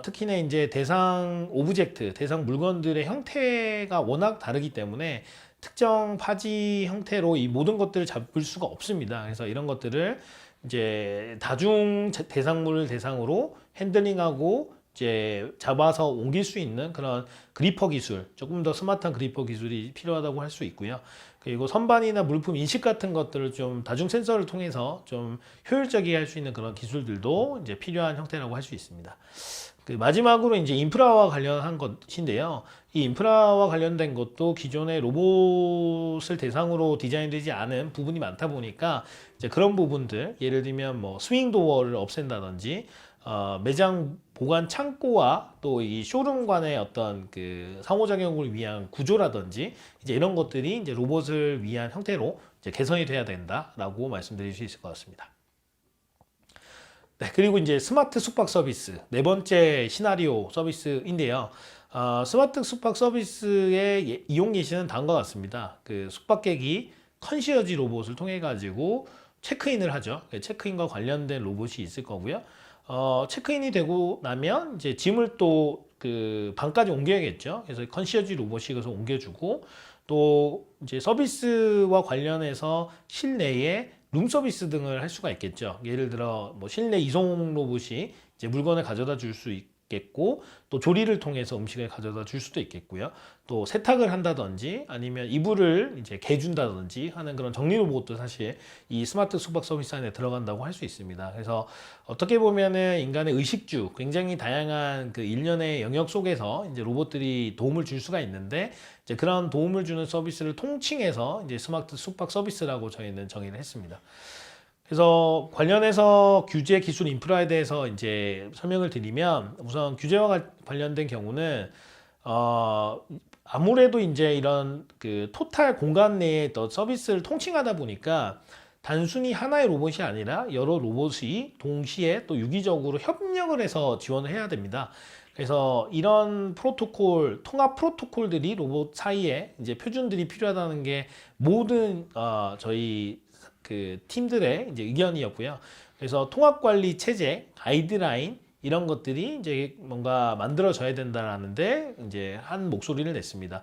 특히나 이제 대상 오브젝트, 대상 물건들의 형태가 워낙 다르기 때문에 특정 파지 형태로 이 모든 것들을 잡을 수가 없습니다. 그래서 이런 것들을 이제 다중 대상물을 대상으로 핸들링하고 이제 잡아서 옮길 수 있는 그런 그리퍼 기술, 조금 더 스마트한 그리퍼 기술이 필요하다고 할 수 있고요. 그리고 선반이나 물품 인식 같은 것들을 좀 다중 센서를 통해서 좀 효율적이게 할 수 있는 그런 기술들도 이제 필요한 형태라고 할 수 있습니다. 그 마지막으로 이제 인프라와 관련한 것인데요. 이 인프라와 관련된 것도 기존의 로봇을 대상으로 디자인되지 않은 부분이 많다 보니까 이제 그런 부분들, 예를 들면 뭐 스윙 도어를 없앤다든지 매장 보관 창고와 또 이 쇼룸 간의 어떤 그 상호작용을 위한 구조라든지 이제 이런 것들이 이제 로봇을 위한 형태로 이제 개선이 돼야 된다라고 말씀드릴 수 있을 것 같습니다. 네, 그리고 이제 스마트 숙박 서비스 네 번째 시나리오 서비스인데요. 스마트 숙박 서비스의 이용 예시는 다음과 같습니다. 그 숙박객이 컨시어지 로봇을 통해 가지고 체크인을 하죠. 체크인과 관련된 로봇이 있을 거고요. 체크인이 되고 나면 이제 짐을 또 그 방까지 옮겨야겠죠. 그래서 컨시어지 로봇이 그래서 옮겨주고 또 이제 서비스와 관련해서 실내에 룸 서비스 등을 할 수가 있겠죠. 예를 들어 뭐 실내 이송 로봇이 이제 물건을 가져다 줄 수 있게 있겠고, 또 조리를 통해서 음식을 가져다 줄 수도 있겠고요. 또 세탁을 한다든지 아니면 이불을 이제 개준다든지 하는 그런 정리 로봇도 사실 이 스마트 숙박 서비스 안에 들어간다고 할 수 있습니다. 그래서 어떻게 보면은 인간의 의식주, 굉장히 다양한 그 일련의 영역 속에서 이제 로봇들이 도움을 줄 수가 있는데, 이제 그런 도움을 주는 서비스를 통칭해서 이제 스마트 숙박 서비스라고 저희는 정의를 했습니다. 그래서 관련해서 규제 기술 인프라에 대해서 이제 설명을 드리면, 우선 규제와 관련된 경우는 아무래도 이제 이런 그 토탈 공간 내에 또 서비스를 통칭하다 보니까 단순히 하나의 로봇이 아니라 여러 로봇이 동시에 또 유기적으로 협력을 해서 지원을 해야 됩니다. 그래서 이런 프로토콜, 통합 프로토콜들이 로봇 사이에 이제 표준들이 필요하다는 게 모든 저희 그 팀들의 이제 의견이었고요. 그래서 통합 관리 체제, 가이드라인 이런 것들이 이제 뭔가 만들어져야 된다라는데 이제 한 목소리를 냈습니다.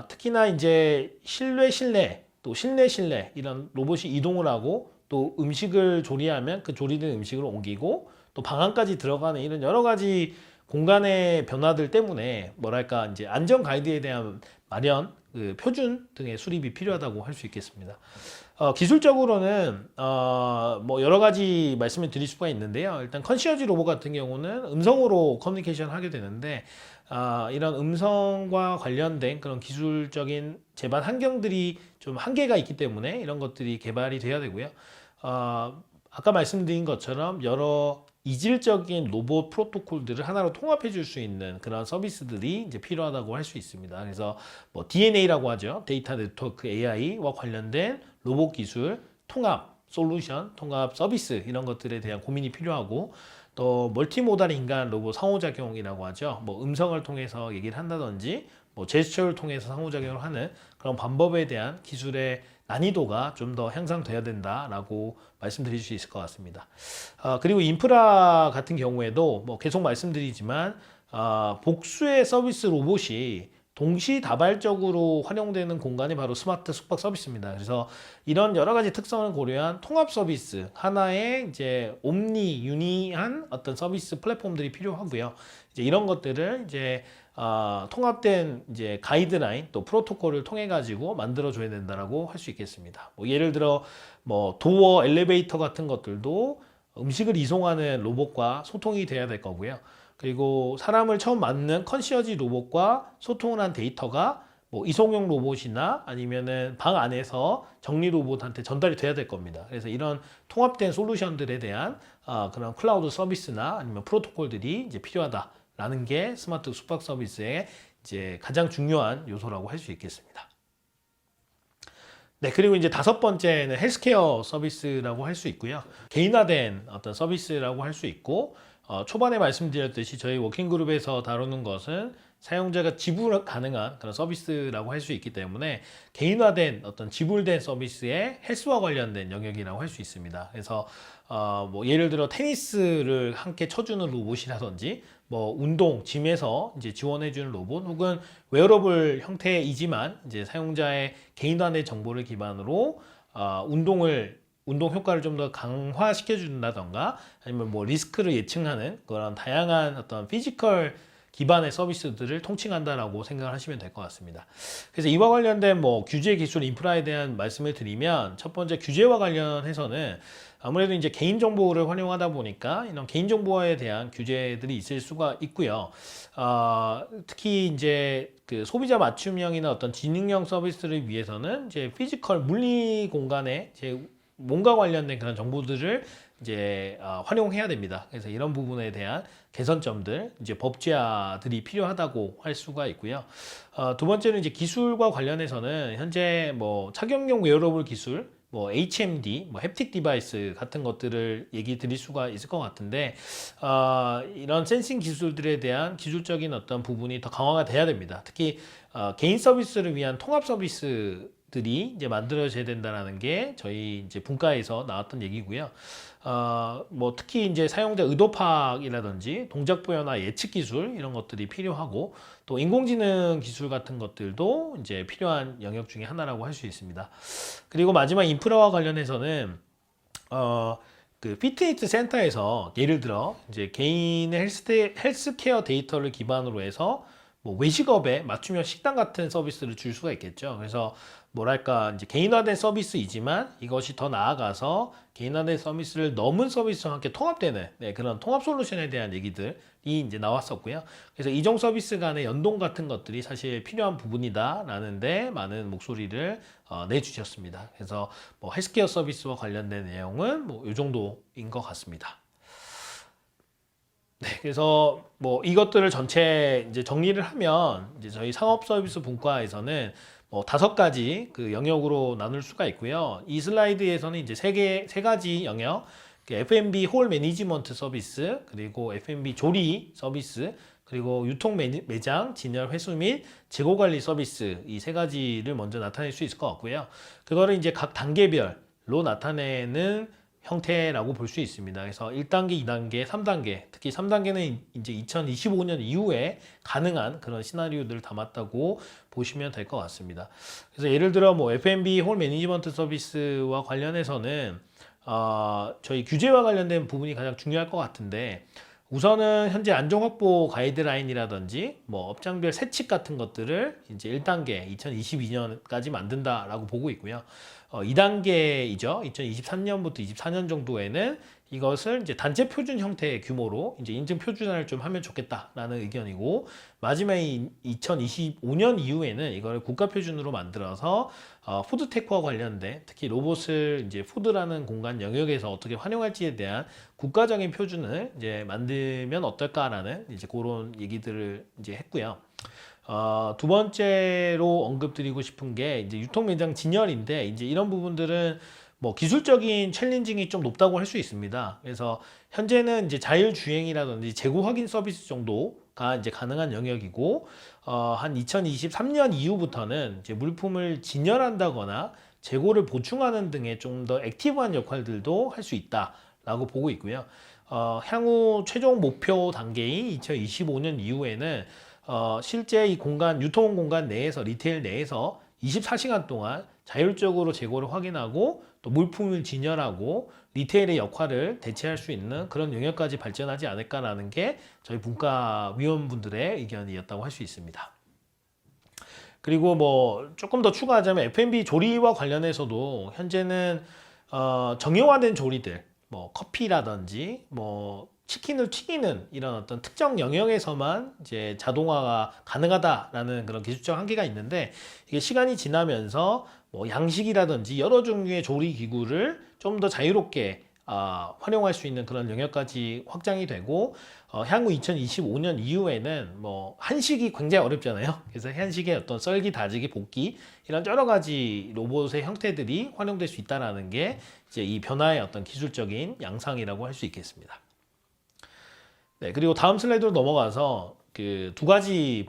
특히나 이제 실내 또 실내 이런 로봇이 이동을 하고 또 음식을 조리하면 그 조리된 음식을 옮기고 또 방안까지 들어가는 이런 여러 가지 공간의 변화들 때문에 뭐랄까 이제 안전 가이드에 대한 마련, 그 표준 등의 수립이 필요하다고 할 수 있겠습니다. 기술적으로는 뭐 여러 가지 말씀을 드릴 수가 있는데요. 일단 컨시어지 로봇 같은 경우는 음성으로 커뮤니케이션 하게 되는데, 이런 음성과 관련된 그런 기술적인 제반 환경들이 좀 한계가 있기 때문에 이런 것들이 개발이 돼야 되고요. 아까 말씀드린 것처럼 여러 이질적인 로봇 프로토콜들을 하나로 통합해 줄 수 있는 그런 서비스들이 이제 필요하다고 할 수 있습니다. 그래서 뭐 DNA라고 하죠. 데이터 네트워크 AI와 관련된 로봇 기술, 통합 솔루션, 통합 서비스 이런 것들에 대한 고민이 필요하고, 또 멀티모달 인간 로봇 상호작용이라고 하죠. 뭐 음성을 통해서 얘기를 한다든지 뭐 제스처를 통해서 상호작용을 하는 그런 방법에 대한 기술의 난이도가 좀 더 향상돼야 된다라고 말씀드릴 수 있을 것 같습니다. 그리고 인프라 같은 경우에도 뭐 계속 말씀드리지만 복수의 서비스 로봇이 동시다발적으로 활용되는 공간이 바로 스마트 숙박 서비스입니다. 그래서 이런 여러 가지 특성을 고려한 통합 서비스, 하나의 이제 유니한 어떤 서비스 플랫폼들이 필요하고요. 이제 이런 것들을 이제 통합된 이제 가이드라인 또 프로토콜을 통해 가지고 만들어 줘야 된다라고 할 수 있겠습니다. 뭐 예를 들어 뭐 도어, 엘리베이터 같은 것들도 음식을 이송하는 로봇과 소통이 돼야 될 거고요. 그리고 사람을 처음 맞는 컨시어지 로봇과 소통을 한 데이터가 뭐 이송용 로봇이나 아니면은 방 안에서 정리 로봇한테 전달이 돼야 될 겁니다. 그래서 이런 통합된 솔루션들에 대한 그런 클라우드 서비스나 아니면 프로토콜들이 이제 필요하다라는 게 스마트 숙박 서비스의 이제 가장 중요한 요소라고 할 수 있겠습니다. 네, 그리고 이제 다섯 번째는 헬스케어 서비스라고 할 수 있고요. 개인화된 어떤 서비스라고 할 수 있고, 초반에 말씀드렸듯이 저희 워킹그룹에서 다루는 것은 사용자가 지불 가능한 그런 서비스라고 할 수 있기 때문에 개인화된 어떤 지불된 서비스의 헬스와 관련된 영역이라고 할 수 있습니다. 그래서 뭐 예를 들어 테니스를 함께 쳐주는 로봇이라든지 뭐 운동, 짐에서 이제 지원해주는 로봇, 혹은 웨어러블 형태이지만 이제 사용자의 개인화된 정보를 기반으로 운동 효과를 좀 더 강화시켜 준다던가, 아니면 뭐 리스크를 예측하는 그런 다양한 어떤 피지컬 기반의 서비스들을 통칭한다라고 생각을 하시면 될 것 같습니다. 그래서 이와 관련된 뭐 규제 기술 인프라에 대한 말씀을 드리면, 첫 번째 규제와 관련해서는 아무래도 이제 개인정보를 활용하다 보니까 이런 개인정보에 대한 규제들이 있을 수가 있고요. 특히 이제 그 소비자 맞춤형이나 어떤 지능형 서비스를 위해서는 이제 피지컬 물리 공간에 제 몸과 관련된 그런 정보들을 이제 활용해야 됩니다. 그래서 이런 부분에 대한 개선점들, 이제 법제화들이 필요하다고 할 수가 있고요. 두 번째는 이제 기술과 관련해서는 현재 뭐 착용용 웨어러블 기술, 뭐 HMD, 뭐 햅틱 디바이스 같은 것들을 얘기 드릴 수가 있을 것 같은데, 이런 센싱 기술들에 대한 기술적인 어떤 부분이 더 강화가 돼야 됩니다. 특히 개인 서비스를 위한 통합 서비스들이 이제 만들어져야 된다는 게 저희 이제 분과에서 나왔던 얘기고요. 뭐 특히 이제 사용자 의도 파악이라든지 동작 표현화 예측 기술 이런 것들이 필요하고, 또 인공지능 기술 같은 것들도 이제 필요한 영역 중에 하나라고 할 수 있습니다. 그리고 마지막 인프라와 관련해서는 그 피트니스 센터에서 예를 들어 이제 개인의 헬스케어 데이터를 기반으로 해서 뭐 외식업에 맞춤형 식단 같은 서비스를 줄 수가 있겠죠. 그래서 뭐랄까 이제 개인화된 서비스이지만 이것이 더 나아가서 개인화된 서비스를 넘은 서비스와 함께 통합되는 그런 통합 솔루션에 대한 얘기들이 이제 나왔었고요. 그래서 이종 서비스 간의 연동 같은 것들이 사실 필요한 부분이다라는데 많은 목소리를 내주셨습니다. 그래서 뭐 헬스케어 서비스와 관련된 내용은 뭐 이 정도인 것 같습니다. 네, 그래서 뭐 이것들을 전체 이제 정리를 하면 이제 저희 상업 서비스 분과에서는 뭐 5가지 그 영역으로 나눌 수가 있고요. 이 슬라이드에서는 이제 세 가지 영역, F&B 홀 매니지먼트 서비스, 그리고 F&B 조리 서비스, 그리고 유통 매장, 진열 회수 및 재고 관리 서비스 이 3가지를 먼저 나타낼 수 있을 것 같고요. 그거를 이제 각 단계별로 나타내는 형태라고 볼 수 있습니다. 그래서 1단계, 2단계, 3단계, 특히 3단계는 이제 2025년 이후에 가능한 그런 시나리오들을 담았다고 보시면 될 것 같습니다. 그래서 예를 들어 뭐 F&B 홀 매니지먼트 서비스와 관련해서는 저희 규제와 관련된 부분이 가장 중요할 것 같은데, 우선은 현재 안전 확보 가이드라인이라든지 뭐 업장별 세칙 같은 것들을 이제 1단계 2022년까지 만든다라고 보고 있고요. 2단계이죠. 2023년부터 24년 정도에는 이것을 이제 단체 표준 형태의 규모로 이제 인증 표준화를 좀 하면 좋겠다라는 의견이고, 마지막에 2025년 이후에는 이걸 국가 표준으로 만들어서 푸드테크와 관련된 특히 로봇을 이제 푸드라는 공간 영역에서 어떻게 활용할지에 대한 국가적인 표준을 이제 만들면 어떨까라는 이제 그런 얘기들을 이제 했고요. 두 번째로 언급드리고 싶은 게 이제 유통 매장 진열인데, 이제 이런 부분들은 뭐 기술적인 챌린징이 좀 높다고 할 수 있습니다. 그래서 현재는 이제 자율주행이라든지 재고 확인 서비스 정도가 이제 가능한 영역이고, 한 2023년 이후부터는 이제 물품을 진열한다거나 재고를 보충하는 등의 좀 더 액티브한 역할들도 할 수 있다라고 보고 있고요. 향후 최종 목표 단계인 2025년 이후에는 실제 이 공간, 유통 공간 내에서, 리테일 내에서 24시간 동안 자율적으로 재고를 확인하고 또 물품을 진열하고 리테일의 역할을 대체할 수 있는 그런 영역까지 발전하지 않을까라는 게 저희 분과위원분들의 의견이었다고 할 수 있습니다. 그리고 뭐 조금 더 추가하자면 F&B 조리와 관련해서도 현재는 정형화된 조리들, 뭐 커피라든지 뭐 치킨을 튀기는 이런 어떤 특정 영역에서만 이제 자동화가 가능하다라는 그런 기술적 한계가 있는데, 이게 시간이 지나면서 뭐 양식이라든지 여러 종류의 조리 기구를 좀 더 자유롭게 활용할 수 있는 그런 영역까지 확장이 되고, 향후 2025년 이후에는 뭐 한식이 굉장히 어렵잖아요. 그래서 한식의 어떤 썰기, 다지기, 볶기 이런 여러 가지 로봇의 형태들이 활용될 수 있다라는 게 이제 이 변화의 어떤 기술적인 양상이라고 할 수 있겠습니다. 네, 그리고 다음 슬라이드로 넘어가서 그 2가지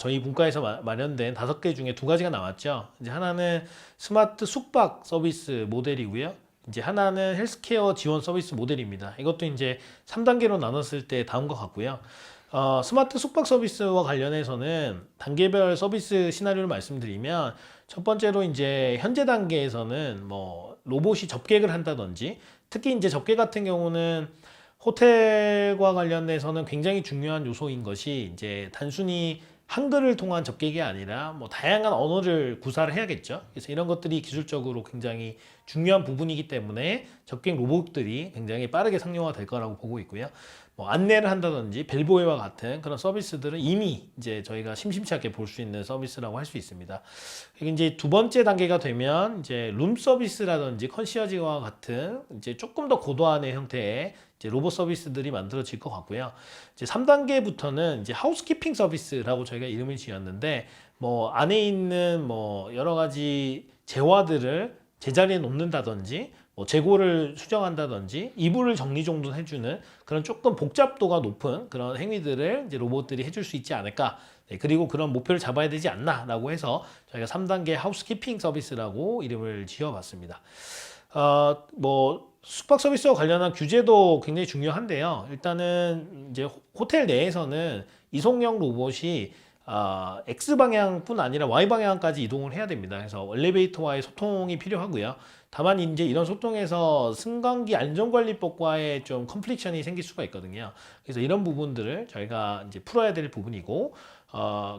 저희 분과에서 마련된 5개 중에 2가지가 나왔죠. 이제 하나는 스마트 숙박 서비스 모델이고요. 이제 하나는 헬스케어 지원 서비스 모델입니다. 이것도 이제 3단계로 나눴을 때 다음과 같고요. 스마트 숙박 서비스와 관련해서는 단계별 서비스 시나리오를 말씀드리면, 첫 번째로 이제 현재 단계에서는 뭐 로봇이 접객을 한다든지, 특히 이제 접객 같은 경우는 호텔과 관련해서는 굉장히 중요한 요소인 것이 이제 단순히 한글을 통한 접객이 아니라 뭐 다양한 언어를 구사를 해야겠죠. 그래서 이런 것들이 기술적으로 굉장히 중요한 부분이기 때문에 접객 로봇들이 굉장히 빠르게 상용화 될 거라고 보고 있고요. 뭐 안내를 한다든지 벨보이와 같은 그런 서비스들은 이미 이제 저희가 심심치 않게 볼 수 있는 서비스라고 할 수 있습니다. 그리고 이제 2번째 단계가 되면 이제 룸 서비스라든지 컨시어지와 같은 이제 조금 더 고도화된 형태의 이제 로봇 서비스들이 만들어질 것 같고요. 이제 3단계부터는 이제 하우스키핑 서비스라고 저희가 이름을 지었는데, 뭐 안에 있는 뭐 여러 가지 재화들을 제자리에 놓는다든지, 뭐 재고를 수정한다든지, 이불을 정리정돈 해주는 그런 조금 복잡도가 높은 그런 행위들을 이제 로봇들이 해줄 수 있지 않을까. 네, 그리고 그런 목표를 잡아야 되지 않나라고 해서 저희가 3단계 하우스키핑 서비스라고 이름을 지어봤습니다. 뭐 숙박 서비스와 관련한 규제도 굉장히 중요한데요. 일단은 이제 호텔 내에서는 이송형 로봇이 X 방향뿐 아니라 Y 방향까지 이동을 해야 됩니다. 그래서 엘리베이터와의 소통이 필요하고요. 다만 이제 이런 소통에서 승강기 안전관리법과의 좀 컨플릭션이 생길 수가 있거든요. 그래서 이런 부분들을 저희가 이제 풀어야 될 부분이고,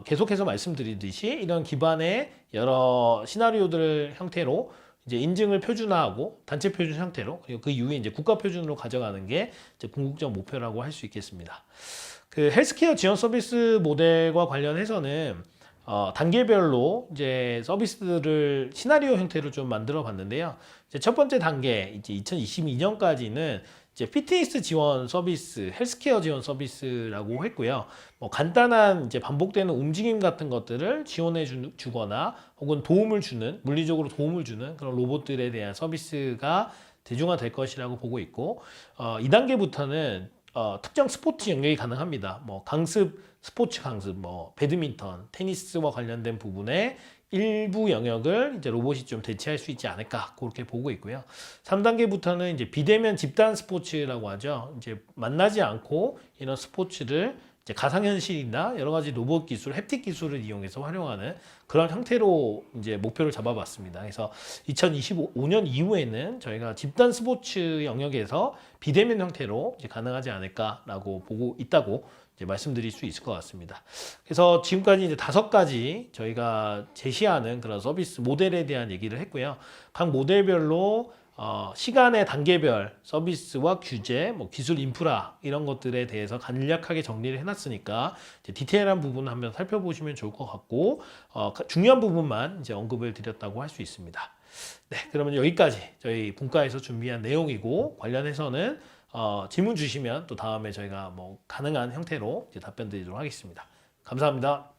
계속해서 말씀드리듯이 이런 기반의 여러 시나리오들 형태로 이제 인증을 표준화하고 단체 표준 형태로, 그리고 그 이후에 이제 국가 표준으로 가져가는 게 이제 궁극적 목표라고 할 수 있겠습니다. 그 헬스케어 지원 서비스 모델과 관련해서는 단계별로 이제 서비스들을 시나리오 형태로 좀 만들어 봤는데요. 이제 첫 번째 단계, 이제 2022년까지는 이제 피트니스 지원 서비스, 헬스케어 지원 서비스라고 했고요. 뭐 간단한 이제 반복되는 움직임 같은 것들을 지원해 주거나 혹은 도움을 주는, 물리적으로 도움을 주는 그런 로봇들에 대한 서비스가 대중화될 것이라고 보고 있고, 2단계부터는 특정 스포츠 영역이 가능합니다. 뭐 강습, 스포츠 강습, 뭐 배드민턴, 테니스와 관련된 부분에 일부 영역을 이제 로봇이 좀 대체할 수 있지 않을까 그렇게 보고 있고요. 3단계부터는 이제 비대면 집단 스포츠라고 하죠. 이제 만나지 않고 이런 스포츠를 이제 가상현실이나 여러 가지 로봇 기술, 햅틱 기술을 이용해서 활용하는 그런 형태로 이제 목표를 잡아봤습니다. 그래서 2025년 이후에는 저희가 집단 스포츠 영역에서 비대면 형태로 이제 가능하지 않을까라고 보고 있다고 이제 말씀드릴 수 있을 것 같습니다. 그래서 지금까지 이제 5가지 저희가 제시하는 그런 서비스 모델에 대한 얘기를 했고요. 각 모델별로 시간의 단계별 서비스와 규제, 뭐 기술 인프라 이런 것들에 대해서 간략하게 정리를 해놨으니까 이제 디테일한 부분을 한번 살펴보시면 좋을 것 같고, 중요한 부분만 이제 언급을 드렸다고 할 수 있습니다. 네, 그러면 여기까지 저희 분과에서 준비한 내용이고, 관련해서는 질문 주시면 또 다음에 저희가 뭐 가능한 형태로 이제 답변 드리도록 하겠습니다. 감사합니다.